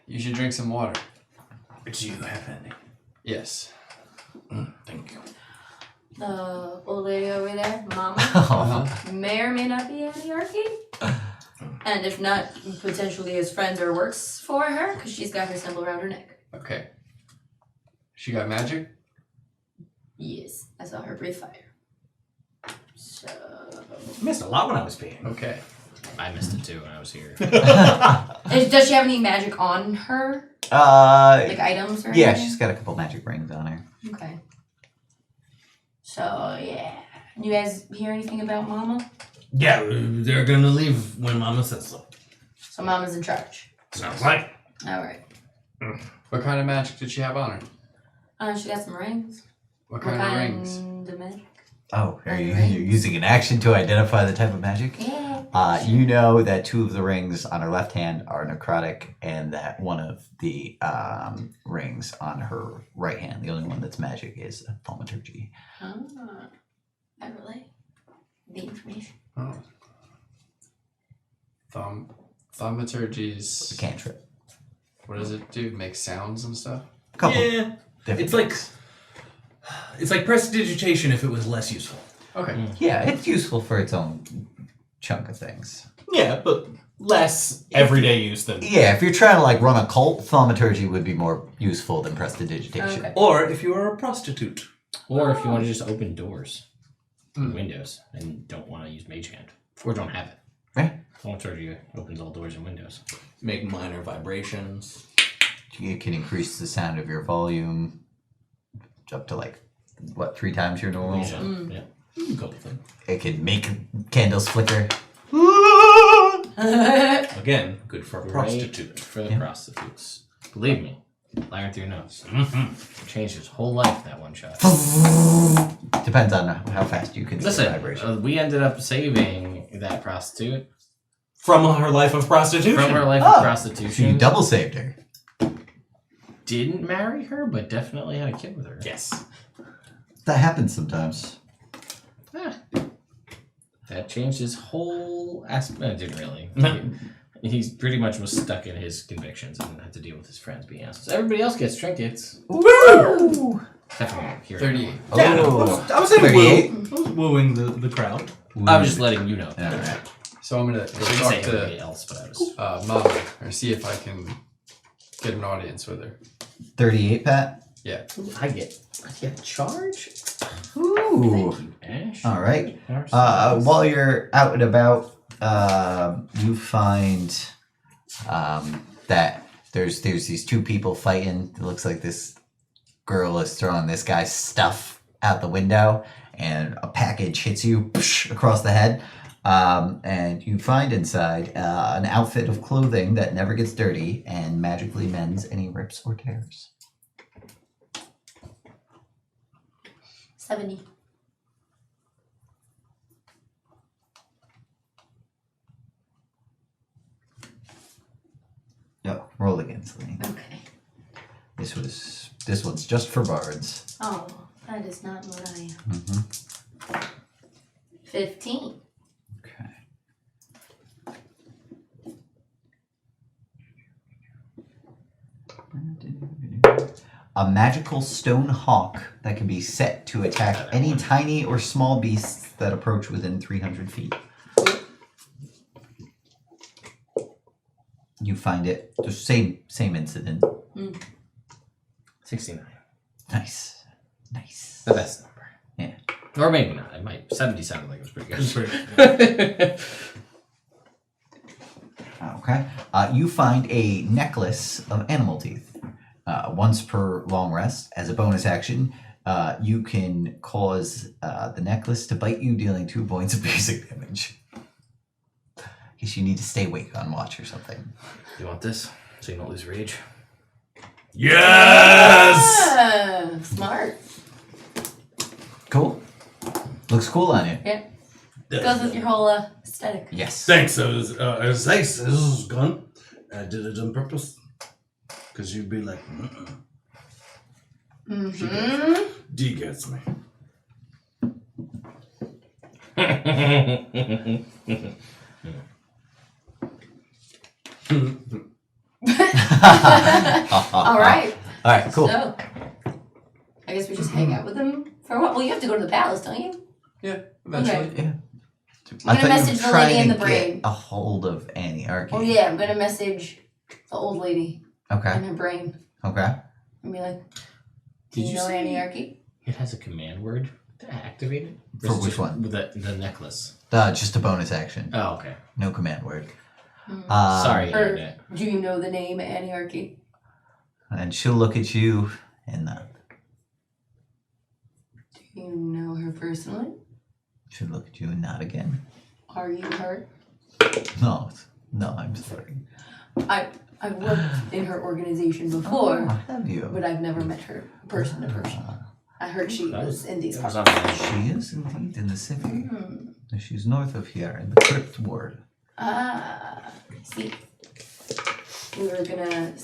[SPEAKER 7] You should drink some water.
[SPEAKER 6] Do you have any?
[SPEAKER 7] Yes.
[SPEAKER 6] Thank you.
[SPEAKER 3] The old lady over there, Mama,
[SPEAKER 7] Uh-huh.
[SPEAKER 3] may or may not be Annie Archy. And if not, potentially his friends or works for her, because she's got her symbol around her neck.
[SPEAKER 7] Okay. She got magic?
[SPEAKER 3] Yes, I saw her breathe fire. So...
[SPEAKER 6] I missed a lot when I was peeing.
[SPEAKER 7] Okay.
[SPEAKER 1] I missed it too when I was here.
[SPEAKER 3] Does she have any magic on her?
[SPEAKER 2] Like
[SPEAKER 3] Items or
[SPEAKER 2] yeah,
[SPEAKER 3] anything?
[SPEAKER 2] she's got a couple magic rings on her.
[SPEAKER 3] Okay. So, yeah. You guys hear anything about Mama?
[SPEAKER 6] Yeah, they're gonna leave when Mama says so.
[SPEAKER 3] So Mama's in charge.
[SPEAKER 6] Sounds like.
[SPEAKER 3] Alright.
[SPEAKER 7] What kind of magic did she have on her?
[SPEAKER 3] She got some rings.
[SPEAKER 7] What kind of rings?
[SPEAKER 3] of magic?
[SPEAKER 2] Oh, are you you're using an action to identify the type of magic?
[SPEAKER 3] Yeah.
[SPEAKER 2] You know that 2 of the rings on her left hand are necrotic, and that one of the rings on her right hand, the only one that's magic, is a thaumaturgy.
[SPEAKER 3] I relate the information.
[SPEAKER 7] Oh. Thaumaturgy's...
[SPEAKER 2] A cantrip.
[SPEAKER 7] What does it do? Make sounds and stuff?
[SPEAKER 2] Couple
[SPEAKER 6] Yeah,
[SPEAKER 2] different
[SPEAKER 6] it's like prestidigitation if it was less useful.
[SPEAKER 7] Okay.
[SPEAKER 2] Yeah, it's useful for its own chunk of things.
[SPEAKER 6] Yeah, but less everyday use than.
[SPEAKER 2] Yeah, if you're trying to like run a cult, thaumaturgy would be more useful than prestidigitation.
[SPEAKER 3] Okay.
[SPEAKER 6] Or if you were a prostitute.
[SPEAKER 1] Or if you want to just open doors and windows and don't want to use Mage Hand. Or don't have it.
[SPEAKER 2] Right.
[SPEAKER 1] Thaumaturgy opens all doors and windows.
[SPEAKER 6] Make minor vibrations.
[SPEAKER 2] You can increase the sound of your volume up to 3 times your normal.
[SPEAKER 1] Yeah.
[SPEAKER 6] A couple things.
[SPEAKER 2] It can make candles flicker.
[SPEAKER 6] Again, good for a
[SPEAKER 1] Right
[SPEAKER 6] prostitute.
[SPEAKER 1] for the
[SPEAKER 2] Yeah.
[SPEAKER 1] prostitutes. Believe me, Lying through your nose. Changed his whole life, that one shot.
[SPEAKER 2] Depends on how fast you can see the
[SPEAKER 1] Listen,
[SPEAKER 2] vibration.
[SPEAKER 1] we ended up saving that prostitute
[SPEAKER 4] From her life of prostitution.
[SPEAKER 1] from her life
[SPEAKER 2] Oh,
[SPEAKER 1] of
[SPEAKER 2] So you
[SPEAKER 1] prostitution.
[SPEAKER 2] double saved her.
[SPEAKER 1] Didn't marry her, but definitely had a kid with her.
[SPEAKER 4] Yes.
[SPEAKER 2] That happens sometimes.
[SPEAKER 1] Ah. That changed his whole aspect. It didn't really. He's pretty much was stuck in his convictions and had to deal with his friends being assholes. Everybody else gets trinkets.
[SPEAKER 2] Woo!
[SPEAKER 1] Definitely here.
[SPEAKER 7] 38.
[SPEAKER 4] Yeah,
[SPEAKER 2] Oh.
[SPEAKER 4] I was saying
[SPEAKER 2] 38?
[SPEAKER 4] I was wooing the crowd.
[SPEAKER 1] I was just letting you know.
[SPEAKER 2] All right.
[SPEAKER 7] So I'm gonna
[SPEAKER 1] I
[SPEAKER 7] go
[SPEAKER 1] didn't say
[SPEAKER 7] talk
[SPEAKER 1] everybody
[SPEAKER 7] to
[SPEAKER 1] else, but I was.
[SPEAKER 7] Mama or see if I can get an audience with her.
[SPEAKER 2] 38, Pat.
[SPEAKER 7] Yeah.
[SPEAKER 1] I get charge.
[SPEAKER 2] Ooh.
[SPEAKER 1] Thank you, Ash.
[SPEAKER 2] All right.
[SPEAKER 1] You're so
[SPEAKER 2] While you're out and about, you find that there's these two people fighting. It looks like this girl is throwing this guy's stuff out the window, and a package hits you across the head. And you find inside an outfit of clothing that never gets dirty and magically mends any rips or tears.
[SPEAKER 3] 70.
[SPEAKER 2] No, roll again, Celine.
[SPEAKER 3] Okay.
[SPEAKER 2] This one's just for bards.
[SPEAKER 3] Oh, that is not what I am.
[SPEAKER 2] Mm-hmm.
[SPEAKER 3] 15.
[SPEAKER 2] Okay. A magical stone hawk that can be set to attack any tiny or small beasts that approach within 300 feet. You find it the same incident.
[SPEAKER 1] 69.
[SPEAKER 2] Nice.
[SPEAKER 1] The best number.
[SPEAKER 2] Yeah.
[SPEAKER 1] Or maybe not. It might. 70 sounded like it was pretty
[SPEAKER 4] It's
[SPEAKER 1] good.
[SPEAKER 4] pretty-
[SPEAKER 2] Okay. You find a necklace of animal teeth. Once per long rest, as a bonus action, you can cause the necklace to bite you, dealing 2 points of basic damage. In case you need to stay awake on watch or something.
[SPEAKER 1] You want this? So you don't lose rage?
[SPEAKER 4] Yes!
[SPEAKER 3] Ah, smart.
[SPEAKER 2] Cool. Looks cool on you.
[SPEAKER 3] Yeah. Goes with your whole aesthetic.
[SPEAKER 2] Yes.
[SPEAKER 6] Thanks. I was thanks. This was gone. I did it on purpose. Because you'd be like,
[SPEAKER 3] Mm-hmm.
[SPEAKER 6] D gets me.
[SPEAKER 3] All right.
[SPEAKER 2] All right, cool.
[SPEAKER 3] So, I guess we just hang out with them for a while. Well, you have to go to the palace, don't you?
[SPEAKER 7] Yeah. Eventually.
[SPEAKER 2] Yeah.
[SPEAKER 3] I'm gonna message the lady in the
[SPEAKER 2] get
[SPEAKER 3] brain.
[SPEAKER 2] a hold of Annie Archy.
[SPEAKER 3] Oh yeah, I'm gonna message the old lady
[SPEAKER 2] Okay.
[SPEAKER 3] in her brain
[SPEAKER 2] Okay.
[SPEAKER 3] and be like, "Do
[SPEAKER 1] Did
[SPEAKER 3] you
[SPEAKER 1] you
[SPEAKER 3] know
[SPEAKER 1] say-
[SPEAKER 3] Annie Archy?"
[SPEAKER 1] It has a command word to activate it? Or
[SPEAKER 2] For
[SPEAKER 1] is it
[SPEAKER 2] which
[SPEAKER 1] just
[SPEAKER 2] one?
[SPEAKER 1] With the necklace.
[SPEAKER 2] Just a bonus action.
[SPEAKER 1] Oh, okay.
[SPEAKER 2] No command word.
[SPEAKER 1] Sorry,
[SPEAKER 3] Or
[SPEAKER 1] Internet.
[SPEAKER 3] do you know the name Annie Archy?
[SPEAKER 2] And she'll look at you and
[SPEAKER 3] Do you know her personally?
[SPEAKER 2] she'll look at you and nod again.
[SPEAKER 3] Are you her?
[SPEAKER 2] No, I'm sorry.
[SPEAKER 3] I've worked in her organization before,
[SPEAKER 2] Oh, have you?
[SPEAKER 3] but I've never met her person to person. I heard she was in these
[SPEAKER 1] That was
[SPEAKER 3] parts.
[SPEAKER 1] on my
[SPEAKER 2] She is indeed in the city.
[SPEAKER 3] Hmm.
[SPEAKER 2] She's north of here in the Crypt ward.
[SPEAKER 3] Ah, see. We were gonna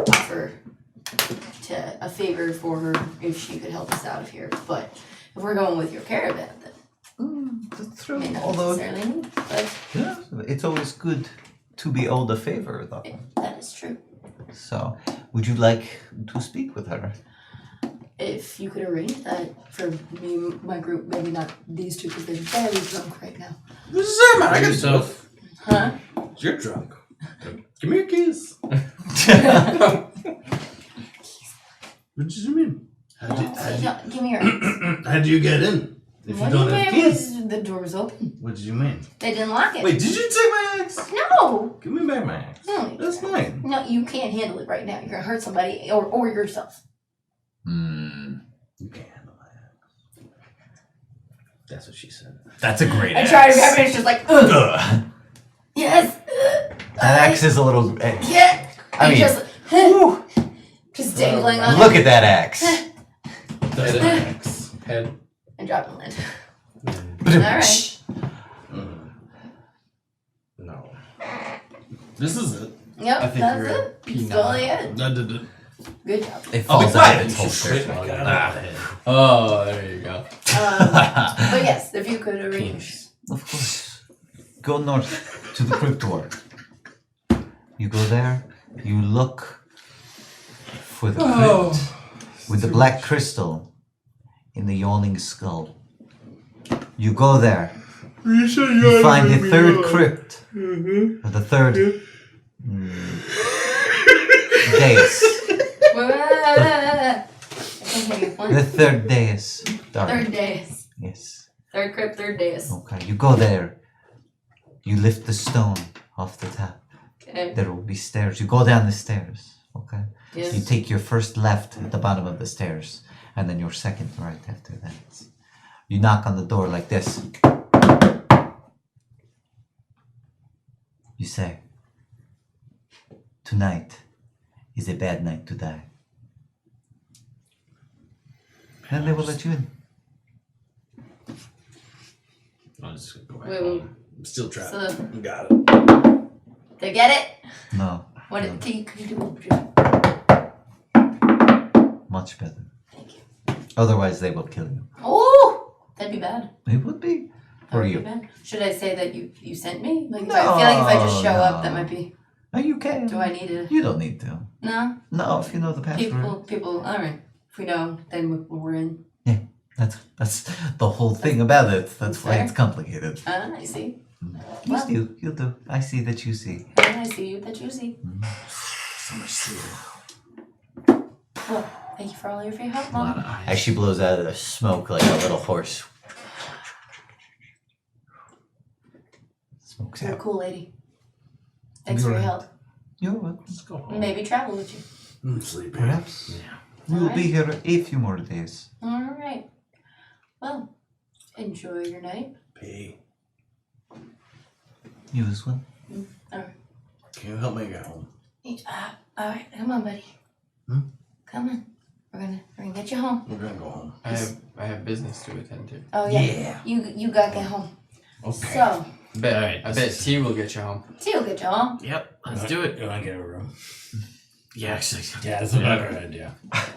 [SPEAKER 3] offer a favor for her if she could help us out of here, but if we're going with your caravan, then
[SPEAKER 2] That's true.
[SPEAKER 3] may not
[SPEAKER 2] Although,
[SPEAKER 3] necessarily need. But
[SPEAKER 2] yeah, it's always good to be owed a favor, though.
[SPEAKER 3] that is true.
[SPEAKER 2] So, would you like to speak with her?
[SPEAKER 3] If you could arrange that for me and my group, maybe not these two because they're very drunk right now.
[SPEAKER 6] Sir, man, I can do it.
[SPEAKER 3] Huh?
[SPEAKER 6] You're drunk. Give me your keys. What did you mean? How
[SPEAKER 3] Give me your.
[SPEAKER 6] do you get in? If
[SPEAKER 3] What
[SPEAKER 6] you
[SPEAKER 3] do
[SPEAKER 6] don't
[SPEAKER 3] you
[SPEAKER 6] have
[SPEAKER 3] mean?
[SPEAKER 6] keys?
[SPEAKER 3] The door was open.
[SPEAKER 6] What did you mean?
[SPEAKER 3] They didn't lock it.
[SPEAKER 6] Wait, did you take my axe?
[SPEAKER 3] No.
[SPEAKER 6] Give me back my axe.
[SPEAKER 3] No.
[SPEAKER 6] That's mine.
[SPEAKER 3] No, you can't handle it right now. You're gonna hurt somebody or yourself.
[SPEAKER 6] You can't handle my axe.
[SPEAKER 1] That's what she said.
[SPEAKER 2] That's a great
[SPEAKER 3] I tried to grab it. It's just like, ugh. Yes.
[SPEAKER 2] That axe is a little.
[SPEAKER 3] Yeah.
[SPEAKER 2] I mean,
[SPEAKER 3] just,
[SPEAKER 2] whew.
[SPEAKER 3] Just dangling on
[SPEAKER 2] Look
[SPEAKER 3] it
[SPEAKER 2] at that axe.
[SPEAKER 7] Head.
[SPEAKER 3] and drop and land.
[SPEAKER 2] Alright.
[SPEAKER 1] No.
[SPEAKER 6] This is it.
[SPEAKER 3] Yep,
[SPEAKER 7] I think
[SPEAKER 3] that's
[SPEAKER 7] you're a
[SPEAKER 3] it. It's
[SPEAKER 7] P9.
[SPEAKER 3] totally it.
[SPEAKER 6] That did it.
[SPEAKER 3] Good job.
[SPEAKER 2] It
[SPEAKER 6] I'll be
[SPEAKER 2] falls out
[SPEAKER 6] quiet.
[SPEAKER 2] of its holster.
[SPEAKER 7] Oh, there you go.
[SPEAKER 3] But yes, if you could arrange.
[SPEAKER 2] Of course. Go north to the crypt door. You go there, you look for the crypt with the black crystal in the yawning skull. You go there. You find the third crypt. Or the third dais.
[SPEAKER 3] I can't hear you. What?
[SPEAKER 2] The third dais.
[SPEAKER 3] Third days.
[SPEAKER 2] Yes.
[SPEAKER 3] Third crypt, third days.
[SPEAKER 2] Okay, you go there. You lift the stone off the top.
[SPEAKER 3] Okay.
[SPEAKER 2] There will be stairs. You go down the stairs. Okay. You
[SPEAKER 3] Yes.
[SPEAKER 2] take your first left at the bottom of the stairs, and then your second right after that. You knock on the door like this. You say, "Tonight is a bad night to die." And they will let you in.
[SPEAKER 1] I'll just go back
[SPEAKER 3] Wait,
[SPEAKER 1] home.
[SPEAKER 6] I'm still trapped.
[SPEAKER 3] So,
[SPEAKER 6] Got it.
[SPEAKER 3] they get it?
[SPEAKER 2] No,
[SPEAKER 3] What did the could you do?
[SPEAKER 2] much better.
[SPEAKER 3] Thank you.
[SPEAKER 2] Otherwise, they will kill you.
[SPEAKER 3] Oh! That'd be bad.
[SPEAKER 2] It would be
[SPEAKER 3] That
[SPEAKER 2] for
[SPEAKER 3] would be
[SPEAKER 2] you.
[SPEAKER 3] bad. Should I say that you sent me? Like, if I feel like if I just show up, that might be.
[SPEAKER 2] Oh, you can.
[SPEAKER 3] Do I need to?
[SPEAKER 2] You don't need to.
[SPEAKER 3] No?
[SPEAKER 2] No, if you know the password.
[SPEAKER 3] People, alright. If we know, then we're in.
[SPEAKER 2] That's the whole thing about it. That's why
[SPEAKER 3] Fair.
[SPEAKER 2] it's complicated.
[SPEAKER 3] I see.
[SPEAKER 2] You do. I see that you see.
[SPEAKER 3] I see you that you see.
[SPEAKER 6] So much steel.
[SPEAKER 3] Well, thank you for all your free help,
[SPEAKER 1] A lot
[SPEAKER 3] Mom.
[SPEAKER 1] of eyes.
[SPEAKER 2] As she blows out of the smoke like a little horse. Smokes
[SPEAKER 3] You're a
[SPEAKER 2] out.
[SPEAKER 3] cool lady. Thanks for your help.
[SPEAKER 2] You're welcome.
[SPEAKER 1] Let's go home.
[SPEAKER 3] Maybe travel with you.
[SPEAKER 6] I'm sleepy.
[SPEAKER 2] Perhaps.
[SPEAKER 1] Yeah.
[SPEAKER 2] We'll be here a few more days.
[SPEAKER 3] Alright. Well, enjoy your night.
[SPEAKER 6] Pay.
[SPEAKER 2] You as well.
[SPEAKER 6] Can you help me get home?
[SPEAKER 3] Alright, come on, buddy. Come on. We're gonna get you home.
[SPEAKER 6] We're gonna go home.
[SPEAKER 7] I have business to attend to.
[SPEAKER 3] Oh yeah. You gotta get home.
[SPEAKER 6] Okay.
[SPEAKER 3] So,
[SPEAKER 1] Alright,
[SPEAKER 7] I bet T will get you home.
[SPEAKER 3] T will get you home.
[SPEAKER 1] Yep, let's do it.
[SPEAKER 6] You wanna get a room?
[SPEAKER 1] Yeah, actually.
[SPEAKER 6] Yeah, that's a better idea.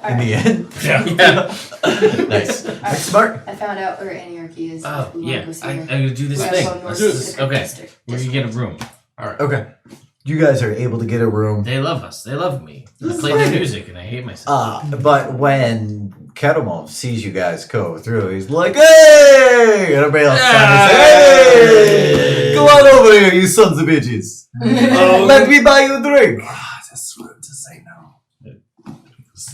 [SPEAKER 2] In the end.
[SPEAKER 1] Yeah.
[SPEAKER 2] Nice.
[SPEAKER 3] Alright.
[SPEAKER 2] Smart.
[SPEAKER 3] I found out where Annie Archy is.
[SPEAKER 1] Oh,
[SPEAKER 3] We wanna
[SPEAKER 1] yeah.
[SPEAKER 3] go see
[SPEAKER 1] I'm
[SPEAKER 3] her.
[SPEAKER 1] gonna do this
[SPEAKER 3] We're
[SPEAKER 1] thing.
[SPEAKER 3] going
[SPEAKER 1] Let's
[SPEAKER 3] north
[SPEAKER 1] do
[SPEAKER 3] to
[SPEAKER 1] this.
[SPEAKER 3] the
[SPEAKER 1] Okay.
[SPEAKER 3] district.
[SPEAKER 1] We're gonna get a room.
[SPEAKER 2] Okay. You guys are able to get a room.
[SPEAKER 1] They love us. They love me. I
[SPEAKER 2] This is
[SPEAKER 1] play their
[SPEAKER 2] great.
[SPEAKER 1] music and I hate myself.
[SPEAKER 2] But when Caramel sees you guys go through, he's like, "Hey!" And everybody else says, "Hey! Go on over here, you sons of bitches. Let me buy you a drink."
[SPEAKER 6] That's rude to say no.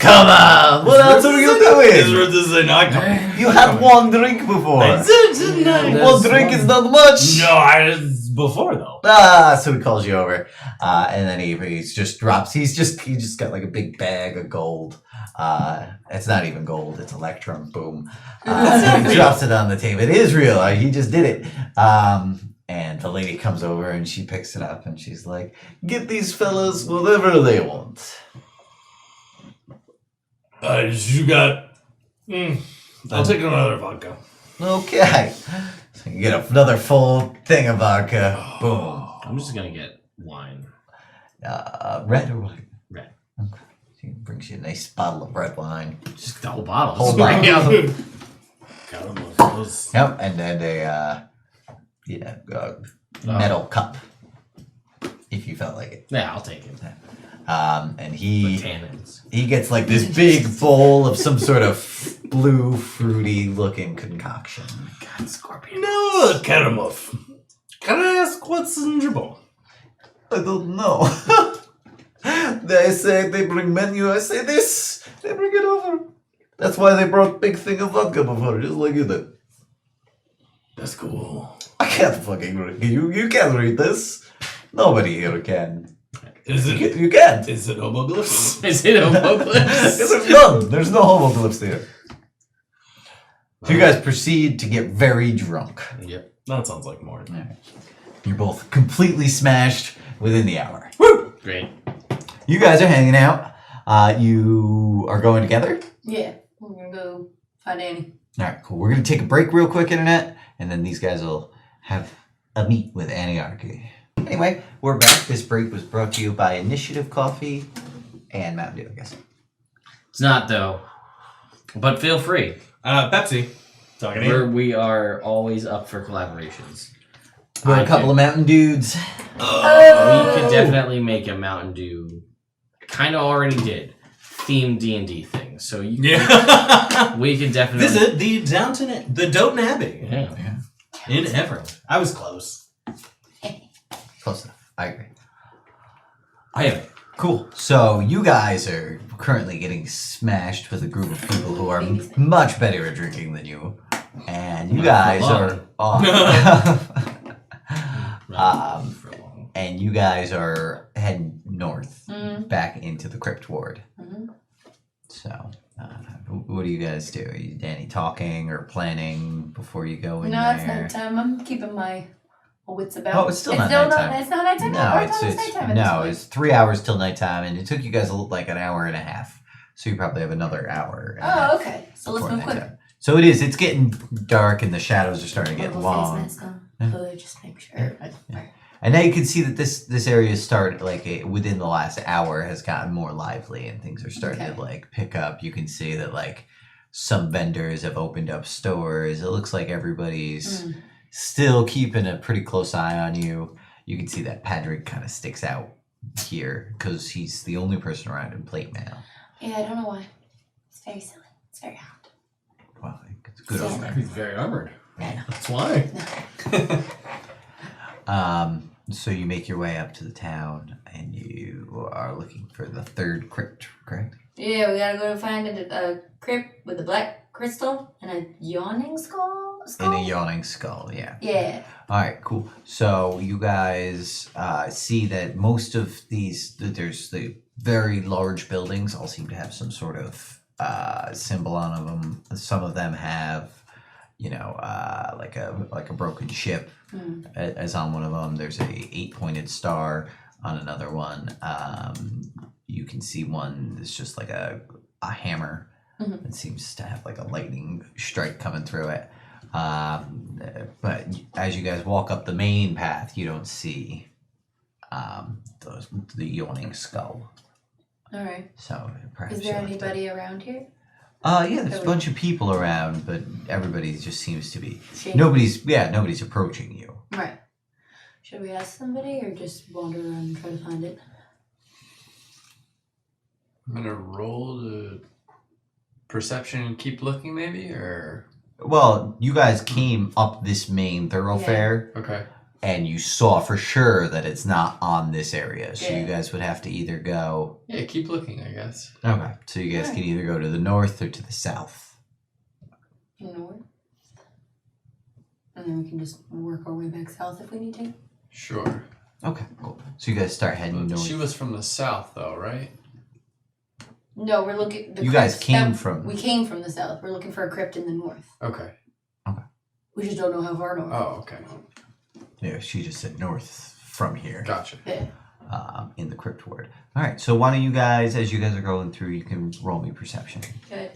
[SPEAKER 2] Come on, what else are you
[SPEAKER 6] It's
[SPEAKER 2] doing?
[SPEAKER 6] rude to say no. I come.
[SPEAKER 2] You had one drink before. One drink is not much.
[SPEAKER 6] No, before though.
[SPEAKER 2] So he calls you over, and then he's just drops. He just got like a big bag of gold. It's not even gold; it's electrum. Boom. He drops it on the table. It is real. He just did it. And the lady comes over and she picks it up and she's like, "Get these fellas whatever they want."
[SPEAKER 6] You got. I'll take another vodka.
[SPEAKER 2] Okay. So you get another full thing of vodka. Boom.
[SPEAKER 1] I'm just gonna get wine.
[SPEAKER 2] Red or white?
[SPEAKER 1] Red.
[SPEAKER 2] Okay. She brings you a nice bottle of red wine.
[SPEAKER 1] Just the whole bottle.
[SPEAKER 2] Whole bottle.
[SPEAKER 1] Yeah.
[SPEAKER 2] Yep, and then a metal cup, if you felt like it.
[SPEAKER 1] Yeah, I'll take it.
[SPEAKER 2] And
[SPEAKER 1] The
[SPEAKER 2] he
[SPEAKER 1] tannins.
[SPEAKER 2] gets like this big bowl of some sort of blue, fruity looking concoction.
[SPEAKER 1] God, Scorpion.
[SPEAKER 6] No, Karamuff. Can I ask what's in your bowl?
[SPEAKER 2] I don't know. They say they bring menu. I say this. They bring it over. That's why they brought big thing of vodka before, just like you did.
[SPEAKER 6] That's cool.
[SPEAKER 2] I can't fucking read. You can't read this. Nobody here can.
[SPEAKER 6] Is it?
[SPEAKER 2] You can't.
[SPEAKER 6] Is it homoglyphs?
[SPEAKER 1] Is it a vocalist?
[SPEAKER 2] There's none. There's no homoglyphs there. So you guys proceed to get very drunk.
[SPEAKER 1] Yep.
[SPEAKER 6] That sounds like more.
[SPEAKER 2] You're both completely smashed within the hour.
[SPEAKER 1] Great.
[SPEAKER 2] You guys are hanging out You are going together?
[SPEAKER 3] Yeah, we're gonna go find Annie.
[SPEAKER 2] All right, cool. We're going to take a break real quick, Internet, and then these guys will have a meet with Annie Archy. Anyway, we're back. This break was brought to you by Initiative Coffee and Mountain Dew, I guess.
[SPEAKER 1] It's not though, but feel free.
[SPEAKER 6] Pepsi. Talking to you.
[SPEAKER 1] We are always up for collaborations.
[SPEAKER 2] We're a couple of mountain dudes.
[SPEAKER 1] We could definitely make a Mountain Dew. Kind of already did themed D&D thing, so we can definitely
[SPEAKER 6] Visit the Downton Abbey
[SPEAKER 1] Yeah.
[SPEAKER 6] in Everett. I was close.
[SPEAKER 2] Close enough. I agree.
[SPEAKER 1] Anyway,
[SPEAKER 2] Cool. So you guys are currently getting smashed with a group of people who are much better at drinking than you. And you guys are
[SPEAKER 1] for long.
[SPEAKER 2] and you guys are heading north back into the Crypt ward.
[SPEAKER 3] Mm-hmm.
[SPEAKER 2] So, what do you guys do? Are you, Danny, talking or planning before you go in
[SPEAKER 3] No,
[SPEAKER 2] there?
[SPEAKER 3] it's nighttime. I'm keeping my wits about.
[SPEAKER 2] Oh, it's still not nighttime.
[SPEAKER 3] It's not nighttime.
[SPEAKER 2] No,
[SPEAKER 3] I thought it was nighttime at this point.
[SPEAKER 2] it's 3 hours till nighttime, and it took you guys like an hour and a half. So you probably have another hour. And a half
[SPEAKER 3] Oh, okay. So let's
[SPEAKER 2] before
[SPEAKER 3] move quick.
[SPEAKER 2] nighttime. So it's getting dark, and the shadows are starting to get long.
[SPEAKER 3] Face mask on. Just make sure.
[SPEAKER 2] And now you can see that this area started within the last hour has gotten more lively, and things are starting to like pick up. You can see that like some vendors have opened up stores. It looks like everybody's still keeping a pretty close eye on you. You can see that Padraig kind of sticks out here because he's the only person around in plate mail.
[SPEAKER 3] Yeah, I don't know why. It's very silly. It's very hot.
[SPEAKER 2] Well, it's good
[SPEAKER 3] Yeah.
[SPEAKER 2] over
[SPEAKER 6] He's very armored.
[SPEAKER 3] I know.
[SPEAKER 6] That's why.
[SPEAKER 2] So you make your way up to the town, and you are looking for the third crypt, correct?
[SPEAKER 3] Yeah, we gotta go to find a crypt with a black crystal and a yawning skull.
[SPEAKER 2] In a yawning skull, yeah.
[SPEAKER 3] Yeah.
[SPEAKER 2] All right, cool. So you guys see that most of there's the very large buildings all seem to have some sort of symbol on them. Some of them have, like a broken ship as on one of them. There's a 8-pointed star on another one. You can see one that's just like a hammer that seems to have like a lightning strike coming through it. But as you guys walk up the main path, you don't see the yawning skull.
[SPEAKER 3] All right.
[SPEAKER 2] So perhaps
[SPEAKER 3] Is there
[SPEAKER 2] you'll have to-
[SPEAKER 3] anybody around here?
[SPEAKER 2] Yeah, there's a bunch of people around, but everybody just seems to be
[SPEAKER 3] Shane?
[SPEAKER 2] nobody's approaching you.
[SPEAKER 3] Right. Should we ask somebody or just wander around and try to find it?
[SPEAKER 7] I'm gonna roll the perception and keep looking, maybe, or
[SPEAKER 2] Well, you guys came up this main thoroughfare,
[SPEAKER 7] okay.
[SPEAKER 2] and you saw for sure that it's not on this area. So you
[SPEAKER 3] Yeah.
[SPEAKER 2] guys would have to either go.
[SPEAKER 7] Yeah, keep looking, I guess.
[SPEAKER 2] Okay. So you guys can either go to the north or to the south.
[SPEAKER 3] North. And then we can just work our way back south if we need to.
[SPEAKER 7] Sure.
[SPEAKER 2] Okay, cool. So you guys start heading north.
[SPEAKER 7] She was from the south, though, right?
[SPEAKER 3] No, we're looking. The
[SPEAKER 2] You guys
[SPEAKER 3] crypt
[SPEAKER 2] came
[SPEAKER 3] that-
[SPEAKER 2] from-
[SPEAKER 3] We came from the south. We're looking for a crypt in the north.
[SPEAKER 7] Okay.
[SPEAKER 3] We just don't know how far north.
[SPEAKER 7] Oh, okay.
[SPEAKER 2] Yeah, she just said north from here.
[SPEAKER 7] Gotcha.
[SPEAKER 3] Yeah.
[SPEAKER 2] In the crypt ward. All right. So why don't you guys, as you guys are going through, you can roll me perception.
[SPEAKER 3] Good.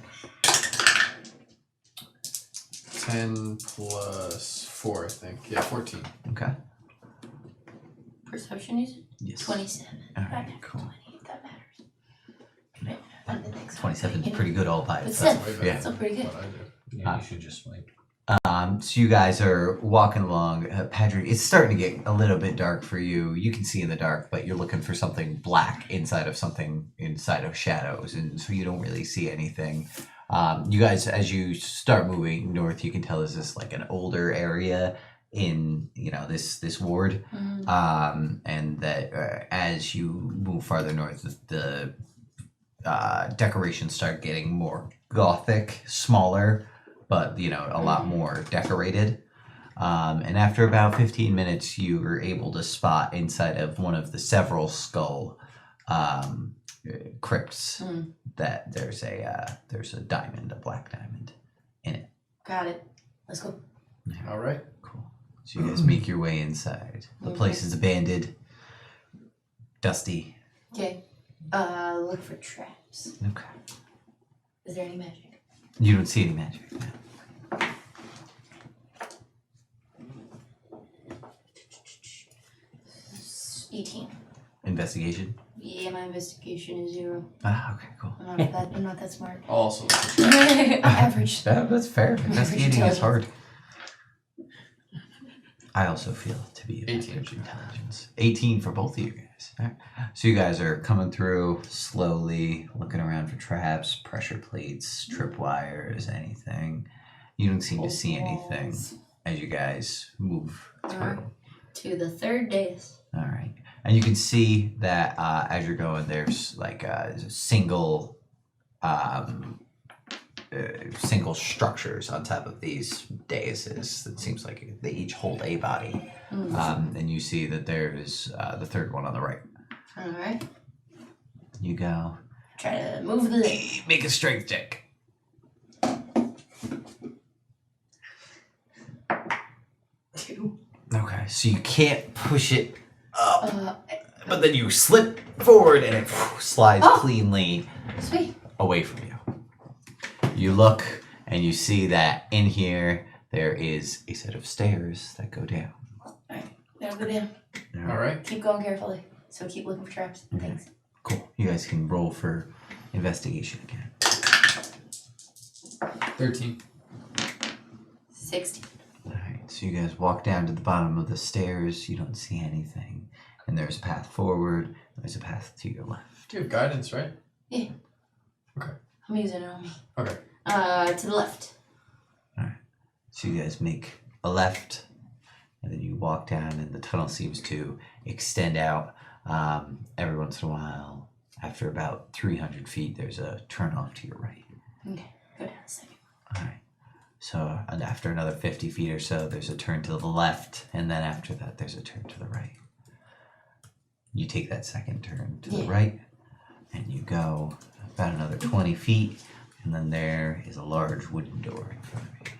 [SPEAKER 7] 10 plus 4, I think. Yeah, 14.
[SPEAKER 2] Okay.
[SPEAKER 3] Perception is
[SPEAKER 2] Yes.
[SPEAKER 3] 27.
[SPEAKER 2] All right,
[SPEAKER 3] I have
[SPEAKER 2] cool.
[SPEAKER 3] 20 if that matters. Right, on the next one.
[SPEAKER 2] 27 is pretty good all by
[SPEAKER 3] But
[SPEAKER 2] itself.
[SPEAKER 3] still,
[SPEAKER 2] Yeah.
[SPEAKER 3] still pretty good.
[SPEAKER 7] What I do.
[SPEAKER 1] Yeah, you should just like.
[SPEAKER 2] So you guys are walking along. Padraig, it's starting to get a little bit dark for you. You can see in the dark, but you're looking for something black inside of shadows, and so you don't really see anything. You guys, as you start moving north, you can tell this is like an older area in this ward, and that as you move farther north, the decorations start getting more gothic, smaller, but a lot more decorated. And after about 15 minutes, you were able to spot inside of one of the several skull crypts that there's a diamond, a black diamond in it.
[SPEAKER 3] Got it. Let's go.
[SPEAKER 7] All right.
[SPEAKER 2] Cool. So you guys make your way inside. The place is abandoned, dusty.
[SPEAKER 3] Okay. Look for traps.
[SPEAKER 2] Okay.
[SPEAKER 3] Is there any magic?
[SPEAKER 2] You don't see any magic. No.
[SPEAKER 3] 18.
[SPEAKER 2] Investigation.
[SPEAKER 3] Yeah, my investigation is 0.
[SPEAKER 2] Ah, okay, cool.
[SPEAKER 3] I'm not that smart.
[SPEAKER 7] Also,
[SPEAKER 3] I'm average.
[SPEAKER 2] That's fair. Investigating is
[SPEAKER 3] intelligence.
[SPEAKER 2] hard. I also feel to be
[SPEAKER 7] 18.
[SPEAKER 2] average intelligence. 18 for both of you guys. All right. So you guys are coming through slowly, looking around for traps, pressure plates, tripwires, anything. You don't seem to see anything as you guys move through.
[SPEAKER 3] To the third dais.
[SPEAKER 2] All right. And you can see that as you're going, there's like single structures on top of these daises. It seems like they each hold a body. And you see that there's the third one on the right.
[SPEAKER 3] Alright.
[SPEAKER 2] You go.
[SPEAKER 3] Try to move the
[SPEAKER 2] Make a strength check.
[SPEAKER 3] 2.
[SPEAKER 2] Okay, so you can't push it up, but then you slip forward and it slides cleanly
[SPEAKER 3] Sweet.
[SPEAKER 2] away from you. You look and you see that in here there is a set of stairs that go down.
[SPEAKER 3] Alright. Gotta go down.
[SPEAKER 7] alright.
[SPEAKER 3] Keep going carefully. So keep looking for traps and things.
[SPEAKER 2] Cool. You guys can roll for investigation again.
[SPEAKER 7] 13.
[SPEAKER 3] 16.
[SPEAKER 2] Alright, so you guys walk down to the bottom of the stairs. You don't see anything. And there's a path forward. And there's a path to your left.
[SPEAKER 7] You have guidance, right?
[SPEAKER 3] I'm using it on me.
[SPEAKER 7] Okay.
[SPEAKER 3] To the left.
[SPEAKER 2] So you guys make a left. And then you walk down and the tunnel seems to extend out. Every once in a while, after about 300 feet, there's a turn off to your right.
[SPEAKER 3] Okay. Go down a second.
[SPEAKER 2] Alright. So and after another 50 feet or so, there's a turn to the left, and then after that, there's a turn to the right. You take that second turn to the right, and you go about another 20 feet, and then there is a large wooden door in front of you.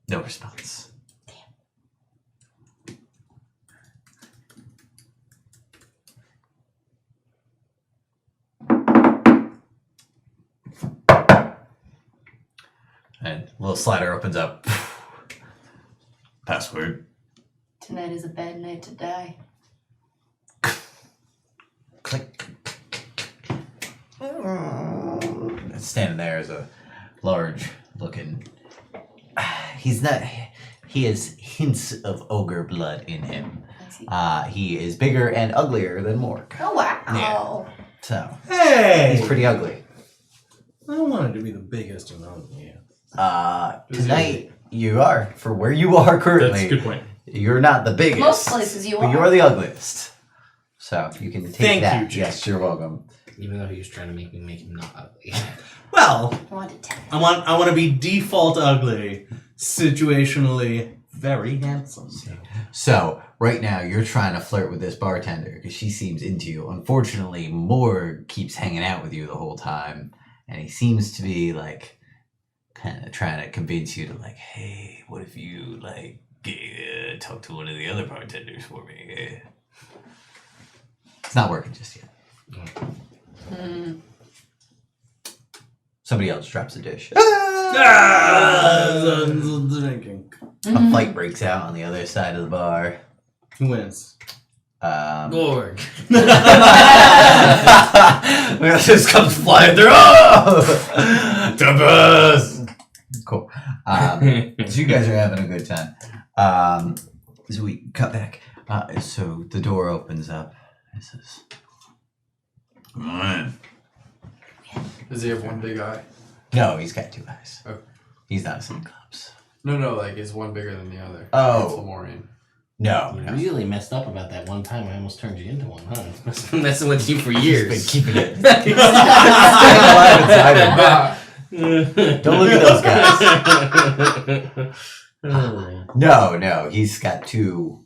[SPEAKER 2] No response. And a little slider opens up. Password.
[SPEAKER 3] Tonight is a bad night to die.
[SPEAKER 2] Click. And standing there is a large looking. He has hints of ogre blood in him.
[SPEAKER 3] I see.
[SPEAKER 2] He is bigger and uglier than Morg.
[SPEAKER 3] Oh wow.
[SPEAKER 2] So
[SPEAKER 6] Hey!
[SPEAKER 2] he's pretty ugly.
[SPEAKER 6] I wanted to be the biggest and only.
[SPEAKER 2] Tonight you are, for where you are currently.
[SPEAKER 6] That's a good point.
[SPEAKER 2] You're not the biggest.
[SPEAKER 3] Most places you
[SPEAKER 2] but
[SPEAKER 3] are.
[SPEAKER 2] you're the ugliest. So you can take
[SPEAKER 6] Thank
[SPEAKER 2] that.
[SPEAKER 6] you, Jake.
[SPEAKER 2] Yes, you're welcome.
[SPEAKER 1] Even though he was trying to make him not ugly.
[SPEAKER 6] Well,
[SPEAKER 3] I want to tell.
[SPEAKER 6] I want to be default ugly, situationally very handsome.
[SPEAKER 2] So right now you're trying to flirt with this bartender because she seems into you. Unfortunately, Morg keeps hanging out with you the whole time, and he seems to be like kind of trying to convince you to like, hey, what if you like talk to one of the other bartenders for me? It's not working just yet. Somebody else drops a dish.
[SPEAKER 6] Drinking.
[SPEAKER 2] A fight breaks out on the other side of the bar.
[SPEAKER 6] Who wins?
[SPEAKER 1] Morg.
[SPEAKER 2] This comes flying through. Oh! Tempest! Cool. So you guys are having a good time. So we cut back. So the door opens up. It says, "Come on."
[SPEAKER 7] Does he have one big eye?
[SPEAKER 2] No, he's got two eyes.
[SPEAKER 7] Oh.
[SPEAKER 2] He's not a Cyclops.
[SPEAKER 7] No, like is one bigger than the other?
[SPEAKER 2] Oh.
[SPEAKER 7] It's Lemurian.
[SPEAKER 2] No.
[SPEAKER 1] You
[SPEAKER 2] no.
[SPEAKER 1] really messed up about that one time I almost turned you into one, huh? I've been messing with you for
[SPEAKER 2] He's
[SPEAKER 1] years.
[SPEAKER 2] been keeping it. Staying alive inside him. Don't look at those guys. No, he's got two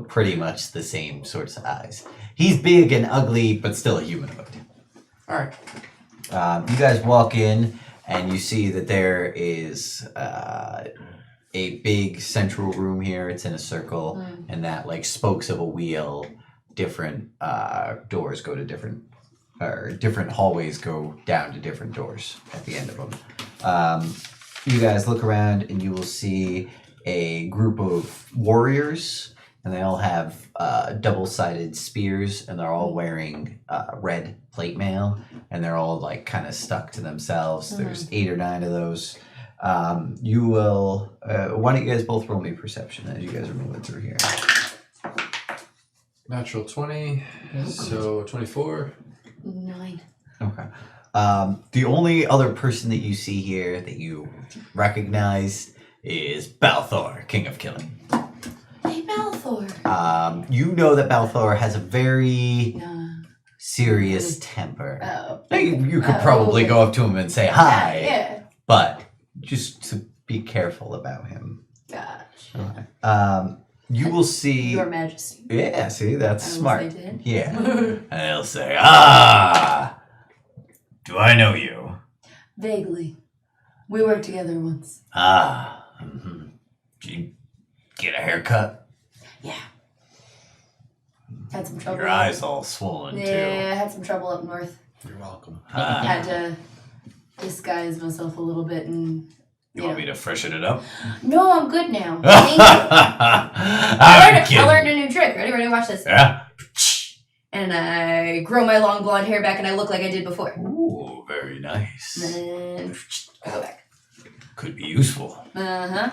[SPEAKER 2] pretty much the same sorts of eyes. He's big and ugly, but still a humanoid.
[SPEAKER 7] Alright.
[SPEAKER 2] You guys walk in, and you see that there is a a big central room here. It's in a circle, and that like spokes of a wheel, different doors go to different, or different hallways go down to different doors at the end of them. You guys look around and you will see a group of warriors, and they all have double-sided spears, and they're all wearing red plate mail, and they're all like kind of stuck to themselves. There's 8 or 9 of those. You will. Why don't you guys both roll me perception as you guys are moving through here?
[SPEAKER 7] Natural 20, so 24.
[SPEAKER 3] 9.
[SPEAKER 2] Okay. The only other person that you see here that you recognize is Balthor, King of Killing.
[SPEAKER 3] Hey, Balthor.
[SPEAKER 2] You know that Balthor has a very serious temper.
[SPEAKER 3] Oh.
[SPEAKER 2] You could probably go up to him and say hi,
[SPEAKER 3] Yeah.
[SPEAKER 2] but just to be careful about him.
[SPEAKER 3] Gotcha.
[SPEAKER 2] You will see.
[SPEAKER 3] Your Majesty.
[SPEAKER 2] Yeah, see, that's
[SPEAKER 3] I
[SPEAKER 2] smart.
[SPEAKER 3] almost did.
[SPEAKER 2] Yeah. And they'll say, "Ah, do I know you?
[SPEAKER 3] Vaguely. We worked together once.
[SPEAKER 2] Ah, did you get a haircut?
[SPEAKER 3] Yeah. Had some trouble.
[SPEAKER 2] Your eyes all swollen
[SPEAKER 3] Yeah, I had some trouble up north.
[SPEAKER 6] You're welcome.
[SPEAKER 2] too.
[SPEAKER 3] Had to disguise myself a little bit and.
[SPEAKER 2] You want me to freshen it up?
[SPEAKER 3] No, I'm good now. Thank you. I learned a new trick. Ready? Watch this.
[SPEAKER 2] Yeah.
[SPEAKER 3] And I grow my long blonde hair back and I look like I did before.
[SPEAKER 2] Ooh, very nice.
[SPEAKER 3] And then I go back.
[SPEAKER 2] Could be useful.
[SPEAKER 3] Uh-huh.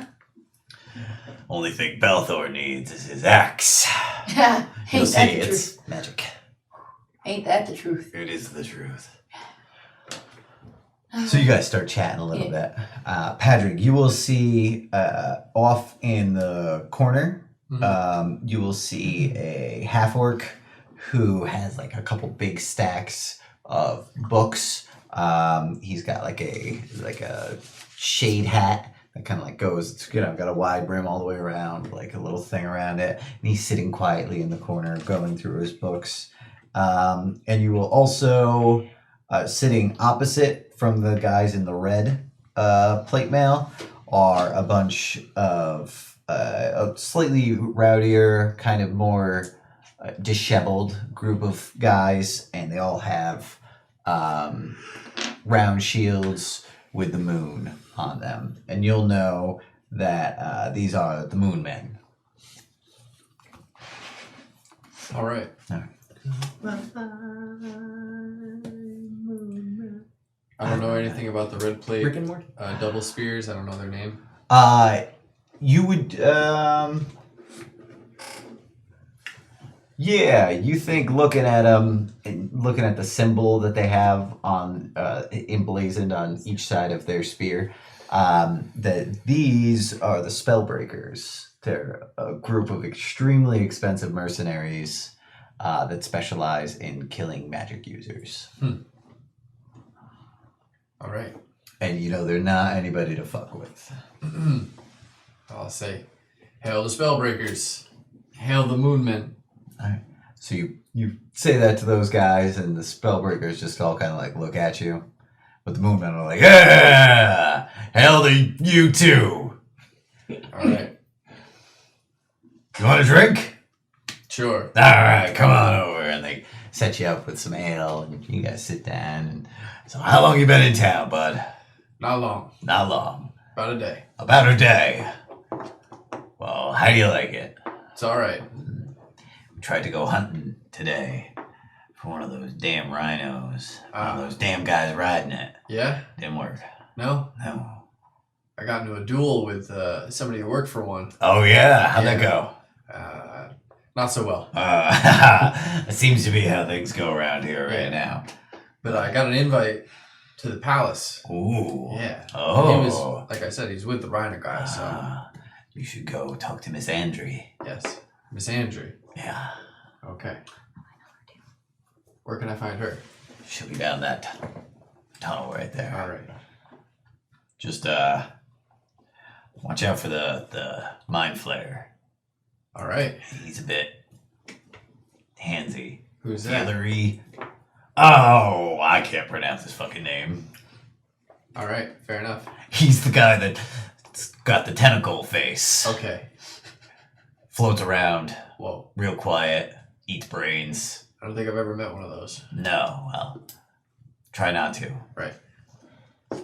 [SPEAKER 2] Only thing Balthor needs is his axe.
[SPEAKER 3] Ain't
[SPEAKER 2] You'll
[SPEAKER 3] that
[SPEAKER 2] see,
[SPEAKER 3] the
[SPEAKER 2] it's
[SPEAKER 3] truth?
[SPEAKER 2] magic.
[SPEAKER 3] Ain't that the truth?
[SPEAKER 2] It is the truth. So you guys start chatting a little bit. Padraig, you will see off in the corner, you will see a half-orc who has like a couple big stacks of books. He's got like a shade hat that kind of like goes, it's, got a wide brim all the way around, like a little thing around it. And he's sitting quietly in the corner going through his books. And you will also, sitting opposite from the guys in the red plate mail, are a bunch of a slightly rowdier, kind of more disheveled group of guys, and they all have round shields with the moon on them. And you'll know that these are the Moon Men.
[SPEAKER 7] All right. I don't know anything about the red plate.
[SPEAKER 6] Rick and Morty?
[SPEAKER 7] Double spears. I don't know their name.
[SPEAKER 2] You would, yeah, you think looking at them, looking at the symbol that they have on, emblazoned on each side of their spear, that these are the Spellbreakers. They're a group of extremely expensive mercenaries that specialize in killing magic users.
[SPEAKER 7] All right.
[SPEAKER 2] And they're not anybody to fuck with.
[SPEAKER 7] I'll say, hail the Spellbreakers. Hail the Moonmen.
[SPEAKER 2] Alright. So you say that to those guys, and the Spellbreakers just all kind of like look at you. But the Moonmen are like, yeah! Hail to you too!
[SPEAKER 7] All right.
[SPEAKER 2] You want a drink?
[SPEAKER 7] Sure.
[SPEAKER 2] Alright, come on over. And they set you up with some ale, and you guys sit down. And so how long you been in town, bud?
[SPEAKER 7] Not long.
[SPEAKER 2] Not long.
[SPEAKER 7] About a day.
[SPEAKER 2] About a day. Well, how do you like it?
[SPEAKER 7] It's all right.
[SPEAKER 2] We tried to go hunting today for one of those damn rhinos. One of those damn guys riding it.
[SPEAKER 7] Yeah?
[SPEAKER 2] Didn't work.
[SPEAKER 7] No?
[SPEAKER 2] No.
[SPEAKER 7] I got into a duel with somebody who worked for one.
[SPEAKER 2] Oh yeah? How'd that go?
[SPEAKER 7] Not so well.
[SPEAKER 2] That seems to be how things go around here right now.
[SPEAKER 7] But I got an invite to the palace.
[SPEAKER 2] Ooh.
[SPEAKER 7] Yeah.
[SPEAKER 2] Oh.
[SPEAKER 7] He was, like I said, he's with the Rhino guy, so.
[SPEAKER 2] You should go talk to Miss Andry.
[SPEAKER 7] Yes. Miss Andrew.
[SPEAKER 2] Yeah.
[SPEAKER 7] Okay. Where can I find her?
[SPEAKER 2] She'll be down that tunnel right there.
[SPEAKER 7] All right.
[SPEAKER 2] Just watch out for the mind flayer.
[SPEAKER 7] All right.
[SPEAKER 2] He's a bit handsy.
[SPEAKER 7] Who's that?
[SPEAKER 2] Hillary. Oh, I can't pronounce his fucking name.
[SPEAKER 7] All right. Fair enough.
[SPEAKER 2] He's the guy that It's got the tentacle face.
[SPEAKER 7] Okay.
[SPEAKER 2] Floats around,
[SPEAKER 7] Whoa.
[SPEAKER 2] real quiet, eats brains.
[SPEAKER 7] I don't think I've ever met one of those.
[SPEAKER 2] No, well, try not to.
[SPEAKER 7] Right. I'm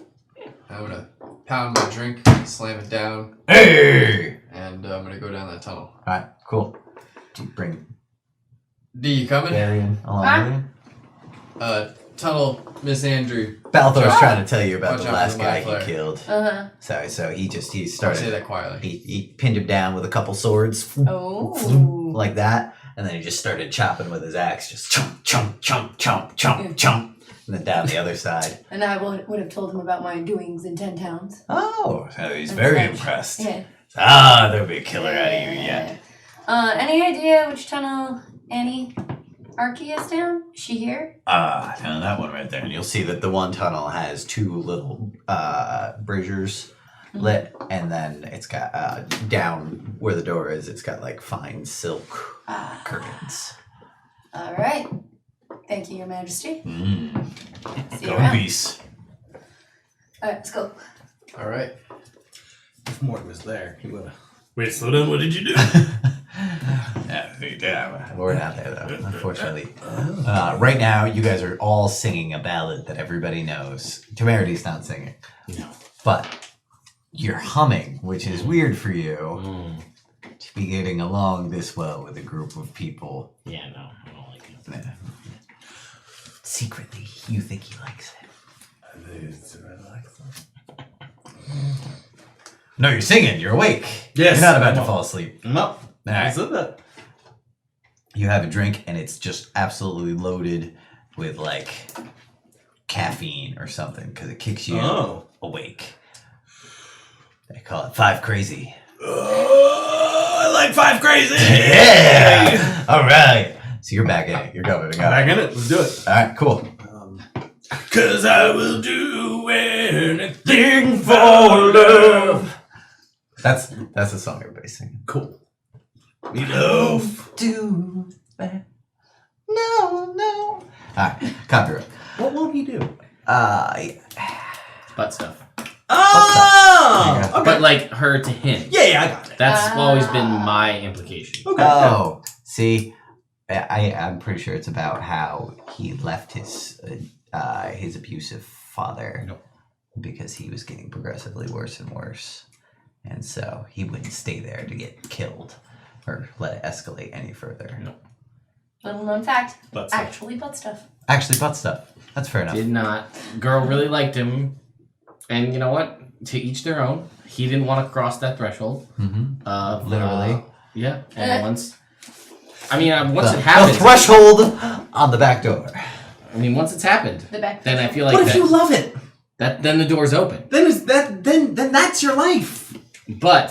[SPEAKER 7] gonna pound my drink, slam it down,
[SPEAKER 2] Hey!
[SPEAKER 7] and I'm gonna go down that tunnel.
[SPEAKER 2] Alright, cool. Do you bring
[SPEAKER 7] D, you coming?
[SPEAKER 2] Daerien along with you?
[SPEAKER 7] Tunnel, Miss Andrew.
[SPEAKER 2] Balthor's trying to tell you about
[SPEAKER 7] Watch
[SPEAKER 2] the
[SPEAKER 7] out
[SPEAKER 2] last
[SPEAKER 7] for the
[SPEAKER 2] guy
[SPEAKER 7] mind
[SPEAKER 2] he
[SPEAKER 7] flare.
[SPEAKER 2] killed.
[SPEAKER 3] Uh-huh.
[SPEAKER 2] So he
[SPEAKER 7] Say
[SPEAKER 2] started.
[SPEAKER 7] that quietly.
[SPEAKER 2] He pinned him down with a couple swords.
[SPEAKER 3] Oh.
[SPEAKER 2] Like that, and then he just started chopping with his axe, just chomp, chomp, chomp, chomp, chomp, chomp, and then down the other side.
[SPEAKER 3] And I would have told him about my doings in 10 towns.
[SPEAKER 2] Oh, so he's
[SPEAKER 3] And
[SPEAKER 2] very
[SPEAKER 3] such.
[SPEAKER 2] impressed.
[SPEAKER 3] Yeah.
[SPEAKER 2] There'll be a killer out of you yet.
[SPEAKER 3] Any idea which tunnel Annie Archy is down? Is she here?
[SPEAKER 2] Down that one right there, and you'll see that the one tunnel has two little braziers lit, and then it's got down where the door is, it's got like fine silk curtains.
[SPEAKER 3] All right. Thank you, Your Majesty. See you
[SPEAKER 2] Go in
[SPEAKER 3] around.
[SPEAKER 2] peace.
[SPEAKER 3] All right, let's go.
[SPEAKER 7] All right.
[SPEAKER 6] If Morg was there, he would have. Wait, slow down. What did you do?
[SPEAKER 2] Yeah, we're not there though, unfortunately. Right now, you guys are all singing a ballad that everybody knows. Temerity's not singing.
[SPEAKER 1] No.
[SPEAKER 2] But you're humming, which is weird for you to be getting along this well with a group of people.
[SPEAKER 1] Yeah, no, I don't like it.
[SPEAKER 2] Secretly, you think he likes it. No, you're singing. You're awake.
[SPEAKER 6] Yes,
[SPEAKER 2] You're not about
[SPEAKER 6] I'm
[SPEAKER 2] to
[SPEAKER 6] up.
[SPEAKER 2] fall asleep.
[SPEAKER 6] No,
[SPEAKER 2] All
[SPEAKER 6] I
[SPEAKER 2] right.
[SPEAKER 6] said that.
[SPEAKER 2] You have a drink, and it's just absolutely loaded with like caffeine or something because it kicks you awake. They call it 5 Crazy.
[SPEAKER 6] I like 5 Crazy.
[SPEAKER 2] Yeah. All right. So you're back in it. You're going to go.
[SPEAKER 6] Back in it. Let's do it.
[SPEAKER 2] All right. Cool.
[SPEAKER 6] 'Cause I will do anything for love.
[SPEAKER 2] That's the song everybody's singing.
[SPEAKER 6] Cool. Meatloaf.
[SPEAKER 2] Do that. No. All right. Copyright.
[SPEAKER 6] What will he do?
[SPEAKER 1] Butt stuff.
[SPEAKER 6] Oh!
[SPEAKER 2] Yeah.
[SPEAKER 6] Okay.
[SPEAKER 1] But like her to him.
[SPEAKER 6] Yeah, I got it.
[SPEAKER 1] That's always been my implication.
[SPEAKER 6] Okay.
[SPEAKER 2] Oh, see, I'm pretty sure it's about how he left his abusive father because he was getting progressively worse and worse, and so he wouldn't stay there to get killed or let it escalate any further.
[SPEAKER 1] No.
[SPEAKER 3] Little known fact.
[SPEAKER 6] Butt stuff.
[SPEAKER 3] Actually, butt stuff.
[SPEAKER 2] Actually, butt stuff. That's fair enough.
[SPEAKER 1] Did not. Girl really liked him. And you know what? To each their own. He didn't want to cross that threshold.
[SPEAKER 2] Mm-hmm. Literally.
[SPEAKER 1] Yeah. And once it
[SPEAKER 2] The
[SPEAKER 1] happened.
[SPEAKER 2] threshold on the back door.
[SPEAKER 1] I mean, once it's happened,
[SPEAKER 3] The back.
[SPEAKER 1] then I feel like
[SPEAKER 6] What if you love it?
[SPEAKER 1] then the door's open.
[SPEAKER 6] Then that's your life.
[SPEAKER 1] But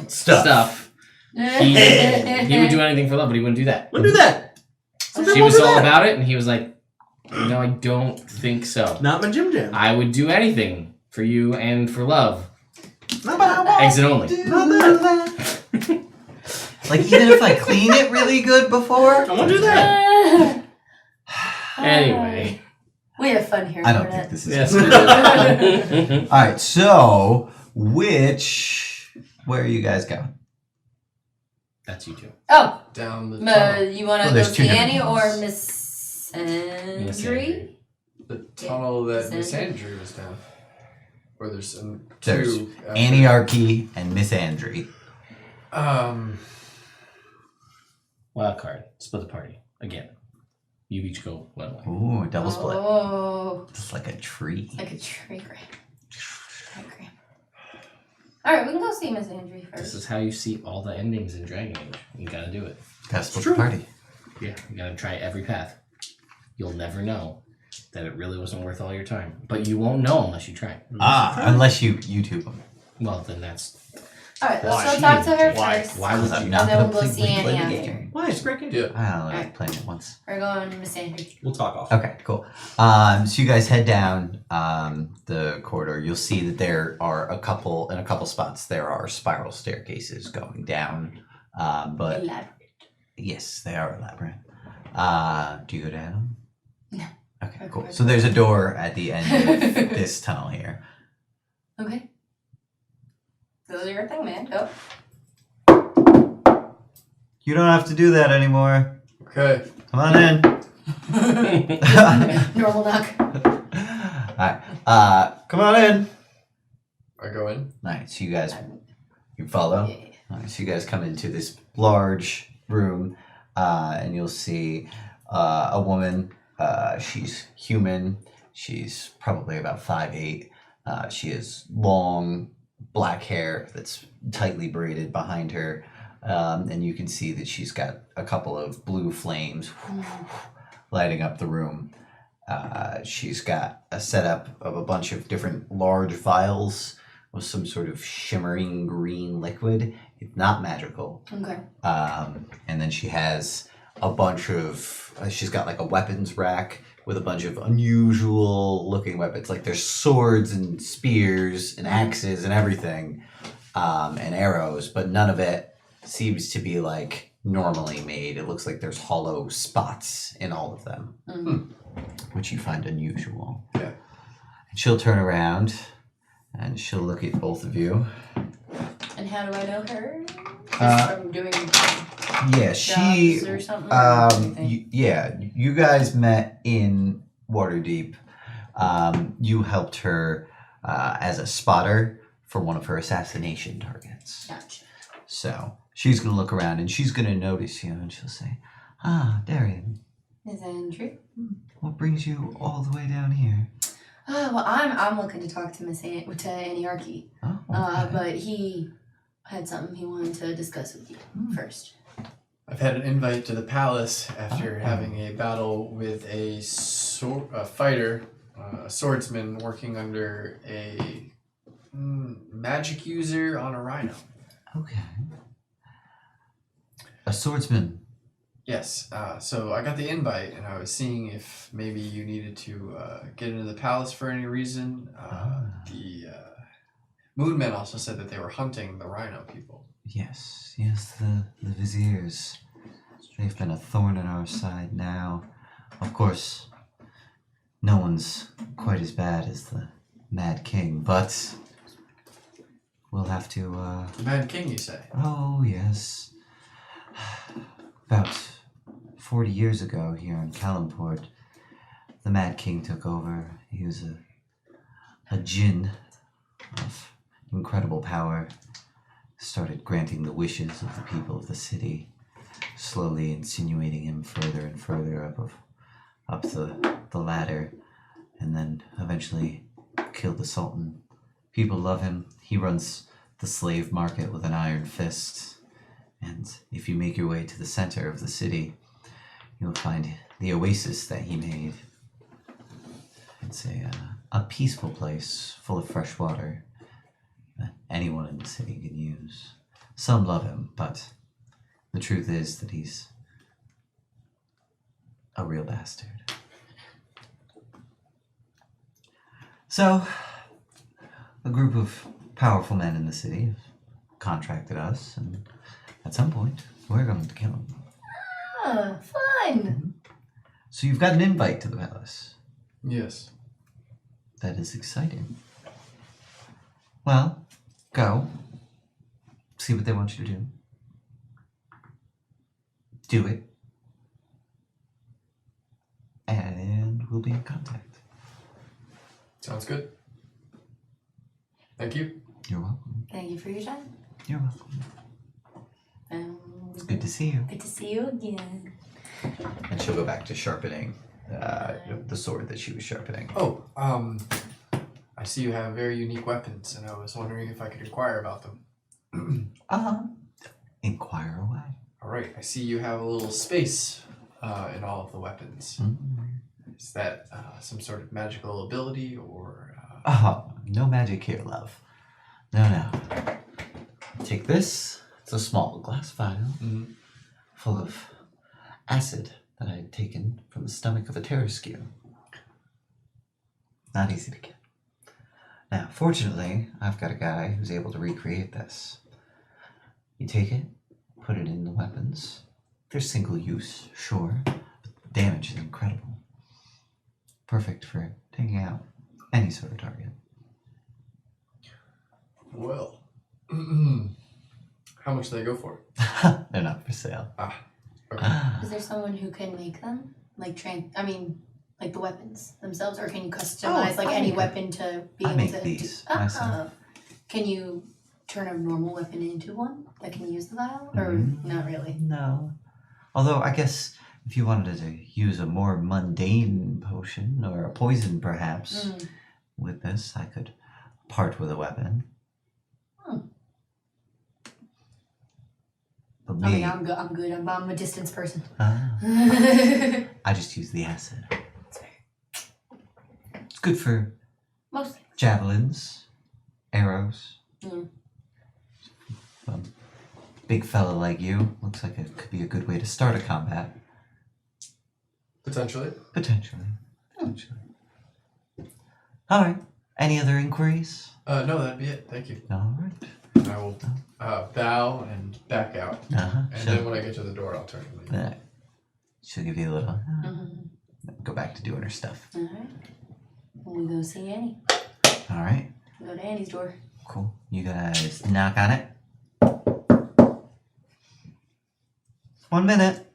[SPEAKER 1] stuff. He would do anything for love, but he wouldn't do that.
[SPEAKER 6] Wouldn't do that.
[SPEAKER 1] She was all about it, and he was like, "No, I don't think so.
[SPEAKER 6] Not my Jim Jam.
[SPEAKER 1] I would do anything for you and for love.
[SPEAKER 6] Not bad.
[SPEAKER 1] Exit only."
[SPEAKER 6] Not bad.
[SPEAKER 2] Like, even if I clean it really good before?
[SPEAKER 6] I won't do that.
[SPEAKER 1] Anyway.
[SPEAKER 3] We have fun here.
[SPEAKER 2] I don't
[SPEAKER 3] Burnett.
[SPEAKER 2] think this is
[SPEAKER 1] Yes.
[SPEAKER 2] good. All right, so where are you guys going?
[SPEAKER 1] That's you two.
[SPEAKER 3] Oh,
[SPEAKER 7] Down the tunnel.
[SPEAKER 3] you want to
[SPEAKER 2] Well,
[SPEAKER 3] go
[SPEAKER 2] there's two
[SPEAKER 3] see
[SPEAKER 2] different
[SPEAKER 3] Annie or
[SPEAKER 2] tunnels.
[SPEAKER 3] Miss
[SPEAKER 1] Miss
[SPEAKER 3] Andrew?
[SPEAKER 7] The tunnel that
[SPEAKER 3] Miss
[SPEAKER 7] Miss
[SPEAKER 3] Andrew.
[SPEAKER 7] Andrew was down. Or there's some
[SPEAKER 2] There's
[SPEAKER 7] two. after
[SPEAKER 2] Annie
[SPEAKER 7] that.
[SPEAKER 2] Archy and Miss Andry.
[SPEAKER 1] Wild card. Split the party. Again. You each go one way.
[SPEAKER 2] Ooh, double split.
[SPEAKER 3] Oh,
[SPEAKER 2] Just like a tree.
[SPEAKER 3] like a trigram. Trigram. All right, we can go see Miss Andrew
[SPEAKER 1] This
[SPEAKER 3] first.
[SPEAKER 1] is how you see all the endings in Dragon Age. You gotta do it.
[SPEAKER 2] Gotta split the party.
[SPEAKER 1] Yeah, you gotta try every path. You'll never know that it really wasn't worth all your time. But you won't know unless you try.
[SPEAKER 2] Unless you YouTube them.
[SPEAKER 1] Well, then that's...
[SPEAKER 3] All right, let's
[SPEAKER 1] Why?
[SPEAKER 3] go talk to her
[SPEAKER 1] Why?
[SPEAKER 3] first.
[SPEAKER 1] Why would
[SPEAKER 2] Because I'm
[SPEAKER 1] you?
[SPEAKER 2] not
[SPEAKER 3] And then
[SPEAKER 2] gonna
[SPEAKER 3] we'll go see Annie
[SPEAKER 2] replay the
[SPEAKER 3] after.
[SPEAKER 2] game.
[SPEAKER 6] Why? It's a great game.
[SPEAKER 7] Yeah.
[SPEAKER 2] I don't know,
[SPEAKER 3] Alright.
[SPEAKER 2] like playing it once.
[SPEAKER 3] We're going to Miss Andrew.
[SPEAKER 6] We'll talk off.
[SPEAKER 2] Okay, cool. So you guys head down the corridor. You'll see that there are in a couple spots there are spiral staircases going down. But
[SPEAKER 3] Elaborate.
[SPEAKER 2] yes, they are elaborate. Do you go down them?
[SPEAKER 3] No.
[SPEAKER 2] Okay, cool. So there's a door at the end of this tunnel here.
[SPEAKER 3] Okay. Go do your thing, man. Go.
[SPEAKER 2] You don't have to do that anymore.
[SPEAKER 7] Okay.
[SPEAKER 2] Come on in.
[SPEAKER 3] Normal knock.
[SPEAKER 2] Alright. Come on in.
[SPEAKER 7] I go in.
[SPEAKER 2] Alright, so you guys, you follow?
[SPEAKER 3] Yeah.
[SPEAKER 2] Alright, so you guys come into this large room, and you'll see a woman. She's human. She's probably about 5'8". She has long black hair that's tightly braided behind her, and you can see that she's got a couple of blue flames lighting up the room. She's got a setup of a bunch of different large vials with some sort of shimmering green liquid. It's not magical.
[SPEAKER 3] Okay.
[SPEAKER 2] And then she has a bunch of, she's got like a weapons rack with a bunch of unusual looking weapons. Like there's swords and spears and axes and everything, and arrows, but none of it seems to be like normally made. It looks like there's hollow spots in all of them, which you find unusual.
[SPEAKER 7] Yeah.
[SPEAKER 2] And she'll turn around and she'll look at both of you.
[SPEAKER 3] And how do I know her? Just from doing
[SPEAKER 2] Yeah, she.
[SPEAKER 3] jobs or something? Or anything?
[SPEAKER 2] You guys met in Waterdeep. You helped her as a spotter for one of her assassination targets.
[SPEAKER 3] Gotcha.
[SPEAKER 2] So she's gonna look around and she's gonna notice you, and she'll say, "Ah, Daerien,
[SPEAKER 3] Is that true?
[SPEAKER 2] what brings you all the way down here?"
[SPEAKER 3] Well, I'm looking to talk to to Annie Archy.
[SPEAKER 2] Oh, okay.
[SPEAKER 3] But he had something he wanted to discuss with you first.
[SPEAKER 7] I've had an invite to the palace after
[SPEAKER 2] Oh.
[SPEAKER 7] having a battle with a fighter, a swordsman working under a magic user on a rhino.
[SPEAKER 2] Okay. A swordsman.
[SPEAKER 7] Yes, so I got the invite and I was seeing if maybe you needed to get into the palace for any reason. The Moonmen also said that they were hunting the rhino people.
[SPEAKER 2] Yes, the viziers. They've been a thorn in our side now. Of course, no one's quite as bad as the Mad King, but we'll have to,
[SPEAKER 7] The Mad King, you say?
[SPEAKER 2] Oh, yes. About 40 years ago here in Calimport, the Mad King took over. He was a djinn of incredible power. Started granting the wishes of the people of the city, slowly insinuating him further and further up the ladder, and then eventually killed the Sultan. People love him. He runs the slave market with an iron fist, and if you make your way to the center of the city, you'll find the oasis that he made. It's a peaceful place full of fresh water that anyone in the city can use. Some love him, but the truth is that he's a real bastard. So, a group of powerful men in the city have contracted us, and at some point, we're going to kill him.
[SPEAKER 3] Ah, fun!
[SPEAKER 2] So you've got an invite to the palace.
[SPEAKER 7] Yes.
[SPEAKER 2] That is exciting. Well, go. See what they want you to do. Do it. And we'll be in contact.
[SPEAKER 7] Sounds good. Thank you.
[SPEAKER 2] You're welcome.
[SPEAKER 3] Thank you for your time.
[SPEAKER 2] You're welcome. It's good to see you.
[SPEAKER 3] Good to see you again.
[SPEAKER 2] And she'll go back to sharpening the sword that she was sharpening.
[SPEAKER 7] Oh, I see you have very unique weapons, and I was wondering if I could inquire about them.
[SPEAKER 2] Inquire away.
[SPEAKER 7] All right, I see you have a little space in all of the weapons. Is that some sort of magical ability, or?
[SPEAKER 2] No magic here, love. No. Take this. It's a small glass vial full of acid that I had taken from the stomach of a terror skew. Not easy to get. Now, fortunately, I've got a guy who's able to recreate this. You take it, put it in the weapons. They're single use, sure, but the damage is incredible. Perfect for taking out any sort of target.
[SPEAKER 7] Well, How much do they go for?
[SPEAKER 2] They're not for sale.
[SPEAKER 7] Okay.
[SPEAKER 3] Is there someone who can make them? Like like the weapons themselves, or can you customize
[SPEAKER 2] I
[SPEAKER 3] any
[SPEAKER 2] make
[SPEAKER 3] weapon to be
[SPEAKER 2] I
[SPEAKER 3] able
[SPEAKER 2] make
[SPEAKER 3] to
[SPEAKER 2] these
[SPEAKER 3] do?
[SPEAKER 2] myself.
[SPEAKER 3] Can you turn a normal weapon into one that can use the vial, or not really?
[SPEAKER 2] No. Although I guess if you wanted to use a more mundane potion or a poison perhaps with this, I could part with a weapon. But
[SPEAKER 3] I
[SPEAKER 2] me,
[SPEAKER 3] mean, I'm good. I'm a distance person.
[SPEAKER 2] I just use the acid.
[SPEAKER 3] That's fair.
[SPEAKER 2] It's good for
[SPEAKER 3] Mostly.
[SPEAKER 2] javelins, arrows. Big fella like you, looks like it could be a good way to start a combat.
[SPEAKER 7] Potentially.
[SPEAKER 2] Potentially. Alright. Any other inquiries?
[SPEAKER 7] No, that'd be it. Thank you.
[SPEAKER 2] Alright.
[SPEAKER 7] And I will bow and back out.
[SPEAKER 2] Uh-huh.
[SPEAKER 7] And then when I get to the door, I'll turn and leave.
[SPEAKER 2] Yeah. She'll give you a little. Go back to doing her stuff.
[SPEAKER 3] All right. We go see Annie.
[SPEAKER 2] Alright.
[SPEAKER 3] We go to Annie's door.
[SPEAKER 2] Cool. You guys knock on it. 1 minute.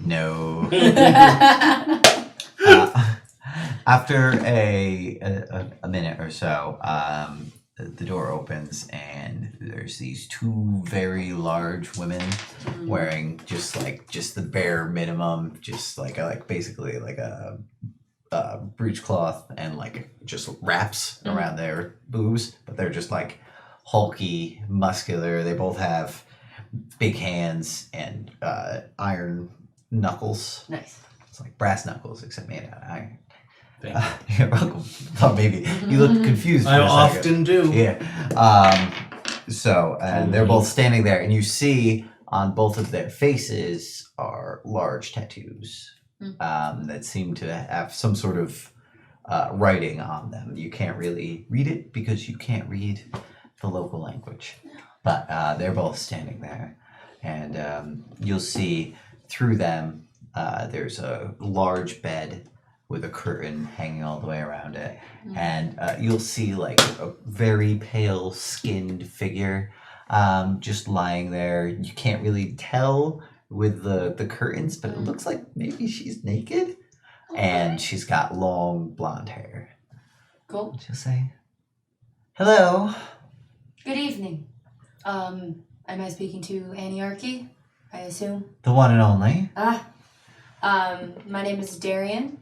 [SPEAKER 2] No. After a minute or so, the door opens and there's these two very large women wearing just the bare minimum, just basically like a breechcloth and just wraps around their boobs, but they're just hulky, muscular. They both have big hands and iron knuckles.
[SPEAKER 3] Nice.
[SPEAKER 2] It's like brass knuckles, except made out of iron.
[SPEAKER 6] Thank you.
[SPEAKER 2] You're welcome. Thought maybe you looked confused.
[SPEAKER 6] I
[SPEAKER 2] for a second.
[SPEAKER 6] often do.
[SPEAKER 2] Yeah. And they're both standing there, and you see on both of their faces are large tattoos that seem to have some sort of writing on them. You can't really read it because you can't read the local language, but they're both standing there, and you'll see through them there's a large bed with a curtain hanging all the way around it, and you'll see a very pale skinned figure just lying there. You can't really tell with the curtains, but it looks like maybe she's naked, and she's got long blonde hair.
[SPEAKER 3] Cool.
[SPEAKER 2] She'll say, "Hello."
[SPEAKER 3] Good evening. Am I speaking to Annie Archy? I assume.
[SPEAKER 2] The one and only.
[SPEAKER 3] My name is Daerien.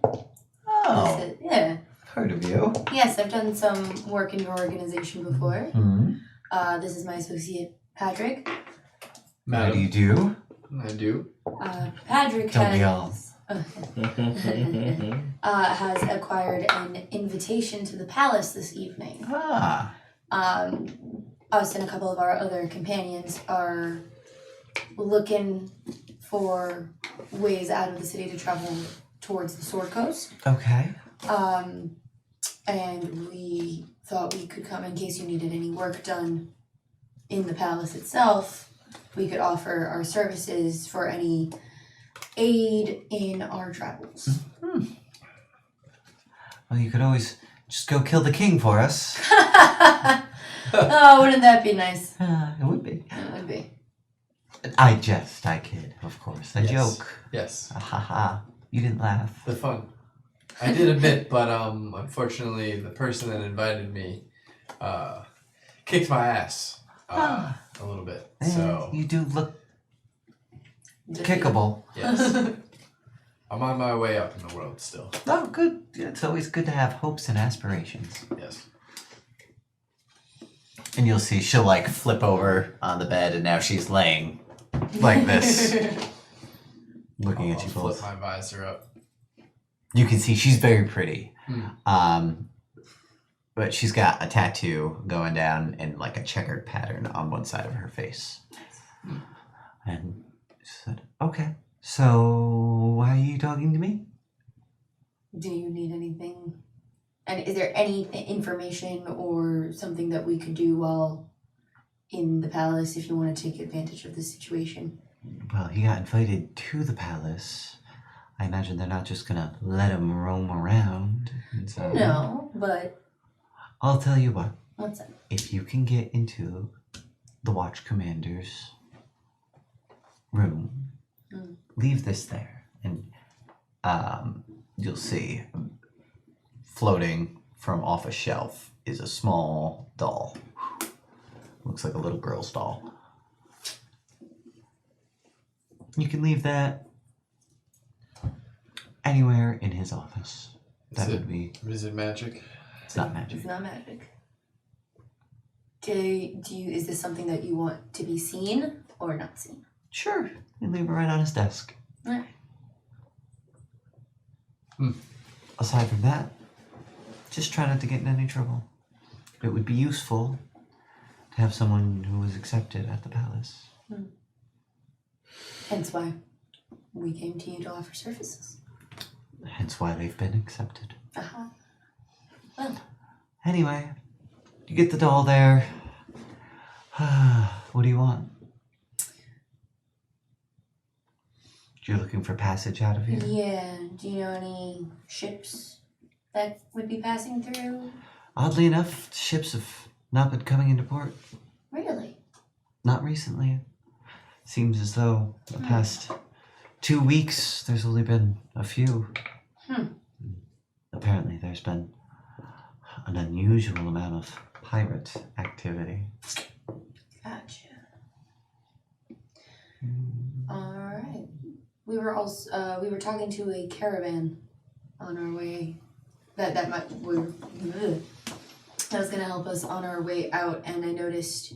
[SPEAKER 2] Oh,
[SPEAKER 3] Yeah.
[SPEAKER 2] heard of you.
[SPEAKER 3] Yes, I've done some work in your organization before. This is my associate, Padraig.
[SPEAKER 2] How do you do?
[SPEAKER 7] I do.
[SPEAKER 3] Padraig
[SPEAKER 2] Don't we all?
[SPEAKER 3] Has acquired an invitation to the palace this evening. Us and a couple of our other companions are looking for ways out of the city to travel towards the Sword Coast.
[SPEAKER 2] Okay.
[SPEAKER 3] And we thought we could come in case you needed any work done in the palace itself. We could offer our services for any aid in our travels.
[SPEAKER 2] Well, you could always just go kill the king for us.
[SPEAKER 3] Oh, wouldn't that be nice?
[SPEAKER 2] It would be.
[SPEAKER 3] It would be.
[SPEAKER 2] I jest, I kid, of course. A joke.
[SPEAKER 7] Yes.
[SPEAKER 2] Ha ha. You didn't laugh.
[SPEAKER 7] The fun. I did a bit, but unfortunately, the person that invited me kicked my ass a little bit. So
[SPEAKER 2] You do look kickable.
[SPEAKER 7] yes, I'm on my way up in the world still.
[SPEAKER 2] Oh, good. It's always good to have hopes and aspirations.
[SPEAKER 7] Yes.
[SPEAKER 2] And you'll see she'll flip over on the bed, and now she's laying like this, looking at you
[SPEAKER 7] I'll
[SPEAKER 2] both.
[SPEAKER 7] flip my visor up.
[SPEAKER 2] You can see she's very pretty. But she's got a tattoo going down in a checkered pattern on one side of her face. And she said, "Okay, so why are you talking to me?"
[SPEAKER 3] Do you need anything? And is there any information or something that we could do while in the palace if you want to take advantage of the situation?
[SPEAKER 2] Well, he got invited to the palace. I imagine they're not just gonna let him roam around. And so,
[SPEAKER 3] No, but
[SPEAKER 2] I'll tell you what.
[SPEAKER 3] What's that?
[SPEAKER 2] If you can get into the watch commander's room, leave this there, and you'll see floating from off a shelf is a small doll. Looks like a little girl's doll. You can leave that anywhere in his office. That would be.
[SPEAKER 7] Is it magic?
[SPEAKER 2] It's not magic.
[SPEAKER 3] It's not magic. Is this something that you want to be seen or not seen?
[SPEAKER 2] Sure. You leave it right on his desk.
[SPEAKER 3] Alright.
[SPEAKER 2] Aside from that, just try not to get in any trouble. It would be useful to have someone who was accepted at the palace.
[SPEAKER 3] Hence why we came to you to offer services.
[SPEAKER 2] Hence why they've been accepted.
[SPEAKER 3] Uh-huh. Well,
[SPEAKER 2] Anyway, you get the doll there. What do you want? You're looking for passage out of here?
[SPEAKER 3] yeah. Do you know any ships that would be passing through?
[SPEAKER 2] Oddly enough, ships have not been coming into port.
[SPEAKER 3] Really?
[SPEAKER 2] Not recently. Seems as though the past 2 weeks there's only been a few. Apparently there's been an unusual amount of pirate activity.
[SPEAKER 3] Gotcha. Alright. We were talking to a caravan on our way. That was gonna help us on our way out, and I noticed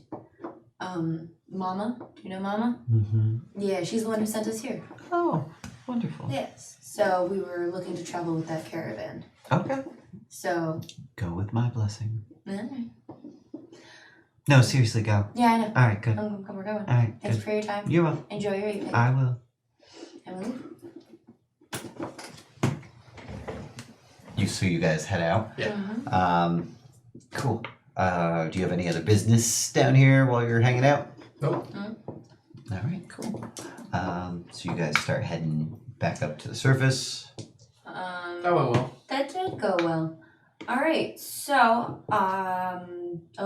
[SPEAKER 3] Mama. Do you know Mama?
[SPEAKER 2] Mm-hmm.
[SPEAKER 3] Yeah, she's the one who sent us here.
[SPEAKER 2] Oh, wonderful.
[SPEAKER 3] Yes. So we were looking to travel with that caravan.
[SPEAKER 2] Okay.
[SPEAKER 3] So
[SPEAKER 2] Go with my blessing.
[SPEAKER 3] alright.
[SPEAKER 2] No, seriously, go.
[SPEAKER 3] Yeah, I know.
[SPEAKER 2] All right, good.
[SPEAKER 3] We're going.
[SPEAKER 2] All right,
[SPEAKER 3] Thanks
[SPEAKER 2] good.
[SPEAKER 3] for your time.
[SPEAKER 2] You will.
[SPEAKER 3] Enjoy your evening.
[SPEAKER 2] I will.
[SPEAKER 3] Emily?
[SPEAKER 2] So you guys head out.
[SPEAKER 7] Yeah.
[SPEAKER 2] Cool. Do you have any other business down here while you're hanging out?
[SPEAKER 7] Nope.
[SPEAKER 2] All right, cool. So you guys start heading back up to the surface.
[SPEAKER 7] That went well.
[SPEAKER 3] That did go well. All right, so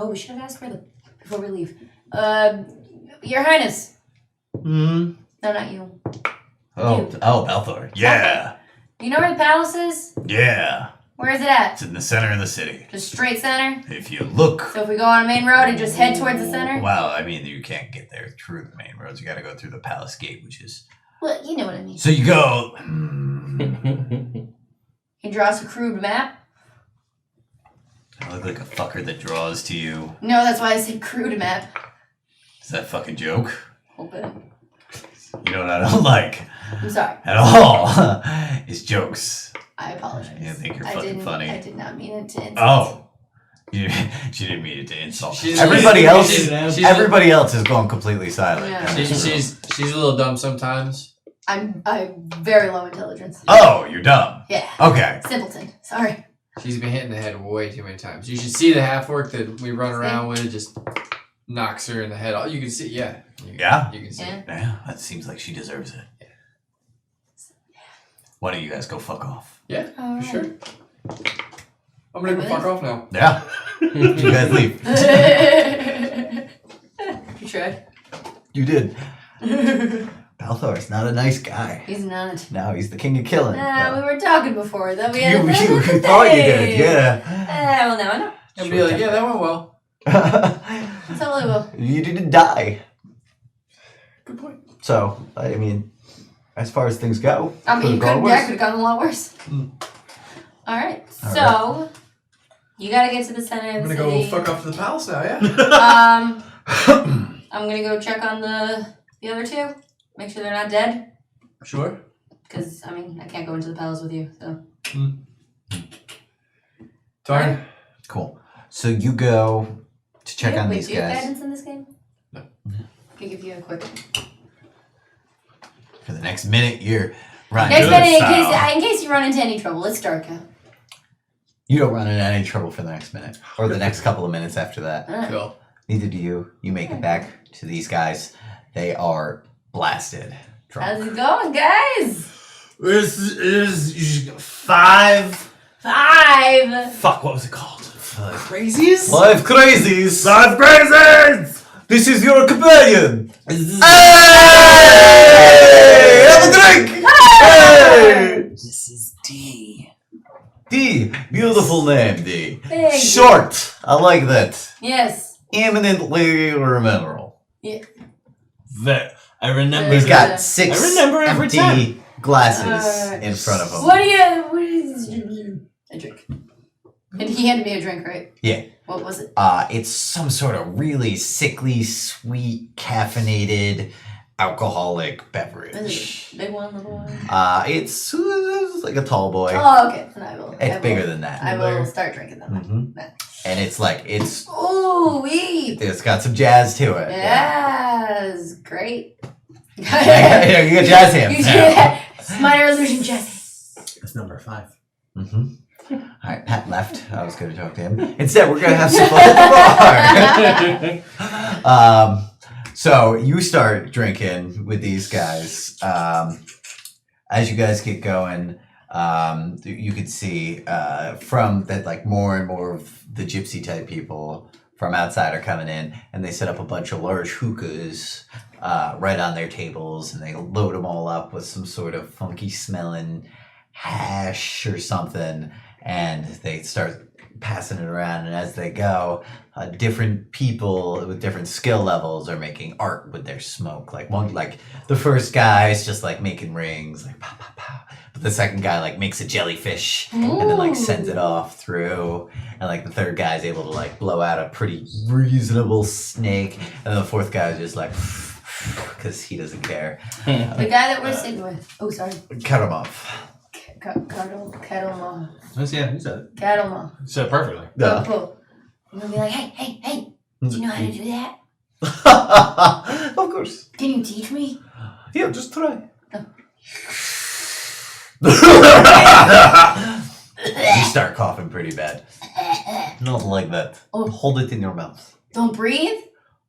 [SPEAKER 3] we should have asked before we leave. Your Highness.
[SPEAKER 2] Hmm.
[SPEAKER 3] No, not you.
[SPEAKER 2] Oh, Balthor. Yeah,
[SPEAKER 3] You know where the palace is?
[SPEAKER 2] yeah.
[SPEAKER 3] Where is it at?
[SPEAKER 2] It's in the center of the city.
[SPEAKER 3] Just straight center.
[SPEAKER 2] If you look,
[SPEAKER 3] So if we go on a main road and just head towards the center.
[SPEAKER 2] well, I mean, you can't get there through the main roads. You got to go through the palace gate, which is.
[SPEAKER 3] Well, you know what I mean.
[SPEAKER 2] So you go.
[SPEAKER 3] Can you draw us a crude map?
[SPEAKER 2] I look like a fucker that draws to you.
[SPEAKER 3] No, that's why I said crude map.
[SPEAKER 2] Is that a fucking joke?
[SPEAKER 3] A little bit.
[SPEAKER 2] You know what I don't like
[SPEAKER 3] I'm sorry.
[SPEAKER 2] at all is jokes.
[SPEAKER 3] I apologize.
[SPEAKER 2] I think you're
[SPEAKER 3] I
[SPEAKER 2] fucking
[SPEAKER 3] didn't,
[SPEAKER 2] funny.
[SPEAKER 3] I did not mean it to insult.
[SPEAKER 2] Oh, she didn't mean it to insult.
[SPEAKER 7] She's-
[SPEAKER 2] Everybody
[SPEAKER 7] she's-
[SPEAKER 2] else,
[SPEAKER 7] she's-
[SPEAKER 2] everybody else is going completely silent.
[SPEAKER 3] Yeah.
[SPEAKER 7] She's a little dumb sometimes.
[SPEAKER 3] I'm very low intelligence.
[SPEAKER 2] Oh, you're dumb.
[SPEAKER 3] Yeah.
[SPEAKER 2] Okay.
[SPEAKER 3] Simpleton. Sorry.
[SPEAKER 7] She's been hitting the head way too many times. You should see the half orc that we run around with. Just knocks her in the head. Oh, you can see. Yeah.
[SPEAKER 2] Yeah?
[SPEAKER 7] You can see.
[SPEAKER 3] Yeah.
[SPEAKER 2] Yeah, that seems like she deserves it. Why don't you guys go fuck off?
[SPEAKER 7] Yeah,
[SPEAKER 3] All
[SPEAKER 7] for sure.
[SPEAKER 3] right.
[SPEAKER 7] I'm gonna go fuck off now.
[SPEAKER 2] Yeah. You guys leave.
[SPEAKER 3] You tried.
[SPEAKER 2] You did. Balthor's not a nice guy.
[SPEAKER 3] He's not.
[SPEAKER 2] No, he's the king of killing.
[SPEAKER 3] We were talking before that we had
[SPEAKER 2] you thought you did, yeah.
[SPEAKER 3] Well, now I know.
[SPEAKER 7] And be like, yeah, that went well.
[SPEAKER 3] Totally will.
[SPEAKER 2] You didn't die.
[SPEAKER 7] Good point.
[SPEAKER 2] So, I mean, as far as things go,
[SPEAKER 3] I mean,
[SPEAKER 2] could've gone
[SPEAKER 3] that
[SPEAKER 2] worse.
[SPEAKER 3] could have gone a lot worse. Alright, so you gotta get to the center
[SPEAKER 7] I'm
[SPEAKER 3] of the
[SPEAKER 7] gonna
[SPEAKER 3] city.
[SPEAKER 7] go fuck off to the palace now, yeah?
[SPEAKER 3] I'm gonna go check on the other two. Make sure they're not dead.
[SPEAKER 7] Sure.
[SPEAKER 3] Because, I mean, I can't go into the palace with you, so.
[SPEAKER 7] Darn.
[SPEAKER 2] Cool. So you go to check on
[SPEAKER 3] Wait,
[SPEAKER 2] these
[SPEAKER 3] do you have
[SPEAKER 2] guys.
[SPEAKER 3] guidance in this game?
[SPEAKER 7] No.
[SPEAKER 3] Can give you a quick.
[SPEAKER 2] For the next minute, you're running.
[SPEAKER 3] Next
[SPEAKER 2] good
[SPEAKER 3] minute,
[SPEAKER 2] style.
[SPEAKER 3] in case you run into any trouble, it's dark out.
[SPEAKER 2] You don't run into any trouble for the next minute. Or the next couple of minutes after that.
[SPEAKER 3] Alright.
[SPEAKER 7] Cool.
[SPEAKER 2] Neither do you. You make it back to these guys. They are blasted.
[SPEAKER 3] How's
[SPEAKER 2] Drunk.
[SPEAKER 3] it going, guys?
[SPEAKER 6] This is 5.
[SPEAKER 3] 5.
[SPEAKER 6] Fuck, what was it called?
[SPEAKER 4] Crazies?
[SPEAKER 2] 5 crazies!
[SPEAKER 6] 5 crazies!
[SPEAKER 2] This is your companion! Hey! Have a drink! Hey!
[SPEAKER 4] This is D.
[SPEAKER 2] D. Beautiful name, D.
[SPEAKER 3] Thank you.
[SPEAKER 2] Short. I like that.
[SPEAKER 3] Yes.
[SPEAKER 2] Eminently memorable.
[SPEAKER 4] That I remember.
[SPEAKER 2] He's
[SPEAKER 3] Yeah.
[SPEAKER 2] got 6
[SPEAKER 4] I remember every
[SPEAKER 2] empty
[SPEAKER 4] time.
[SPEAKER 2] glasses in front of him.
[SPEAKER 3] What is a drink? And he handed me a drink, right?
[SPEAKER 2] Yeah.
[SPEAKER 3] What was it?
[SPEAKER 2] It's some sort of really sickly, sweet, caffeinated, alcoholic beverage.
[SPEAKER 3] Is it big one, little one?
[SPEAKER 2] It's like a tall boy.
[SPEAKER 3] Oh, okay. Then I will.
[SPEAKER 2] It's bigger than that.
[SPEAKER 3] I will start drinking them.
[SPEAKER 2] Mhm. And it's
[SPEAKER 3] Ooh, wee.
[SPEAKER 2] it's got some jazz to it.
[SPEAKER 3] Yes, great.
[SPEAKER 2] Yeah, you got jazz hands.
[SPEAKER 3] You do that. Minor illusion jazz.
[SPEAKER 4] That's number 5.
[SPEAKER 2] Mm-hmm. All right, Pat left. I was going to talk to him. Instead, we're going to have some fun at the bar. So you start drinking with these guys. As you guys get going, you can see from that, like more and more of the gypsy type people from outside are coming in, and they set up a bunch of large hookahs right on their tables, and they load them all up with some sort of funky smelling hash or something, and they start passing it around. And as they go, different people with different skill levels are making art with their smoke. Like the first guy is just like making rings, like pow pow pow. But the second guy like makes a jellyfish and then like sends it off through. And like the third guy is able to like blow out a pretty reasonable snake. And the fourth guy is just like, because he doesn't care.
[SPEAKER 3] The guy that we're sitting with. Oh, sorry.
[SPEAKER 2] Cut him off.
[SPEAKER 3] Cattleman.
[SPEAKER 4] Yeah, you said it.
[SPEAKER 3] Cattleman.
[SPEAKER 4] You said it perfectly.
[SPEAKER 2] Yeah.
[SPEAKER 3] Cool. I'm gonna be like, hey, do you know how to do that?
[SPEAKER 2] Of course.
[SPEAKER 3] Can you teach me?
[SPEAKER 2] Yeah, just try.
[SPEAKER 3] Oh.
[SPEAKER 2] You start coughing pretty bad. Not like that.
[SPEAKER 3] Oh.
[SPEAKER 2] Hold it in your mouth.
[SPEAKER 3] Don't breathe?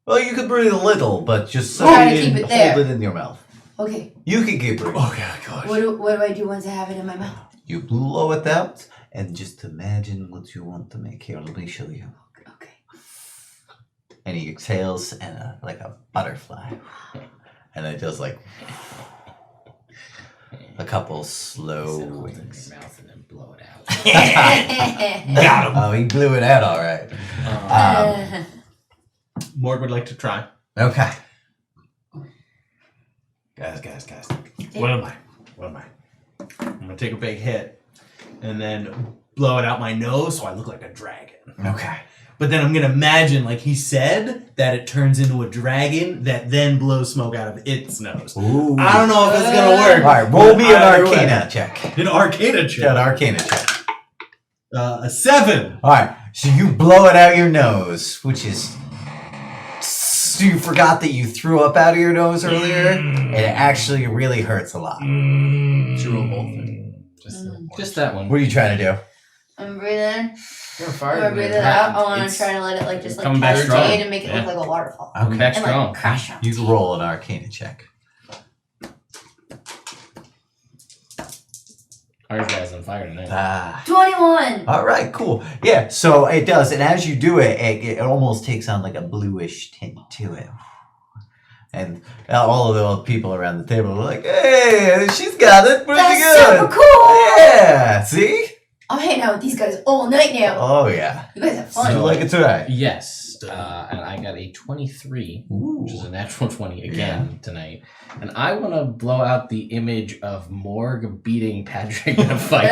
[SPEAKER 2] Well, you could breathe a little, but just
[SPEAKER 3] Try to
[SPEAKER 2] so
[SPEAKER 3] keep it
[SPEAKER 2] hold
[SPEAKER 3] there.
[SPEAKER 2] it in your mouth.
[SPEAKER 3] Okay.
[SPEAKER 2] You can keep breathing.
[SPEAKER 4] Oh gosh.
[SPEAKER 3] What do I do once I have it in my mouth?
[SPEAKER 2] You blow it out and just imagine what you want to make. Here, let me show you.
[SPEAKER 3] Okay.
[SPEAKER 2] And he exhales and like a butterfly. And it does like a couple slow
[SPEAKER 1] Hold it in your
[SPEAKER 2] wings.
[SPEAKER 1] mouth and then blow it out.
[SPEAKER 4] Got him.
[SPEAKER 2] Oh, he blew it out all right.
[SPEAKER 4] Morg would like to try.
[SPEAKER 2] Okay.
[SPEAKER 4] Guys. What am I? I'm gonna take a big hit and then blow it out my nose so I look like a dragon.
[SPEAKER 2] Okay.
[SPEAKER 4] But then I'm gonna imagine, like he said, that it turns into a dragon that then blows smoke out of its nose.
[SPEAKER 2] Ooh.
[SPEAKER 4] I don't know if it's gonna work.
[SPEAKER 2] All right, roll me an
[SPEAKER 4] Either way.
[SPEAKER 2] Arcana check.
[SPEAKER 4] An Arcana check.
[SPEAKER 2] Yeah, an Arcana check.
[SPEAKER 4] A 7.
[SPEAKER 2] All right, so you blow it out your nose, which is. So you forgot that you threw up out of your nose earlier, and it actually really hurts a lot.
[SPEAKER 7] Should roll both.
[SPEAKER 1] Just that one.
[SPEAKER 2] What are you trying to do?
[SPEAKER 3] I'm breathing.
[SPEAKER 7] You're
[SPEAKER 3] I'm
[SPEAKER 7] fired.
[SPEAKER 3] gonna breathe it out. I want to try to let it like just like
[SPEAKER 1] Coming back
[SPEAKER 3] cascade
[SPEAKER 1] strong.
[SPEAKER 3] and make it
[SPEAKER 1] Yeah.
[SPEAKER 3] look like a waterfall.
[SPEAKER 1] Come back
[SPEAKER 3] And
[SPEAKER 1] strong.
[SPEAKER 3] like crash on.
[SPEAKER 2] You roll an Arcana check.
[SPEAKER 1] Our guy's on fire tonight.
[SPEAKER 3] 21.
[SPEAKER 2] All right, cool. Yeah, so it does, and as you do it, it almost takes on like a bluish tint to it. And all of the people around the table are like, "Hey, she's got it pretty
[SPEAKER 3] That's
[SPEAKER 2] good."
[SPEAKER 3] super cool.
[SPEAKER 2] Yeah, see?
[SPEAKER 3] I'm hanging out with these guys all night now.
[SPEAKER 2] Oh yeah.
[SPEAKER 3] You guys have
[SPEAKER 2] Would
[SPEAKER 3] fun.
[SPEAKER 2] you like it tonight?
[SPEAKER 1] Yes, and I got a 23, which is a natural 20 again tonight. And I want to blow out the image of Morg beating Padraig in a fight.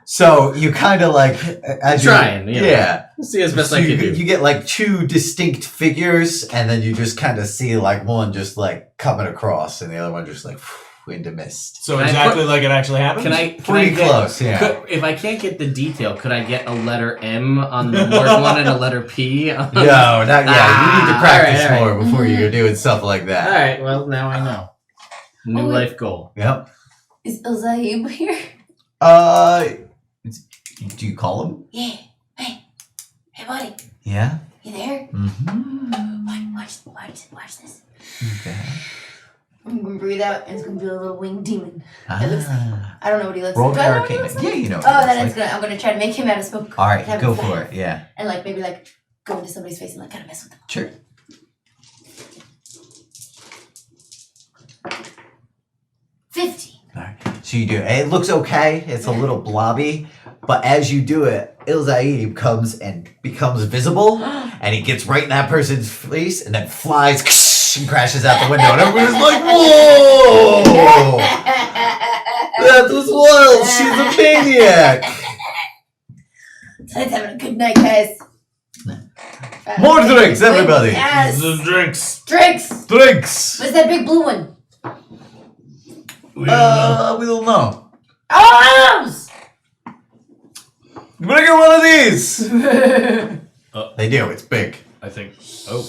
[SPEAKER 2] So you kind of like as you're
[SPEAKER 1] Trying, you know.
[SPEAKER 2] yeah.
[SPEAKER 1] See as best
[SPEAKER 2] So
[SPEAKER 1] I
[SPEAKER 2] you,
[SPEAKER 1] can do.
[SPEAKER 2] you get like 2 distinct figures, and then you just kind of see like one just like coming across, and the other one just like into mist.
[SPEAKER 4] So
[SPEAKER 1] Can I
[SPEAKER 4] exactly like it actually happened?
[SPEAKER 1] Can I
[SPEAKER 2] Pretty
[SPEAKER 1] get,
[SPEAKER 2] close, yeah.
[SPEAKER 1] If I can't get the detail, could I get a letter M on the Morg one and a letter P on
[SPEAKER 2] No, not yet. You need to practice
[SPEAKER 1] all right.
[SPEAKER 2] more before you're doing stuff like
[SPEAKER 1] All
[SPEAKER 2] that.
[SPEAKER 1] right, well, now I know. New
[SPEAKER 3] Oh, wait.
[SPEAKER 1] life goal.
[SPEAKER 2] Yep.
[SPEAKER 3] Is Elzahib here?
[SPEAKER 2] Do you call him?
[SPEAKER 3] Yeah. Hey, buddy.
[SPEAKER 2] Yeah.
[SPEAKER 3] You there?
[SPEAKER 2] Mm-hmm.
[SPEAKER 3] Watch this.
[SPEAKER 2] Okay.
[SPEAKER 3] I'm and breathe out, and it's gonna be a little winged demon. It looks like, I don't know what he looks
[SPEAKER 2] Roll
[SPEAKER 3] like. Do I know what he
[SPEAKER 2] Arcana.
[SPEAKER 3] looks like?
[SPEAKER 2] Yeah, you know. What
[SPEAKER 3] Oh,
[SPEAKER 2] he
[SPEAKER 3] then
[SPEAKER 2] looks
[SPEAKER 3] it's gonna. I'm gonna try to make him out of smoke.
[SPEAKER 2] All right,
[SPEAKER 3] Have
[SPEAKER 2] go
[SPEAKER 3] him
[SPEAKER 2] for
[SPEAKER 3] fly.
[SPEAKER 2] it. Yeah,
[SPEAKER 3] And like maybe like go into somebody's face and like kind of mess with them.
[SPEAKER 2] sure.
[SPEAKER 3] 15.
[SPEAKER 2] All right. So you do it. It looks okay. It's a little blobby, but as you do it, Il-Zaib comes and becomes visible, and he gets right in that person's face, and then flies and crashes out the window, and everybody's like, "Whoa! That was wild. She's a maniac."
[SPEAKER 3] Let's have a good night, guys.
[SPEAKER 2] More drinks, everybody.
[SPEAKER 3] Yes.
[SPEAKER 6] Drinks.
[SPEAKER 3] Drinks.
[SPEAKER 2] Drinks.
[SPEAKER 3] What's that big blue one?
[SPEAKER 2] We don't know.
[SPEAKER 3] Arms.
[SPEAKER 2] Bring her one of these. They do. It's big.
[SPEAKER 6] I think. Oh.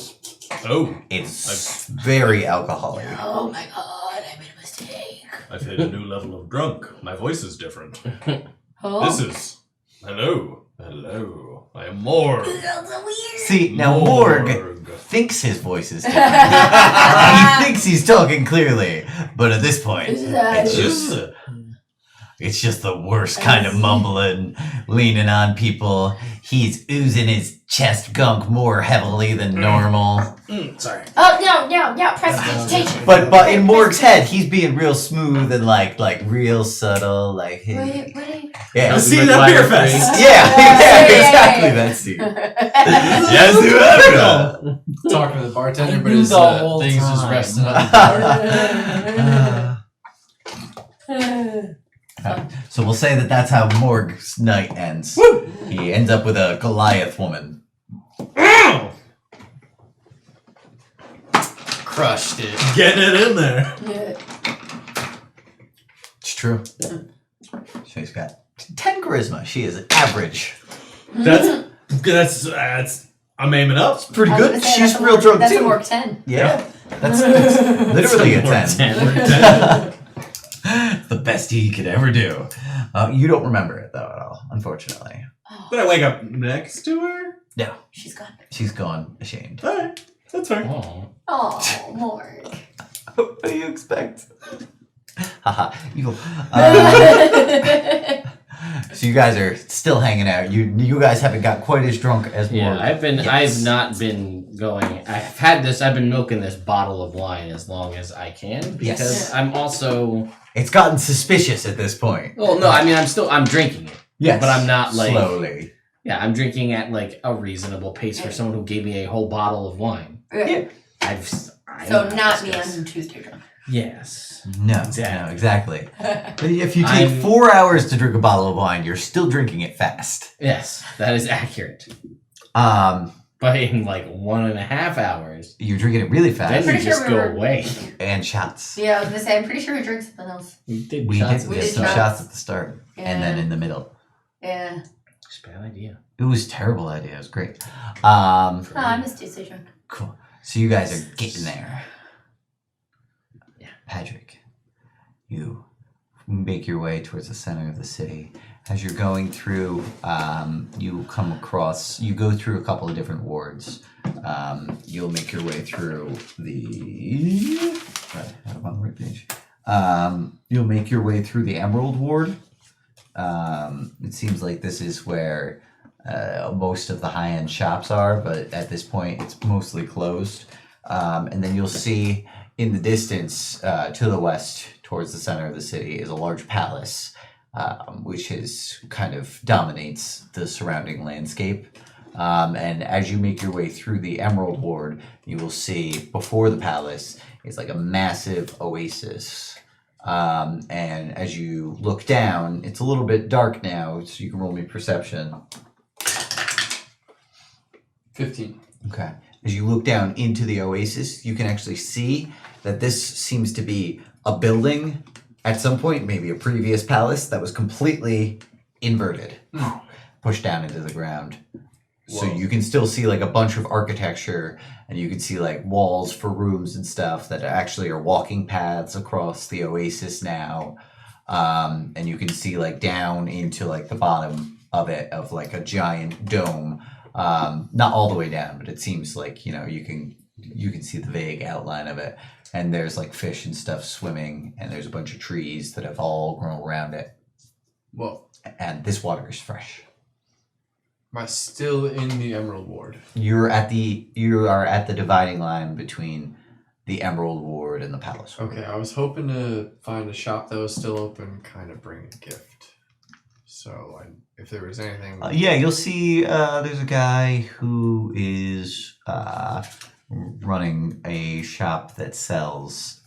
[SPEAKER 2] It's very alcoholic.
[SPEAKER 3] Oh my god, I made a mistake.
[SPEAKER 6] I've hit a new level of drunk. My voice is different.
[SPEAKER 3] Oh.
[SPEAKER 6] This is. Hello. I am Morg.
[SPEAKER 3] That's so weird.
[SPEAKER 2] See, now Morg thinks his voice is different. He thinks he's talking clearly, but at this point, it's just the worst kind of mumbling, leaning on people. He's oozing his chest gunk more heavily than normal.
[SPEAKER 4] Sorry.
[SPEAKER 3] Oh no, prestidigitation.
[SPEAKER 2] But in Morg's head, he's being real smooth and like real subtle, like
[SPEAKER 3] Wait.
[SPEAKER 2] yeah,
[SPEAKER 4] The scene at Beer Fest.
[SPEAKER 2] yeah, exactly
[SPEAKER 3] yeah.
[SPEAKER 2] that scene. Yes, whoever.
[SPEAKER 7] Talking to the bartender, but
[SPEAKER 8] knew
[SPEAKER 7] his
[SPEAKER 8] the whole
[SPEAKER 7] things just
[SPEAKER 8] time.
[SPEAKER 7] resting on
[SPEAKER 2] So we'll say that's how Morg's night ends. He ends up with a Goliath woman.
[SPEAKER 7] Crushed it.
[SPEAKER 6] Getting it in there.
[SPEAKER 3] Yeah.
[SPEAKER 2] It's true. She's got 10 charisma. She is average.
[SPEAKER 6] That's. I'm aiming up.
[SPEAKER 2] Pretty
[SPEAKER 3] I was
[SPEAKER 2] good.
[SPEAKER 3] gonna say,
[SPEAKER 2] She's
[SPEAKER 3] that's a
[SPEAKER 2] real
[SPEAKER 3] Morg-
[SPEAKER 2] drunk
[SPEAKER 3] That's
[SPEAKER 2] too.
[SPEAKER 3] a Morg 10.
[SPEAKER 2] Yeah. That's literally a 10. The best he could ever do. You don't remember it though at all, unfortunately.
[SPEAKER 6] Did I wake up next to her?
[SPEAKER 2] No.
[SPEAKER 3] She's gone.
[SPEAKER 2] She's gone ashamed.
[SPEAKER 6] Alright. That's fine.
[SPEAKER 1] Oh.
[SPEAKER 3] Oh, Morg.
[SPEAKER 2] What do you expect? Haha, evil. So you guys are still hanging out. You guys haven't got quite as drunk as
[SPEAKER 1] Yeah,
[SPEAKER 2] Morg.
[SPEAKER 1] I've
[SPEAKER 2] Yes.
[SPEAKER 1] not been going. I've been milking this bottle of wine as long as I can because
[SPEAKER 2] Yes.
[SPEAKER 1] I'm also.
[SPEAKER 2] It's gotten suspicious at this point.
[SPEAKER 1] Well, no, I mean I'm drinking it.
[SPEAKER 2] Yes.
[SPEAKER 1] But I'm not like.
[SPEAKER 2] slowly.
[SPEAKER 1] Yeah, I'm drinking at like a reasonable pace for someone who gave me a whole bottle of wine.
[SPEAKER 3] Yeah.
[SPEAKER 1] I
[SPEAKER 3] So
[SPEAKER 1] know
[SPEAKER 3] not
[SPEAKER 1] this
[SPEAKER 3] me
[SPEAKER 1] guy's-
[SPEAKER 3] on Tuesday drunk.
[SPEAKER 1] Yes.
[SPEAKER 2] No, exactly. But if you take 4 hours to drink a bottle of wine, you're still drinking it fast.
[SPEAKER 1] Yes, that is accurate. But in like 1.5 hours,
[SPEAKER 2] You're drinking it really
[SPEAKER 1] then
[SPEAKER 2] fast.
[SPEAKER 1] you
[SPEAKER 3] Pretty sure
[SPEAKER 1] just
[SPEAKER 3] we
[SPEAKER 1] go
[SPEAKER 3] were-
[SPEAKER 1] away.
[SPEAKER 2] And shots.
[SPEAKER 3] Yeah, I was gonna say, I'm pretty sure we drank something else.
[SPEAKER 1] We did
[SPEAKER 2] We
[SPEAKER 1] shots
[SPEAKER 2] did,
[SPEAKER 1] of
[SPEAKER 2] we
[SPEAKER 3] We
[SPEAKER 2] had
[SPEAKER 3] did
[SPEAKER 2] some
[SPEAKER 3] shots.
[SPEAKER 2] shots at the start and then
[SPEAKER 3] Yeah.
[SPEAKER 2] in the middle.
[SPEAKER 3] Yeah.
[SPEAKER 1] It's a bad idea.
[SPEAKER 2] It was a terrible idea. It was great.
[SPEAKER 3] Oh, I missed Tuesday drunk.
[SPEAKER 2] Cool. So you guys are getting there.
[SPEAKER 1] Yeah.
[SPEAKER 2] Patrick, you make your way towards the center of the city. As you're going through, you go through a couple of different wards. You'll make your way through I'm on the right page. You'll make your way through the Emerald Ward. It seems like this is where most of the high-end shops are, but at this point it's mostly closed. And then you'll see in the distance to the west towards the center of the city is a large palace, which kind of dominates the surrounding landscape. And as you make your way through the Emerald Ward, you will see before the palace is like a massive oasis. And as you look down, it's a little bit dark now, so you can roll me perception.
[SPEAKER 7] 15.
[SPEAKER 2] Okay. As you look down into the oasis, you can actually see that this seems to be a building at some point, maybe a previous palace that was completely inverted, pushed down into the ground. So you can still see like a bunch of architecture, and you can see like walls for rooms and stuff that actually are walking paths across the oasis now. And you can see like down into like the bottom of it of like a giant dome. Not all the way down, but it seems like, you can you can see the vague outline of it. And there's like fish and stuff swimming, and there's a bunch of trees that have all grown around it.
[SPEAKER 7] Well,
[SPEAKER 2] And this water is fresh.
[SPEAKER 7] am I still in the Emerald Ward?
[SPEAKER 2] You are at the dividing line between the Emerald Ward and the Palace Ward.
[SPEAKER 7] Okay, I was hoping to find a shop that was still open, kind of bring a gift. So, if there was anything...
[SPEAKER 2] Yeah, you'll see there's a guy who is running a shop that sells...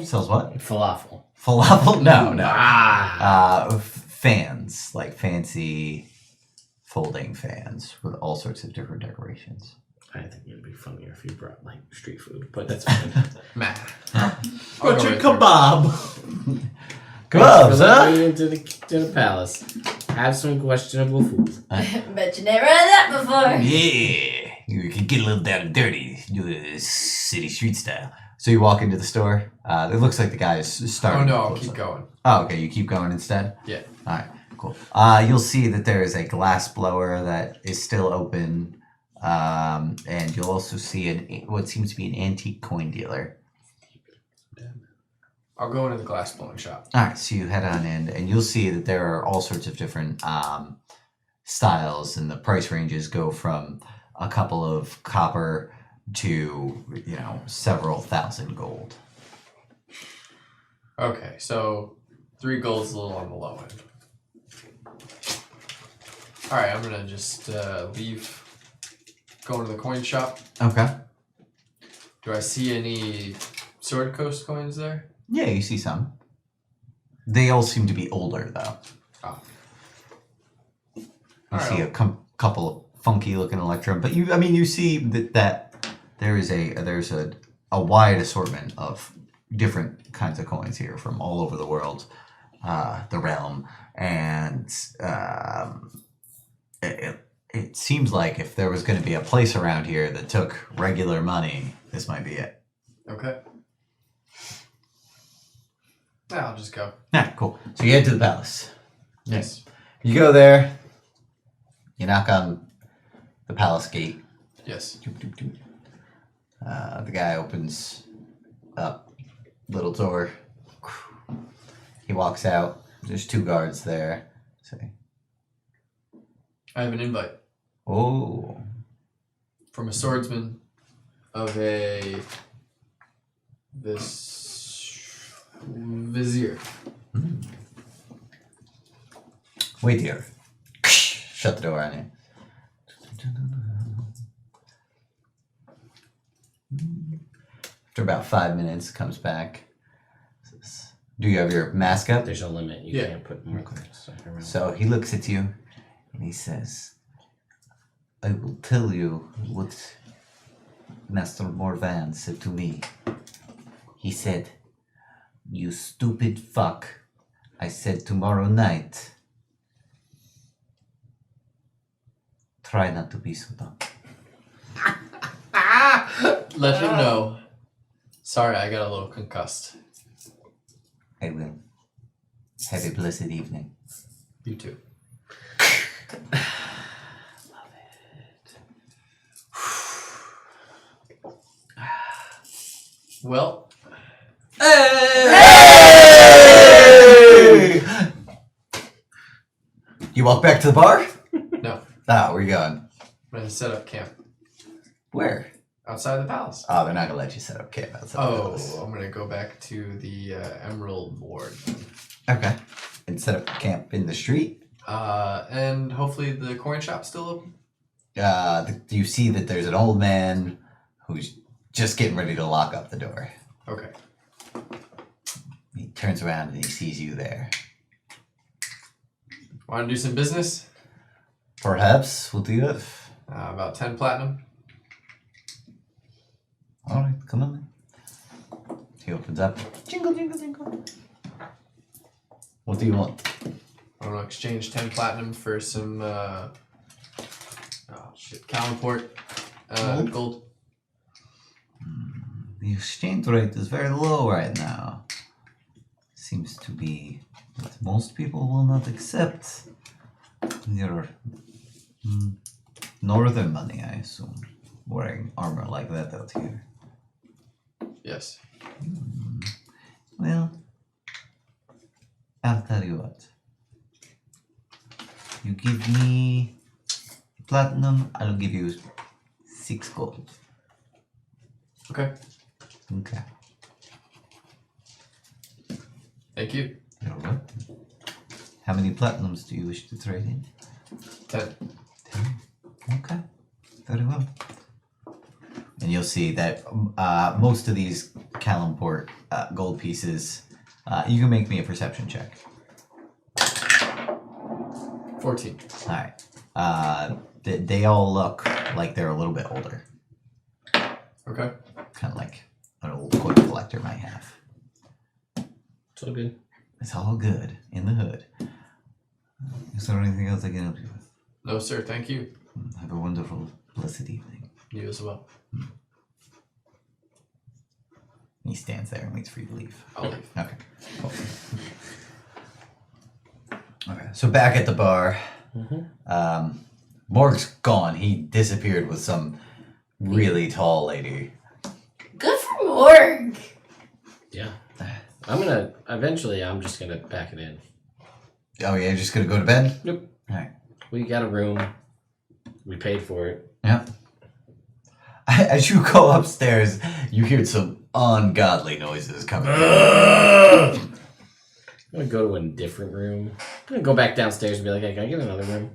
[SPEAKER 2] sells what?
[SPEAKER 1] Falafel.
[SPEAKER 2] Falafel? No.
[SPEAKER 1] Ah.
[SPEAKER 2] Fans, like fancy folding fans with all sorts of different decorations.
[SPEAKER 1] I think it'd be funnier if you brought like street food, but that's fine.
[SPEAKER 7] Meh.
[SPEAKER 6] Butcher kebab.
[SPEAKER 2] Gloves,
[SPEAKER 1] Let
[SPEAKER 2] huh?
[SPEAKER 1] me into the palace. Have some questionable food.
[SPEAKER 3] Bet you never had that before.
[SPEAKER 2] Yeah, you can get a little down and dirty, do the city street style. So you walk into the store. It looks like the guy is starting.
[SPEAKER 7] Oh no,
[SPEAKER 2] to
[SPEAKER 7] I'll
[SPEAKER 2] close
[SPEAKER 7] keep
[SPEAKER 2] up.
[SPEAKER 7] going.
[SPEAKER 2] Oh, okay. You keep going instead.
[SPEAKER 7] Yeah.
[SPEAKER 2] All right. Cool. You'll see that there is a glass blower that is still open, and you'll also see what seems to be an antique coin dealer.
[SPEAKER 7] I'll go into the glass blowing shop.
[SPEAKER 2] All right, so you head on in, and you'll see that there are all sorts of different styles, and the price ranges go from a couple of copper to several thousand gold.
[SPEAKER 7] Okay, so 3 gold's a little on the low end. Alright, I'm gonna just leave, go into the coin shop.
[SPEAKER 2] Okay.
[SPEAKER 7] Do I see any Sword Coast coins there?
[SPEAKER 2] Yeah, you see some. They all seem to be older, though.
[SPEAKER 7] Oh.
[SPEAKER 2] You
[SPEAKER 7] Alright,
[SPEAKER 2] see a couple of funky-looking electrum, but you see that there's a wide assortment of different kinds of coins here from all over the world, the realm, and it seems like if there was going to be a place around here that took regular money, this might be it.
[SPEAKER 7] Okay. Yeah, I'll just go.
[SPEAKER 2] Yeah, cool. So you head to the palace.
[SPEAKER 7] Yes.
[SPEAKER 2] You go there. You knock on the palace gate.
[SPEAKER 7] Yes.
[SPEAKER 2] The guy opens up little door. He walks out. There's 2 guards there. Say,
[SPEAKER 7] I have an invite
[SPEAKER 2] oh,
[SPEAKER 7] from a swordsman of this vizier.
[SPEAKER 2] wait here. Shut the door on you. After about 5 minutes, comes back. Says, do you have your mask up?
[SPEAKER 1] There's a limit. You
[SPEAKER 7] Yeah.
[SPEAKER 1] can't put more stuff around.
[SPEAKER 2] So he looks at you and he says, I will tell you what Master Morvan said to me. He said, you stupid fuck. I said tomorrow night. Try not to be so dumb.
[SPEAKER 7] Let him know. Sorry, I got a little concussed.
[SPEAKER 2] I will. Have a blessed evening.
[SPEAKER 7] You too. Well,
[SPEAKER 2] You walk back to the bar?
[SPEAKER 7] no.
[SPEAKER 2] Ah, where you going?
[SPEAKER 7] I'm gonna set up camp
[SPEAKER 2] Where?
[SPEAKER 7] outside the palace.
[SPEAKER 2] Oh, they're not gonna let you set up camp outside the palace.
[SPEAKER 7] I'm gonna go back to the Emerald Ward.
[SPEAKER 2] Okay. And set up camp in the street.
[SPEAKER 7] And hopefully the coin shop's still open.
[SPEAKER 2] You see that there's an old man who's just getting ready to lock up the door.
[SPEAKER 7] Okay.
[SPEAKER 2] He turns around and he sees you there.
[SPEAKER 7] Want to do some business?
[SPEAKER 2] Perhaps, what do you have?
[SPEAKER 7] About 10 platinum.
[SPEAKER 2] Alright, come on then. He opens up. Jingle, jingle, jingle. What do you want?
[SPEAKER 7] I want to exchange 10 platinum for some Calimport gold.
[SPEAKER 2] The exchange rate is very low right now. Seems to be that most people will not accept your northern money, I assume. wearing armor like that out here.
[SPEAKER 7] Yes.
[SPEAKER 2] Well, I'll tell you what. You give me platinum, I'll give you 6 gold.
[SPEAKER 7] Okay.
[SPEAKER 2] Okay.
[SPEAKER 7] Thank you.
[SPEAKER 2] You're welcome. How many platinums do you wish to trade in?
[SPEAKER 7] 10.
[SPEAKER 2] 10. Okay. Very well. And you'll see that most of these Calimport gold pieces, you can make me a perception check.
[SPEAKER 7] 14.
[SPEAKER 2] Alright. They all look like they're a little bit older.
[SPEAKER 7] Okay.
[SPEAKER 2] Kind of like an old coin collector might have.
[SPEAKER 1] It's all good.
[SPEAKER 2] It's all good in the hood. Is there anything else I can help you with?
[SPEAKER 7] No, sir. Thank you.
[SPEAKER 2] Have a wonderful, blessed evening.
[SPEAKER 7] You as well.
[SPEAKER 2] He stands there and waits for you to leave.
[SPEAKER 7] I'll leave.
[SPEAKER 2] Okay. Cool. Okay. So back at the bar, Morg's gone. He disappeared with some really tall lady.
[SPEAKER 3] Good for Morg.
[SPEAKER 1] Yeah. I'm just gonna pack it in.
[SPEAKER 2] Oh yeah, you're just gonna go to bed?
[SPEAKER 1] Yep.
[SPEAKER 2] Alright.
[SPEAKER 1] We got a room. We paid for it.
[SPEAKER 2] Yeah. As you go upstairs, you hear some ungodly noises coming.
[SPEAKER 1] I'm gonna go to a different room. I'm gonna go back downstairs and be like, hey, can I get another room?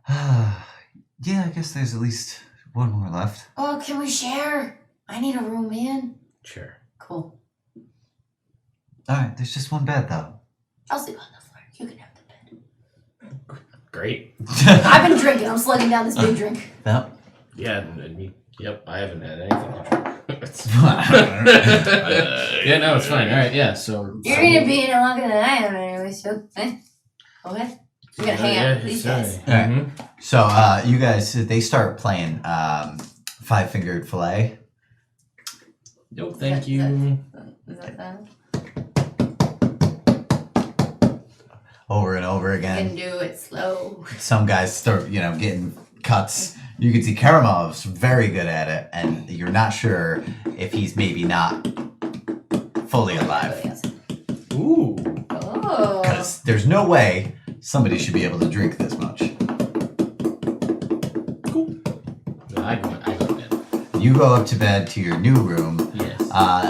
[SPEAKER 2] Yeah, I guess there's at least one more left.
[SPEAKER 3] Oh, can we share? I need a room, man.
[SPEAKER 1] Sure.
[SPEAKER 3] Cool.
[SPEAKER 2] Alright, there's just one bed though.
[SPEAKER 3] I'll sleep on the floor. You can have the bed.
[SPEAKER 1] Great.
[SPEAKER 3] I've been drinking. I'm slugging down this big drink.
[SPEAKER 2] No.
[SPEAKER 1] Yeah, yep, I haven't had anything. Yeah, no, it's fine. All right, yeah, so...
[SPEAKER 3] You're gonna be in it longer than I am anyway, so... Go ahead. We're gonna hang out with these guys.
[SPEAKER 2] Alright. So, you guys, they start playing Five-Fingered Filet.
[SPEAKER 1] Nope, thank you.
[SPEAKER 3] Is that that?
[SPEAKER 2] Over and over
[SPEAKER 3] You can
[SPEAKER 2] again.
[SPEAKER 3] do it slow.
[SPEAKER 2] Some guys start, getting cuts. You can see Karamov's very good at it, and you're not sure if he's maybe not fully alive.
[SPEAKER 1] Ooh.
[SPEAKER 3] Oh.
[SPEAKER 2] Because there's no way somebody should be able to drink this much.
[SPEAKER 1] Cool. No, I go to bed.
[SPEAKER 2] You go up to bed to your new room.
[SPEAKER 1] Yes.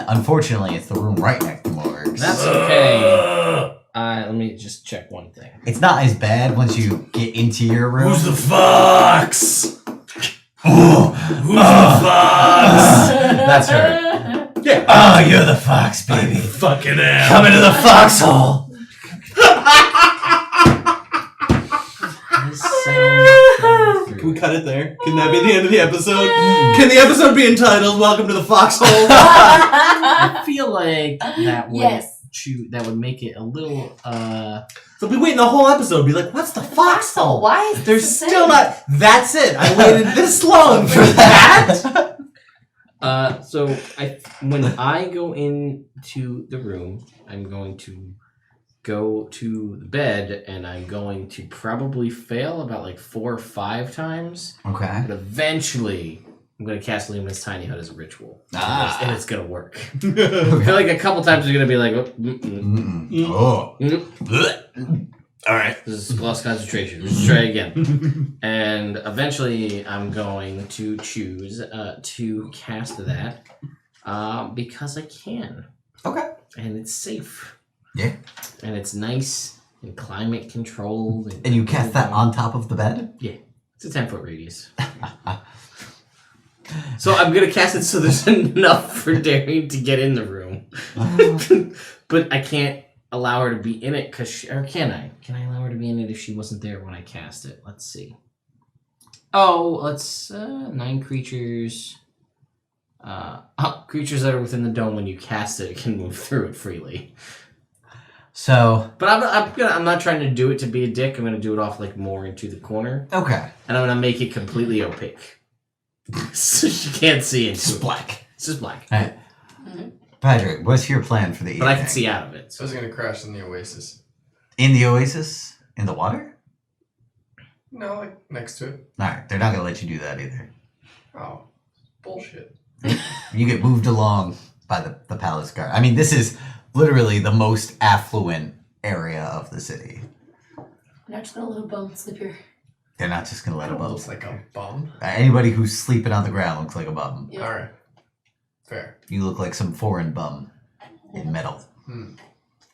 [SPEAKER 2] Unfortunately, it's the room right next to Morg's.
[SPEAKER 1] That's okay. Let me just check one thing.
[SPEAKER 2] It's not as bad once you get into your room.
[SPEAKER 6] Who's the fox? Who's the fox?
[SPEAKER 2] That's her.
[SPEAKER 6] Yeah.
[SPEAKER 2] Oh, you're the fox, baby.
[SPEAKER 6] Fucking am.
[SPEAKER 2] Come into the foxhole.
[SPEAKER 4] Can we cut it there? Can that be the end of the episode? Can the episode be entitled "Welcome to the Foxhole"?
[SPEAKER 1] I feel like that would
[SPEAKER 3] Yes.
[SPEAKER 1] that would make it a little
[SPEAKER 4] They'll be waiting the whole episode. Be like, "What's the foxhole?"
[SPEAKER 3] Why is
[SPEAKER 4] There's
[SPEAKER 3] this a
[SPEAKER 4] still
[SPEAKER 3] thing?
[SPEAKER 4] not. That's it. I waited this long for that.
[SPEAKER 1] so when I go into the room, I'm going to go to the bed and I'm going to probably fail about like 4 or 5 times.
[SPEAKER 2] Okay.
[SPEAKER 1] But eventually I'm going to cast Luminous Tiny Hut as a ritual.
[SPEAKER 2] Ah.
[SPEAKER 1] And it's going to work. I feel like a couple times you're going to be like, oh,
[SPEAKER 2] Oh.
[SPEAKER 1] all right, this is lost concentration. Let's try again. And eventually I'm going to choose to cast that because I can.
[SPEAKER 2] Okay.
[SPEAKER 1] And it's safe.
[SPEAKER 2] Yeah.
[SPEAKER 1] And it's nice and climate controlled.
[SPEAKER 2] And you cast that on top of the bed?
[SPEAKER 1] Yeah. It's a 10-foot radius. So I'm going to cast it so there's enough for Daerien to get in the room. But I can't allow her to be in it or can I? Can I allow her to be in it if she wasn't there when I cast it? Let's see. Oh, let's 9 creatures. Creatures that are within the dome when you cast it can move through it freely.
[SPEAKER 2] So.
[SPEAKER 1] But I'm not trying to do it to be a dick. I'm gonna do it off like more into the corner,
[SPEAKER 2] Okay.
[SPEAKER 1] and I'm gonna make it completely opaque, so she can't see into
[SPEAKER 2] Just
[SPEAKER 1] it.
[SPEAKER 2] black.
[SPEAKER 1] It's just black,
[SPEAKER 2] All right. Padraig, what's your plan for the evening?
[SPEAKER 1] but I can see out of it.
[SPEAKER 7] I
[SPEAKER 1] So.
[SPEAKER 7] was gonna crash in the oasis.
[SPEAKER 2] In the oasis? In the water?
[SPEAKER 7] No, like next to it.
[SPEAKER 2] Alright, they're not gonna let you do that either.
[SPEAKER 7] Oh, bullshit.
[SPEAKER 2] You get moved along by the palace guard. I mean, this is literally the most affluent area of the city.
[SPEAKER 3] I'm not just gonna let a bum sleep here.
[SPEAKER 2] They're not just gonna let a bum.
[SPEAKER 7] Looks like a bum.
[SPEAKER 2] Anybody who's sleeping on the ground looks like a bum.
[SPEAKER 3] Yeah.
[SPEAKER 7] All right. Fair.
[SPEAKER 2] You look like some foreign bum in metal.
[SPEAKER 7] Hmm.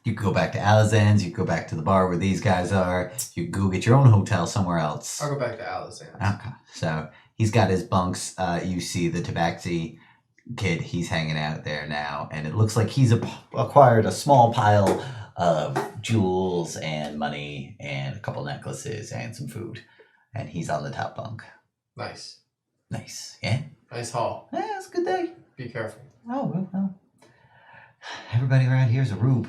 [SPEAKER 2] You could go back to Alizan's. You could go back to the bar where these guys are. You could go get your own hotel somewhere else.
[SPEAKER 7] I'll go back to Alizan's.
[SPEAKER 2] Okay. So he's got his bunks. You see the Tabaxi kid. He's hanging out there now. And it looks like he's acquired a small pile of jewels and money and a couple necklaces and some food. And he's on the top bunk.
[SPEAKER 7] Nice.
[SPEAKER 2] Nice. Yeah?
[SPEAKER 7] Nice haul.
[SPEAKER 2] Yeah, it's a good day.
[SPEAKER 7] Be careful.
[SPEAKER 2] Oh, well. Everybody around here is a rube.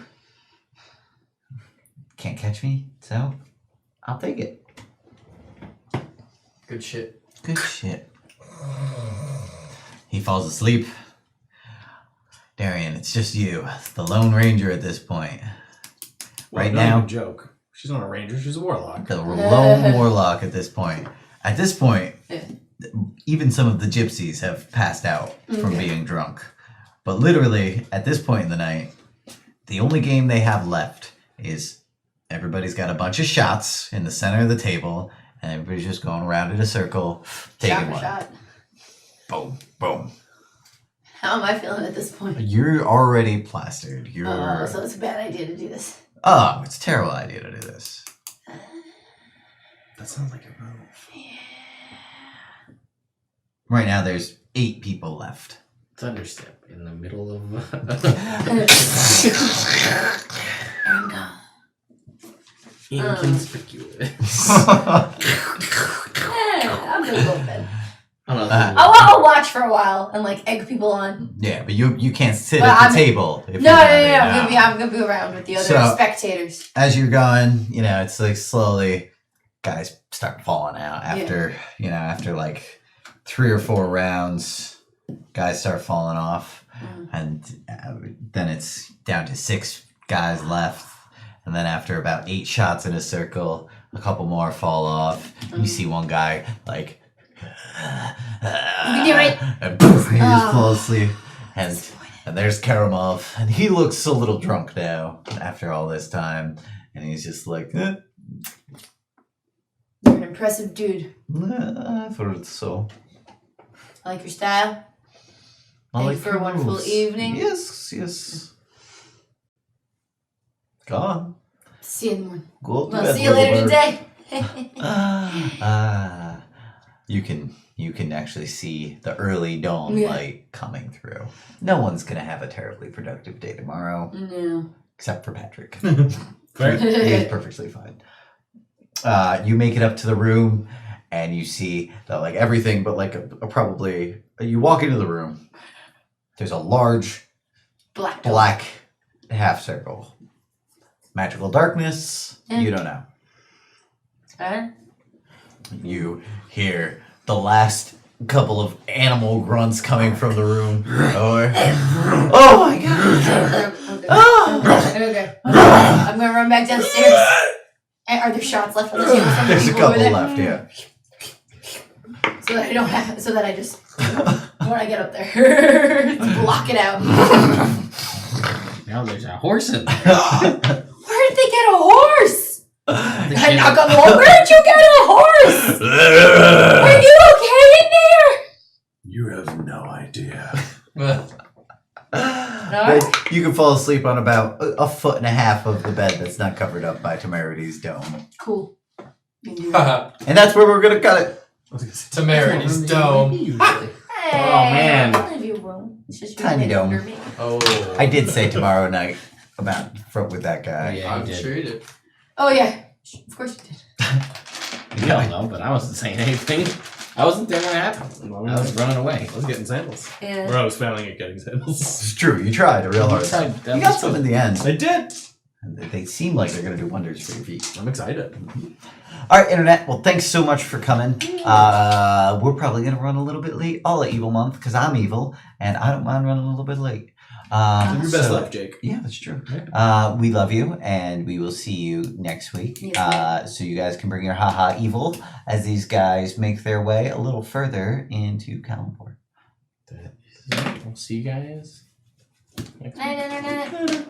[SPEAKER 2] Can't catch me, so I'll take it.
[SPEAKER 7] Good shit.
[SPEAKER 2] Good shit. He falls asleep. Daerien, it's just you, the Lone Ranger at this point.
[SPEAKER 6] Well,
[SPEAKER 2] Right
[SPEAKER 6] not
[SPEAKER 2] now,
[SPEAKER 6] even a joke. She's not a ranger. She's a warlock.
[SPEAKER 2] the lone warlock at this point. At this point, even some of the gypsies have passed out from being drunk. But literally, at this point in the night, the only game they have left is everybody's got a bunch of shots in the center of the table, and everybody's just going around in a circle, taking
[SPEAKER 3] Shot for
[SPEAKER 2] one.
[SPEAKER 3] shot.
[SPEAKER 2] Boom, boom.
[SPEAKER 3] How am I feeling at this point?
[SPEAKER 2] You're already plastered. You're.
[SPEAKER 3] Oh, so it's a bad idea to do this.
[SPEAKER 2] Oh, it's a terrible idea to do this.
[SPEAKER 6] That sounds like a move.
[SPEAKER 2] Right now, there's 8 people left.
[SPEAKER 1] Thunderstep in the middle of. Inconspicuous.
[SPEAKER 3] I'm gonna go to bed.
[SPEAKER 1] I don't know.
[SPEAKER 3] I'll watch for a while and like egg people on.
[SPEAKER 2] Yeah, but you can't sit
[SPEAKER 3] Well,
[SPEAKER 2] at the
[SPEAKER 3] I'm-
[SPEAKER 2] table. If
[SPEAKER 3] No,
[SPEAKER 2] you're
[SPEAKER 3] no,
[SPEAKER 2] gonna
[SPEAKER 3] no,
[SPEAKER 2] be-
[SPEAKER 3] I'm gonna be around with the other
[SPEAKER 2] So-
[SPEAKER 3] spectators.
[SPEAKER 2] As you're going, it's like slowly, guys start falling out after, after like 3 or 4 rounds, guys start falling off, and then it's down to 6 guys left, and then after about 8 shots in a circle, a couple more fall off. You see one guy like,
[SPEAKER 3] You can do it.
[SPEAKER 2] and poof, he just falls asleep, and there's Karamov, and he looks a little drunk now after all this time, and he's just like,
[SPEAKER 3] You're an impressive dude.
[SPEAKER 2] I thought so.
[SPEAKER 3] I like your style.
[SPEAKER 2] I
[SPEAKER 3] Thank
[SPEAKER 2] like
[SPEAKER 3] you for
[SPEAKER 2] your
[SPEAKER 3] a wonderful
[SPEAKER 2] moves.
[SPEAKER 3] evening.
[SPEAKER 2] Yes. Go on.
[SPEAKER 3] See you in the morning.
[SPEAKER 2] Go up to
[SPEAKER 3] Well,
[SPEAKER 2] bed,
[SPEAKER 3] see you later
[SPEAKER 2] little bird.
[SPEAKER 3] today.
[SPEAKER 2] You can actually see the early dawn
[SPEAKER 3] Yeah.
[SPEAKER 2] light coming through. No one's gonna have a terribly productive day tomorrow,
[SPEAKER 3] No.
[SPEAKER 2] except for Patrick.
[SPEAKER 6] Fair.
[SPEAKER 2] He is perfectly fine. You make it up to the room, and you see that like everything, but like probably you walk into the room. There's a large black half circle. Magical darkness.
[SPEAKER 3] Yeah.
[SPEAKER 2] You don't know.
[SPEAKER 3] Alright.
[SPEAKER 2] You hear the last couple of animal grunts coming from the room. Oh my god!
[SPEAKER 3] Okay. I'm gonna run back downstairs. Are there shots left on the table from the
[SPEAKER 2] There's a
[SPEAKER 3] people over
[SPEAKER 2] couple
[SPEAKER 3] there?
[SPEAKER 2] left, yeah.
[SPEAKER 3] So that I don't have. So that I just when I get up there, block it out.
[SPEAKER 1] Now there's a horse in there.
[SPEAKER 3] Where did they get a horse?
[SPEAKER 1] They
[SPEAKER 3] I
[SPEAKER 1] should-
[SPEAKER 3] knock on the wall. Where did you get a horse? Are you okay in there?
[SPEAKER 5] You have no idea.
[SPEAKER 2] But you can fall asleep on about a foot and a half of the bed that's not covered up by Temerity's dome.
[SPEAKER 3] Cool. You can do that.
[SPEAKER 2] And that's where we're gonna cut it.
[SPEAKER 7] Temerity's dome.
[SPEAKER 3] Hey,
[SPEAKER 1] man.
[SPEAKER 3] I'll leave you alone. It's just
[SPEAKER 2] Tiny
[SPEAKER 3] really
[SPEAKER 2] dome.
[SPEAKER 3] under me.
[SPEAKER 7] Oh.
[SPEAKER 2] I did say tomorrow night about with that guy.
[SPEAKER 1] Yeah,
[SPEAKER 7] I'm
[SPEAKER 1] you did.
[SPEAKER 7] sure you did.
[SPEAKER 3] Oh yeah, of course you did.
[SPEAKER 1] You don't know, but I wasn't saying anything. I wasn't there when it happened. I was running away.
[SPEAKER 6] I was getting samples. Or
[SPEAKER 3] Yeah.
[SPEAKER 6] I was failing at getting samples.
[SPEAKER 2] It's true. You tried real hard.
[SPEAKER 1] That
[SPEAKER 2] You got
[SPEAKER 1] was
[SPEAKER 2] some
[SPEAKER 1] fun.
[SPEAKER 2] in the end.
[SPEAKER 6] I did.
[SPEAKER 2] And they seem like they're gonna do wonders for your feet.
[SPEAKER 6] I'm excited.
[SPEAKER 2] All right, internet. Well, thanks so much for coming. We're probably gonna run a little bit late. I'll let Evil Month because I'm evil and I don't mind running a little bit late.
[SPEAKER 4] Live your best
[SPEAKER 2] so-
[SPEAKER 4] life, Jake.
[SPEAKER 2] Yeah, that's true. We love you, and we will see you next week.
[SPEAKER 3] Yes,
[SPEAKER 2] So you guys can bring your haha evil as these guys make their way a little further into Calimport.
[SPEAKER 1] We'll see you guys next week.
[SPEAKER 3] Night, internet.